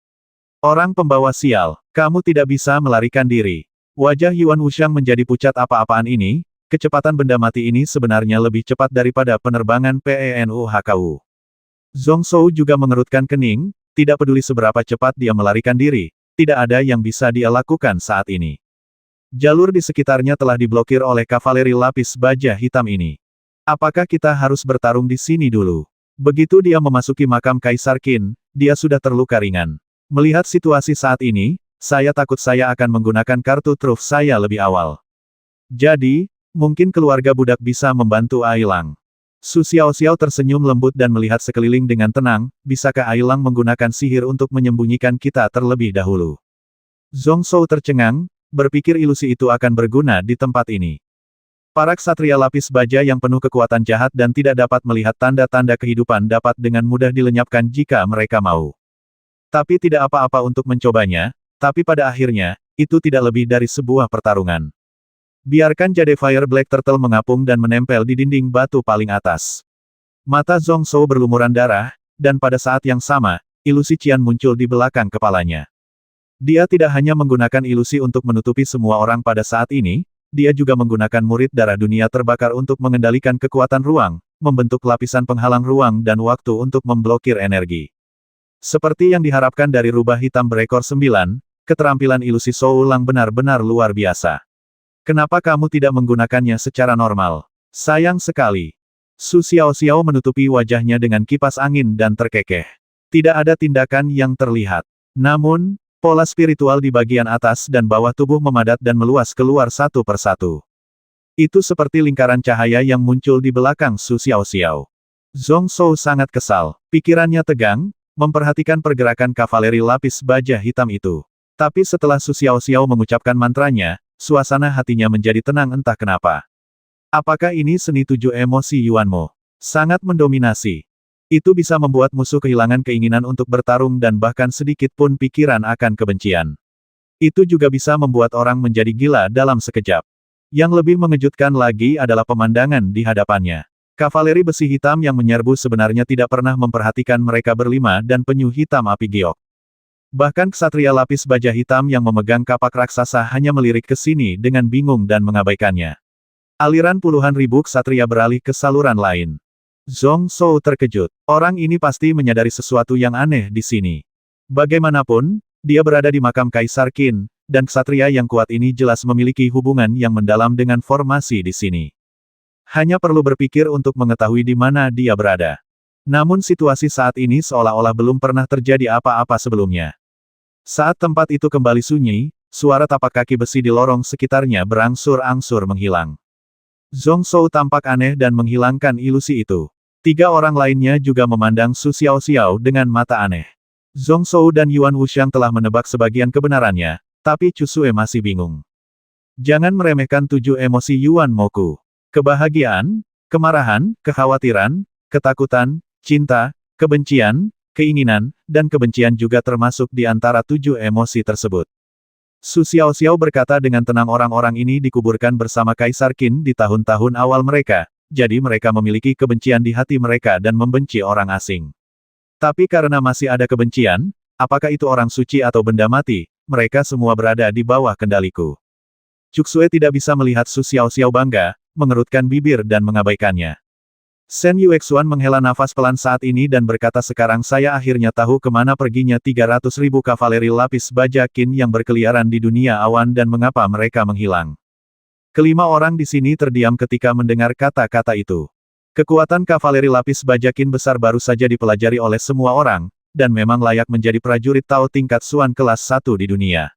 Orang pembawa sial, kamu tidak bisa melarikan diri. Wajah Yuan Wuxiang menjadi pucat, apa-apaan ini, kecepatan benda mati ini sebenarnya lebih cepat daripada penerbangan PENU HKU. Zhong Shou juga mengerutkan kening, tidak peduli seberapa cepat dia melarikan diri, tidak ada yang bisa dia lakukan saat ini. Jalur di sekitarnya telah diblokir oleh kavaleri lapis baja hitam ini. Apakah kita harus bertarung di sini dulu? Begitu dia memasuki makam Kaisar Qin, dia sudah terluka ringan. Melihat situasi saat ini, saya takut saya akan menggunakan kartu truf saya lebih awal. Jadi, mungkin keluarga budak bisa membantu Ailang. Su Xiaoxiao tersenyum lembut dan melihat sekeliling dengan tenang, bisakah Ailang menggunakan sihir untuk menyembunyikan kita terlebih dahulu? Zhong Shou tercengang, berpikir ilusi itu akan berguna di tempat ini. Para ksatria lapis baja yang penuh kekuatan jahat dan tidak dapat melihat tanda-tanda kehidupan dapat dengan mudah dilenyapkan jika mereka mau. Tapi tidak apa-apa untuk mencobanya, tapi pada akhirnya, itu tidak lebih dari sebuah pertarungan. Biarkan Jade Fire Black Turtle mengapung dan menempel di dinding batu paling atas. Mata Zhong Shou berlumuran darah, dan pada saat yang sama, ilusi Qian muncul di belakang kepalanya. Dia tidak hanya menggunakan ilusi untuk menutupi semua orang pada saat ini, dia juga menggunakan murid darah dunia terbakar untuk mengendalikan kekuatan ruang, membentuk lapisan penghalang ruang dan waktu untuk memblokir energi. Seperti yang diharapkan dari rubah hitam berekor 9, keterampilan ilusi Shou Lang benar-benar luar biasa. Kenapa kamu tidak menggunakannya secara normal? Sayang sekali. Su Xiaoxiao menutupi wajahnya dengan kipas angin dan terkekeh. Tidak ada tindakan yang terlihat. Namun, pola spiritual di bagian atas dan bawah tubuh memadat dan meluas keluar satu persatu. Itu seperti lingkaran cahaya yang muncul di belakang Su Xiaoxiao. Zhong Shou sangat kesal. Pikirannya tegang, memperhatikan pergerakan kavaleri lapis baja hitam itu. Tapi setelah Su Xiaoxiao mengucapkan mantranya, suasana hatinya menjadi tenang entah kenapa. Apakah ini seni 7 emosi Yuanmo? Sangat mendominasi. Itu bisa membuat musuh kehilangan keinginan untuk bertarung dan bahkan sedikit pun pikiran akan kebencian. Itu juga bisa membuat orang menjadi gila dalam sekejap. Yang lebih mengejutkan lagi adalah pemandangan di hadapannya. Kavaleri besi hitam yang menyerbu sebenarnya tidak pernah memperhatikan mereka berlima dan penyu hitam api giok. Bahkan ksatria lapis baja hitam yang memegang kapak raksasa hanya melirik ke sini dengan bingung dan mengabaikannya. Aliran puluhan ribu ksatria beralih ke saluran lain. Zhong Shou terkejut. Orang ini pasti menyadari sesuatu yang aneh di sini. Bagaimanapun, dia berada di makam Kaisar Qin, dan ksatria yang kuat ini jelas memiliki hubungan yang mendalam dengan formasi di sini. Hanya perlu berpikir untuk mengetahui di mana dia berada. Namun situasi saat ini seolah-olah belum pernah terjadi apa-apa sebelumnya. Saat tempat itu kembali sunyi, suara tapak kaki besi di lorong sekitarnya berangsur-angsur menghilang. Zhong Shou tampak aneh dan menghilangkan ilusi itu. 3 orang lainnya juga memandang Su Xiaoxiao dengan mata aneh. Zhong Shou dan Yuan Wuxiang telah menebak sebagian kebenarannya, tapi Chu Xue masih bingung. Jangan meremehkan 7 emosi Yuan Moku. Kebahagiaan, kemarahan, kekhawatiran, ketakutan, cinta, kebencian, keinginan, dan kebencian juga termasuk di antara 7 emosi tersebut. Su Xiaoxiao berkata dengan tenang orang-orang ini dikuburkan bersama Kaisar Qin di tahun-tahun awal mereka, jadi mereka memiliki kebencian di hati mereka dan membenci orang asing. Tapi karena masih ada kebencian, apakah itu orang suci atau benda mati, mereka semua berada di bawah kendaliku. Chu Xue tidak bisa melihat Su Xiaoxiao bangga, mengerutkan bibir dan mengabaikannya. Shen Yuexuan menghela nafas pelan saat ini dan berkata sekarang saya akhirnya tahu kemana perginya 300.000 kavaleri lapis baja Qin yang berkeliaran di dunia awan dan mengapa mereka menghilang. Kelima orang di sini terdiam ketika mendengar kata-kata itu. Kekuatan kavaleri lapis baja Qin besar baru saja dipelajari oleh semua orang, dan memang layak menjadi prajurit Tao tingkat Suan kelas 1 di dunia.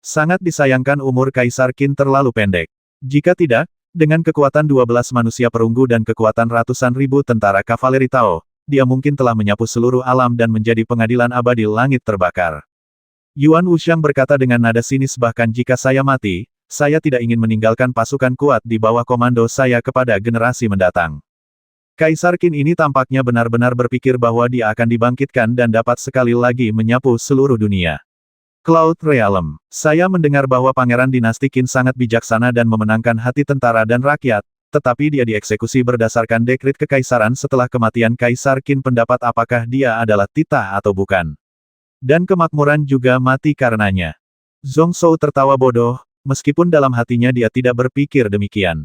Sangat disayangkan umur Kaisar Qin terlalu pendek. Jika tidak, dengan kekuatan 12 manusia perunggu dan kekuatan ratusan ribu tentara kavaleri Tao, dia mungkin telah menyapu seluruh alam dan menjadi pengadilan abadi langit terbakar. Yuan Wuxiang berkata dengan nada sinis bahkan jika saya mati, saya tidak ingin meninggalkan pasukan kuat di bawah komando saya kepada generasi mendatang. Kaisar Qin ini tampaknya benar-benar berpikir bahwa dia akan dibangkitkan dan dapat sekali lagi menyapu seluruh dunia. Cloud Realm. Saya mendengar bahwa Pangeran Dinasti Qin sangat bijaksana dan memenangkan hati tentara dan rakyat, tetapi dia dieksekusi berdasarkan dekret kekaisaran setelah kematian Kaisar Qin. Pendapat apakah dia adalah titah atau bukan? Dan kemakmuran juga mati karenanya. Zhong Shou tertawa bodoh, meskipun dalam hatinya dia tidak berpikir demikian.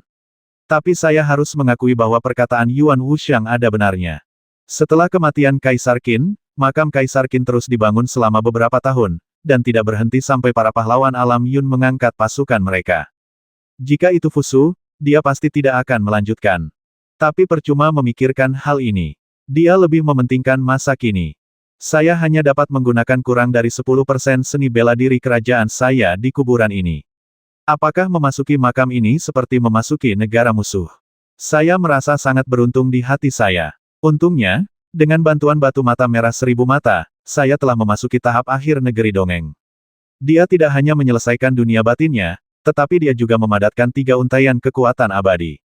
Tapi saya harus mengakui bahwa perkataan Yuan Wuxiang ada benarnya. Setelah kematian Kaisar Qin, makam Kaisar Qin terus dibangun selama beberapa tahun, dan tidak berhenti sampai para pahlawan alam Yun mengangkat pasukan mereka. Jika itu Fusu, dia pasti tidak akan melanjutkan. Tapi percuma memikirkan hal ini. Dia lebih mementingkan masa kini. Saya hanya dapat menggunakan kurang dari 10% seni bela diri kerajaan saya di kuburan ini. Apakah memasuki makam ini seperti memasuki negara musuh? Saya merasa sangat beruntung di hati saya. Untungnya, dengan bantuan batu mata merah 1000 mata, saya telah memasuki tahap akhir negeri dongeng. Dia tidak hanya menyelesaikan dunia batinnya, tetapi dia juga memadatkan 3 untaian kekuatan abadi.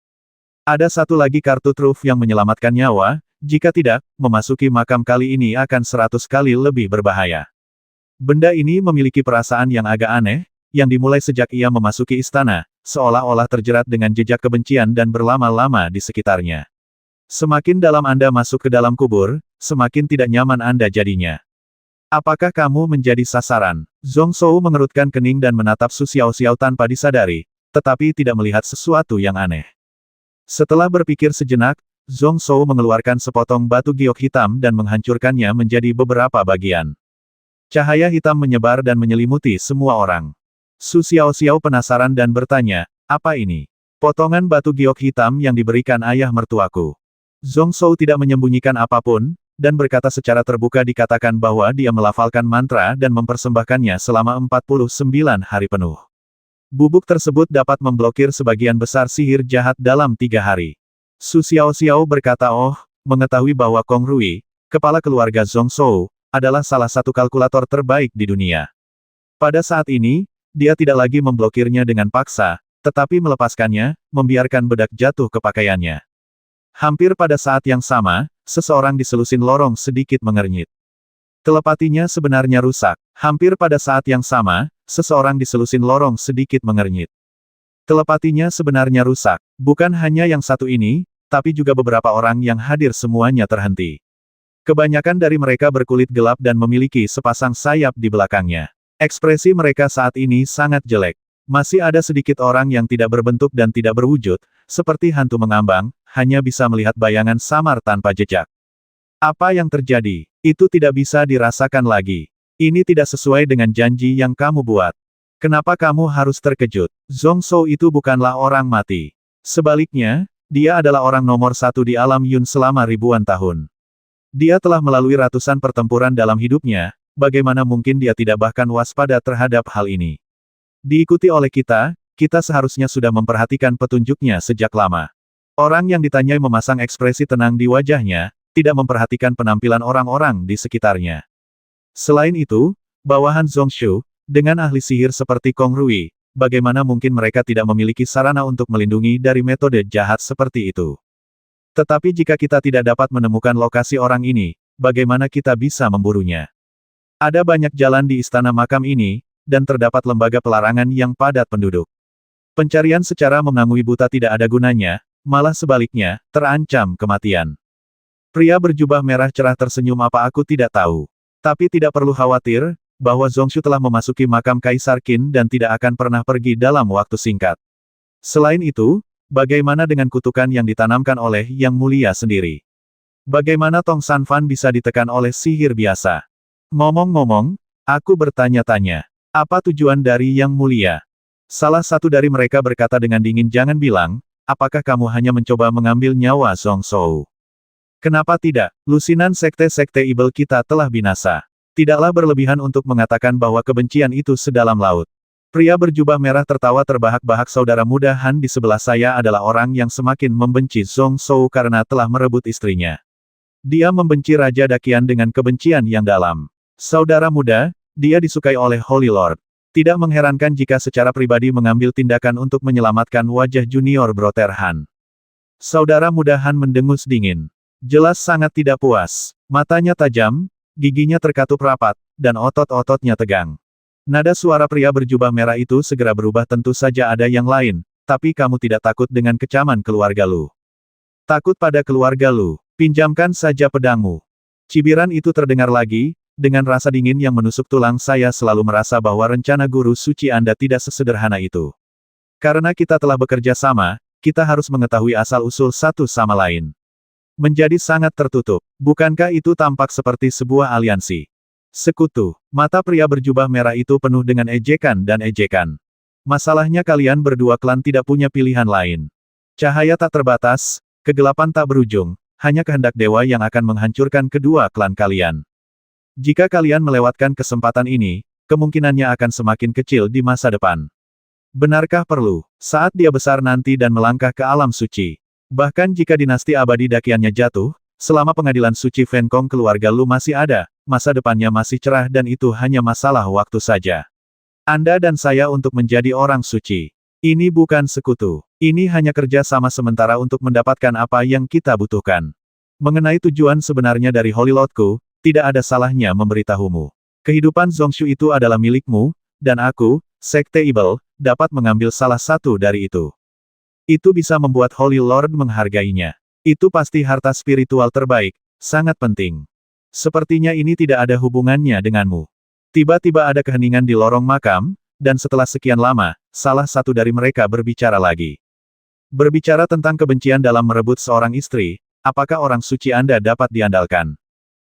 Ada satu lagi kartu truf yang menyelamatkan nyawa, jika tidak, memasuki makam kali ini akan 100 kali lebih berbahaya. Benda ini memiliki perasaan yang agak aneh, yang dimulai sejak ia memasuki istana, seolah-olah terjerat dengan jejak kebencian dan berlama-lama di sekitarnya. Semakin dalam Anda masuk ke dalam kubur, semakin tidak nyaman Anda jadinya. Apakah kamu menjadi sasaran? Zhong Shou mengerutkan kening dan menatap Su Xiaoxiao tanpa disadari, tetapi tidak melihat sesuatu yang aneh. Setelah berpikir sejenak, Zhong Shou mengeluarkan sepotong batu giok hitam dan menghancurkannya menjadi beberapa bagian. Cahaya hitam menyebar dan menyelimuti semua orang. Su Xiaoxiao penasaran dan bertanya, apa ini? Potongan batu giok hitam yang diberikan ayah mertuaku. Zhong Shou tidak menyembunyikan apapun, dan berkata secara terbuka dikatakan bahwa dia melafalkan mantra dan mempersembahkannya selama 49 hari penuh. Bubuk tersebut dapat memblokir sebagian besar sihir jahat dalam 3 hari. Su Xiaoxiao berkata mengetahui bahwa Kong Rui, kepala keluarga Zhong Shou, adalah salah satu kalkulator terbaik di dunia. Pada saat ini, dia tidak lagi memblokirnya dengan paksa, tetapi melepaskannya, membiarkan bedak jatuh ke pakaiannya. Hampir pada saat yang sama, seseorang di selusin lorong sedikit mengernyit. Telepatinya sebenarnya rusak. Hampir pada saat yang sama, seseorang di selusin lorong sedikit mengernyit. Telepatinya sebenarnya rusak. Bukan hanya yang satu ini, tapi juga beberapa orang yang hadir semuanya terhenti. Kebanyakan dari mereka berkulit gelap dan memiliki sepasang sayap di belakangnya. Ekspresi mereka saat ini sangat jelek. Masih ada sedikit orang yang tidak berbentuk dan tidak berwujud, seperti hantu mengambang, hanya bisa melihat bayangan samar tanpa jejak. Apa yang terjadi? Itu tidak bisa dirasakan lagi. Ini tidak sesuai dengan janji yang kamu buat. Kenapa kamu harus terkejut? Zhong Shou itu bukanlah orang mati. Sebaliknya, dia adalah orang nomor 1 di alam Yun selama ribuan tahun. Dia telah melalui ratusan pertempuran dalam hidupnya, bagaimana mungkin dia tidak bahkan waspada terhadap hal ini? Diikuti oleh kita seharusnya sudah memperhatikan petunjuknya sejak lama. Orang yang ditanyai memasang ekspresi tenang di wajahnya, tidak memperhatikan penampilan orang-orang di sekitarnya. Selain itu, bawahan Zongshu, dengan ahli sihir seperti Kong Rui, bagaimana mungkin mereka tidak memiliki sarana untuk melindungi dari metode jahat seperti itu? Tetapi jika kita tidak dapat menemukan lokasi orang ini, bagaimana kita bisa memburunya? Ada banyak jalan di istana makam ini, dan terdapat lembaga pelarangan yang padat penduduk. Pencarian secara menangui buta tidak ada gunanya, malah sebaliknya, terancam kematian. Pria berjubah merah cerah tersenyum, apa aku tidak tahu. Tapi tidak perlu khawatir, bahwa Zongshu telah memasuki makam Kaisar Qin dan tidak akan pernah pergi dalam waktu singkat. Selain itu, bagaimana dengan kutukan yang ditanamkan oleh Yang Mulia sendiri? Bagaimana Tong San Fan bisa ditekan oleh sihir biasa? Ngomong-ngomong, aku bertanya-tanya, apa tujuan dari Yang Mulia? Salah satu dari mereka berkata dengan dingin, jangan bilang, apakah kamu hanya mencoba mengambil nyawa Zhong Shou? Kenapa tidak? Lusinan sekte-sekte ibel kita telah binasa. Tidaklah berlebihan untuk mengatakan bahwa kebencian itu sedalam laut. Pria berjubah merah tertawa terbahak-bahak, saudara muda Han di sebelah saya adalah orang yang semakin membenci Zhong Shou karena telah merebut istrinya. Dia membenci Raja Dakian dengan kebencian yang dalam. Saudara muda, dia disukai oleh Holy Lord. Tidak mengherankan jika secara pribadi mengambil tindakan untuk menyelamatkan wajah junior Brother Han. Saudara muda Han mendengus dingin. Jelas sangat tidak puas. Matanya tajam, giginya terkatup rapat, dan otot-ototnya tegang. Nada suara pria berjubah merah itu segera berubah, tentu saja ada yang lain, tapi kamu tidak takut dengan kecaman keluarga lu. Takut pada keluarga lu, pinjamkan saja pedangmu. Cibiran itu terdengar lagi, dengan rasa dingin yang menusuk tulang. Saya selalu merasa bahwa rencana guru suci Anda tidak sesederhana itu. Karena kita telah bekerja sama, kita harus mengetahui asal-usul satu sama lain. Menjadi sangat tertutup. Bukankah itu tampak seperti sebuah aliansi? Sekutu. Mata pria berjubah merah itu penuh dengan ejekan dan ejekan. Masalahnya kalian berdua klan tidak punya pilihan lain. Cahaya tak terbatas, kegelapan tak berujung, hanya kehendak dewa yang akan menghancurkan kedua klan kalian. Jika kalian melewatkan kesempatan ini, kemungkinannya akan semakin kecil di masa depan. Benarkah perlu, saat dia besar nanti dan melangkah ke alam suci? Bahkan jika dinasti abadi Dakiannya jatuh, selama pengadilan suci Fenkong keluarga lu masih ada, masa depannya masih cerah dan itu hanya masalah waktu saja. Anda dan saya untuk menjadi orang suci. Ini bukan sekutu. Ini hanya kerja sama sementara untuk mendapatkan apa yang kita butuhkan. Mengenai tujuan sebenarnya dari Holy Lordku, tidak ada salahnya memberitahumu. Kehidupan Zongshu itu adalah milikmu, dan aku, Sekte Ibel, dapat mengambil salah satu dari itu. Itu bisa membuat Holy Lord menghargainya. Itu pasti harta spiritual terbaik, sangat penting. Sepertinya ini tidak ada hubungannya denganmu. Tiba-tiba ada keheningan di lorong makam, dan setelah sekian lama, salah satu dari mereka berbicara lagi. Berbicara tentang kebencian dalam merebut seorang istri, apakah orang suci Anda dapat diandalkan?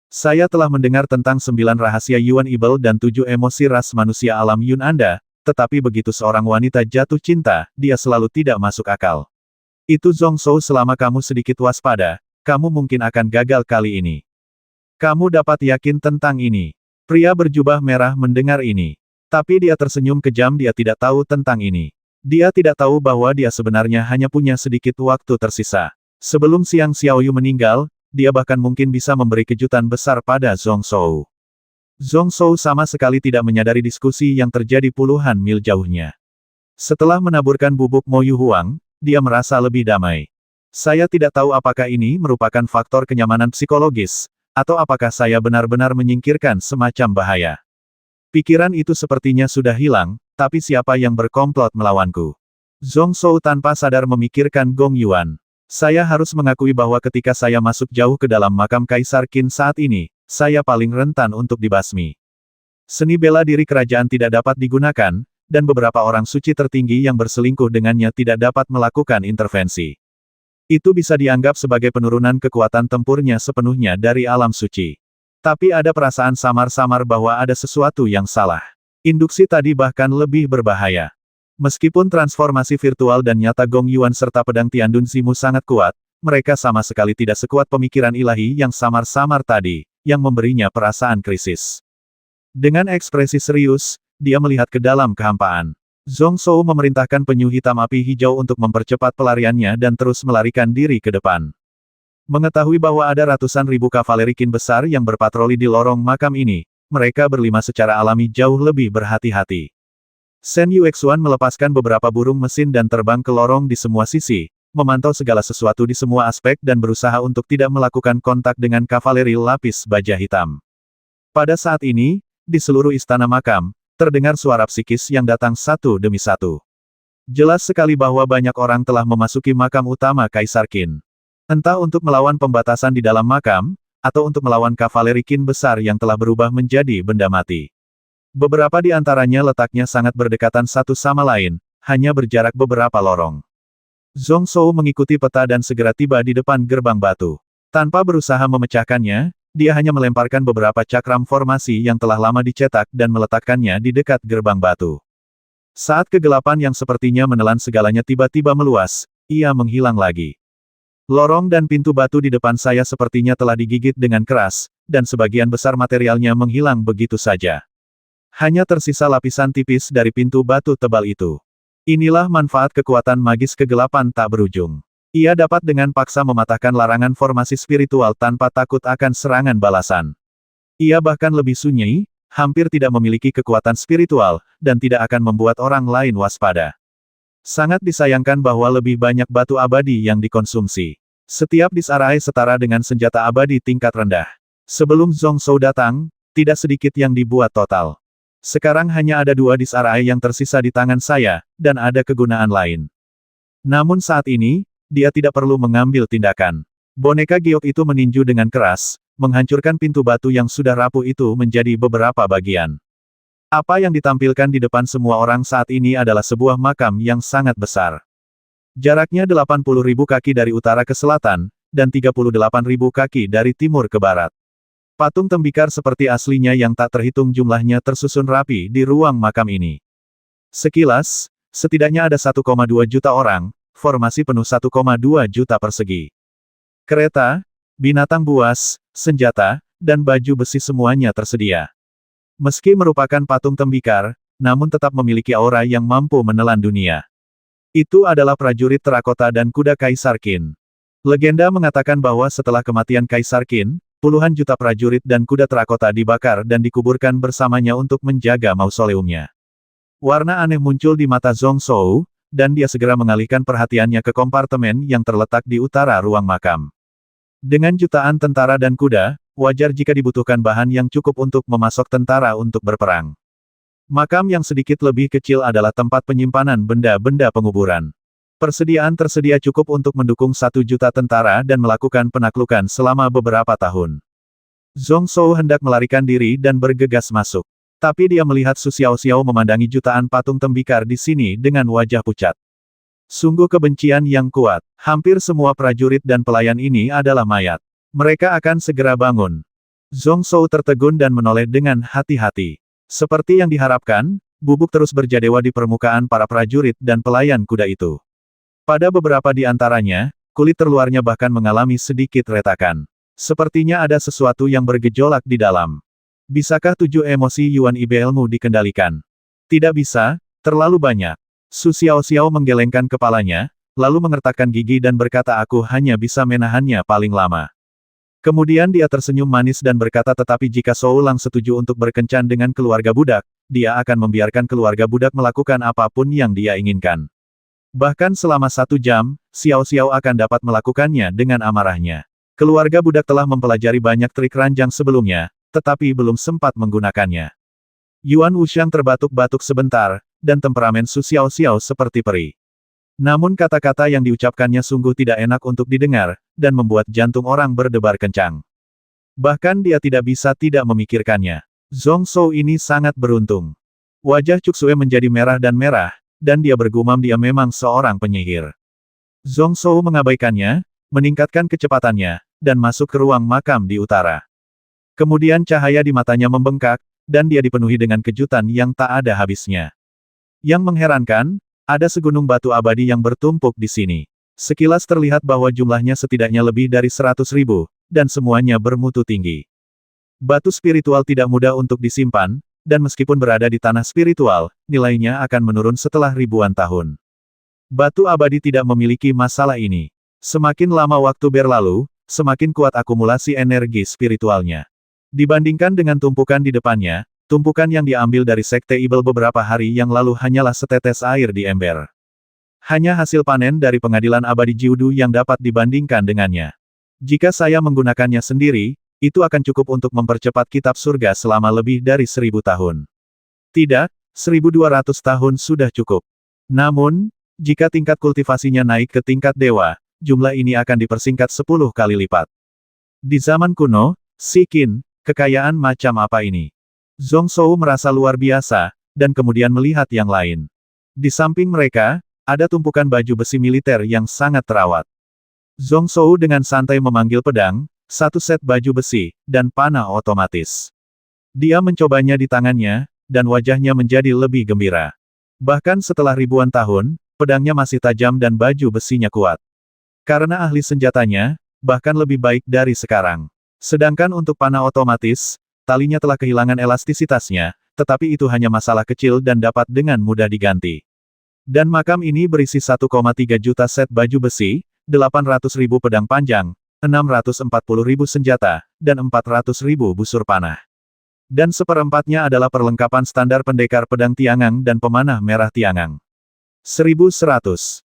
Saya telah mendengar tentang 9 rahasia Yuan Ibel dan 7 emosi ras manusia alam Yun Anda, tetapi begitu seorang wanita jatuh cinta, dia selalu tidak masuk akal. Itu Zhong Shou, selama kamu sedikit waspada, kamu mungkin akan gagal kali ini. Kamu dapat yakin tentang ini. Pria berjubah merah mendengar ini. Tapi dia tersenyum kejam, dia tidak tahu tentang ini. Dia tidak tahu bahwa dia sebenarnya hanya punya sedikit waktu tersisa. Sebelum Xiang Xiaoyu meninggal, dia bahkan mungkin bisa memberi kejutan besar pada Zhong Shou. Zhong Shou sama sekali tidak menyadari diskusi yang terjadi puluhan mil jauhnya. Setelah menaburkan bubuk Mo Yu Huang, dia merasa lebih damai. Saya tidak tahu apakah ini merupakan faktor kenyamanan psikologis, atau apakah saya benar-benar menyingkirkan semacam bahaya. Pikiran itu sepertinya sudah hilang, tapi siapa yang berkomplot melawanku? Zhong Shou tanpa sadar memikirkan Gong Yuan. Saya harus mengakui bahwa ketika saya masuk jauh ke dalam makam Kaisar Qin saat ini, saya paling rentan untuk dibasmi. Seni bela diri kerajaan tidak dapat digunakan, dan beberapa orang suci tertinggi yang berselingkuh dengannya tidak dapat melakukan intervensi. Itu bisa dianggap sebagai penurunan kekuatan tempurnya sepenuhnya dari alam suci. Tapi ada perasaan samar-samar bahwa ada sesuatu yang salah. Induksi tadi bahkan lebih berbahaya. Meskipun transformasi virtual dan nyata Gong Yuan serta pedang Tiandun Zimu sangat kuat, mereka sama sekali tidak sekuat pemikiran ilahi yang samar-samar tadi, yang memberinya perasaan krisis. Dengan ekspresi serius, dia melihat ke dalam kehampaan. Zhong Shou memerintahkan penyu hitam api hijau untuk mempercepat pelariannya dan terus melarikan diri ke depan. Mengetahui bahwa ada ratusan ribu kavaleri Qin besar yang berpatroli di lorong makam ini, mereka berlima secara alami jauh lebih berhati-hati. Shen Yuexuan melepaskan beberapa burung mesin dan terbang ke lorong di semua sisi, memantau segala sesuatu di semua aspek dan berusaha untuk tidak melakukan kontak dengan kavaleri lapis baja hitam. Pada saat ini, di seluruh istana makam, terdengar suara psikis yang datang satu demi satu. Jelas sekali bahwa banyak orang telah memasuki makam utama Kaisar Qin. Entah untuk melawan pembatasan di dalam makam, atau untuk melawan kavaleri Qin besar yang telah berubah menjadi benda mati. Beberapa di antaranya letaknya sangat berdekatan satu sama lain, hanya berjarak beberapa lorong. Zhong Shou mengikuti peta dan segera tiba di depan gerbang batu. Tanpa berusaha memecahkannya, dia hanya melemparkan beberapa cakram formasi yang telah lama dicetak dan meletakkannya di dekat gerbang batu. Saat kegelapan yang sepertinya menelan segalanya tiba-tiba meluas, ia menghilang lagi. Lorong dan pintu batu di depan saya sepertinya telah digigit dengan keras, dan sebagian besar materialnya menghilang begitu saja. Hanya tersisa lapisan tipis dari pintu batu tebal itu. Inilah manfaat kekuatan magis kegelapan tak berujung. Ia dapat dengan paksa mematahkan larangan formasi spiritual tanpa takut akan serangan balasan. Ia bahkan lebih sunyi, hampir tidak memiliki kekuatan spiritual, dan tidak akan membuat orang lain waspada. Sangat disayangkan bahwa lebih banyak batu abadi yang dikonsumsi. Setiap disarai setara dengan senjata abadi tingkat rendah. Sebelum Zhong Shou datang, tidak sedikit yang dibuat total. Sekarang hanya ada 2 disarai yang tersisa di tangan saya, dan ada kegunaan lain. Namun saat ini, dia tidak perlu mengambil tindakan. Boneka giok itu meninju dengan keras, menghancurkan pintu batu yang sudah rapuh itu menjadi beberapa bagian. Apa yang ditampilkan di depan semua orang saat ini adalah sebuah makam yang sangat besar. Jaraknya 80.000 kaki dari utara ke selatan, dan 38.000 kaki dari timur ke barat. Patung tembikar seperti aslinya yang tak terhitung jumlahnya tersusun rapi di ruang makam ini. Sekilas, setidaknya ada 1,2 juta orang, formasi penuh 1,2 juta persegi. Kereta, binatang buas, senjata, dan baju besi semuanya tersedia. Meski merupakan patung tembikar, namun tetap memiliki aura yang mampu menelan dunia. Itu adalah prajurit terakota dan kuda Kaisar Qin. Legenda mengatakan bahwa setelah kematian Kaisar Qin, puluhan juta prajurit dan kuda terakota dibakar dan dikuburkan bersamanya untuk menjaga mausoleumnya. Warna aneh muncul di mata Zhong Shou, dan dia segera mengalihkan perhatiannya ke kompartemen yang terletak di utara ruang makam. Dengan jutaan tentara dan kuda, wajar jika dibutuhkan bahan yang cukup untuk memasok tentara untuk berperang. Makam yang sedikit lebih kecil adalah tempat penyimpanan benda-benda penguburan. Persediaan tersedia cukup untuk mendukung 1 juta tentara dan melakukan penaklukan selama beberapa tahun. Zhong Shou hendak melarikan diri dan bergegas masuk. Tapi dia melihat Su Xiaoxiao memandangi jutaan patung tembikar di sini dengan wajah pucat. Sungguh kebencian yang kuat. Hampir semua prajurit dan pelayan ini adalah mayat. Mereka akan segera bangun. Zhong Zhou tertegun dan menoleh dengan hati-hati. Seperti yang diharapkan, bubuk terus berjadewa di permukaan para prajurit dan pelayan kuda itu. Pada beberapa di antaranya, kulit terluarnya bahkan mengalami sedikit retakan. Sepertinya ada sesuatu yang bergejolak di dalam. Bisakah 7 emosi Yuan IBLmu dikendalikan? Tidak bisa, terlalu banyak. Su Xiaoxiao menggelengkan kepalanya, lalu mengertakkan gigi dan berkata aku hanya bisa menahannya paling lama. Kemudian dia tersenyum manis dan berkata tetapi jika Shou Lang setuju untuk berkencan dengan keluarga budak, dia akan membiarkan keluarga budak melakukan apapun yang dia inginkan. Bahkan selama 1 jam, Xiaoxiao akan dapat melakukannya dengan amarahnya. Keluarga budak telah mempelajari banyak trik ranjang sebelumnya, tetapi belum sempat menggunakannya. Yuan Wuxiang terbatuk-batuk sebentar, dan temperamen Su Xiaoxiao seperti peri. Namun kata-kata yang diucapkannya sungguh tidak enak untuk didengar, dan membuat jantung orang berdebar kencang. Bahkan dia tidak bisa tidak memikirkannya. Zhong Zhou ini sangat beruntung. Wajah Cuksue menjadi merah, dan dia bergumam dia memang seorang penyihir. Zhong Zhou mengabaikannya, meningkatkan kecepatannya, dan masuk ke ruang makam di utara. Kemudian cahaya di matanya membengkak, dan dia dipenuhi dengan kejutan yang tak ada habisnya. Yang mengherankan, ada segunung batu abadi yang bertumpuk di sini. Sekilas terlihat bahwa jumlahnya setidaknya lebih dari 100.000, dan semuanya bermutu tinggi. Batu spiritual tidak mudah untuk disimpan, dan meskipun berada di tanah spiritual, nilainya akan menurun setelah ribuan tahun. Batu abadi tidak memiliki masalah ini. Semakin lama waktu berlalu, semakin kuat akumulasi energi spiritualnya. Dibandingkan dengan tumpukan di depannya, tumpukan yang diambil dari Sekte Ibel beberapa hari yang lalu hanyalah setetes air di ember. Hanya hasil panen dari pengadilan abadi Jiudu yang dapat dibandingkan dengannya. Jika saya menggunakannya sendiri, itu akan cukup untuk mempercepat kitab surga selama lebih dari 1000 tahun. Tidak, 1200 tahun sudah cukup. Namun, jika tingkat kultivasinya naik ke tingkat dewa, jumlah ini akan dipersingkat 10 kali lipat. Di zaman kuno, Sikin, kekayaan macam apa ini? Zhong Zhou merasa luar biasa, dan kemudian melihat yang lain. Di samping mereka, ada tumpukan baju besi militer yang sangat terawat. Zhong Zhou dengan santai memanggil pedang, 1 set baju besi, dan panah otomatis. Dia mencobanya di tangannya, dan wajahnya menjadi lebih gembira. Bahkan setelah ribuan tahun, pedangnya masih tajam dan baju besinya kuat. Karena ahli senjatanya, bahkan lebih baik dari sekarang. Sedangkan untuk panah otomatis, talinya telah kehilangan elastisitasnya, tetapi itu hanya masalah kecil dan dapat dengan mudah diganti. Dan makam ini berisi 1,3 juta set baju besi, 800.000 pedang panjang, 640.000 senjata, dan 400.000 busur panah. Dan seperempatnya adalah perlengkapan standar pendekar pedang Tiangang dan pemanah merah Tiangang. 1100.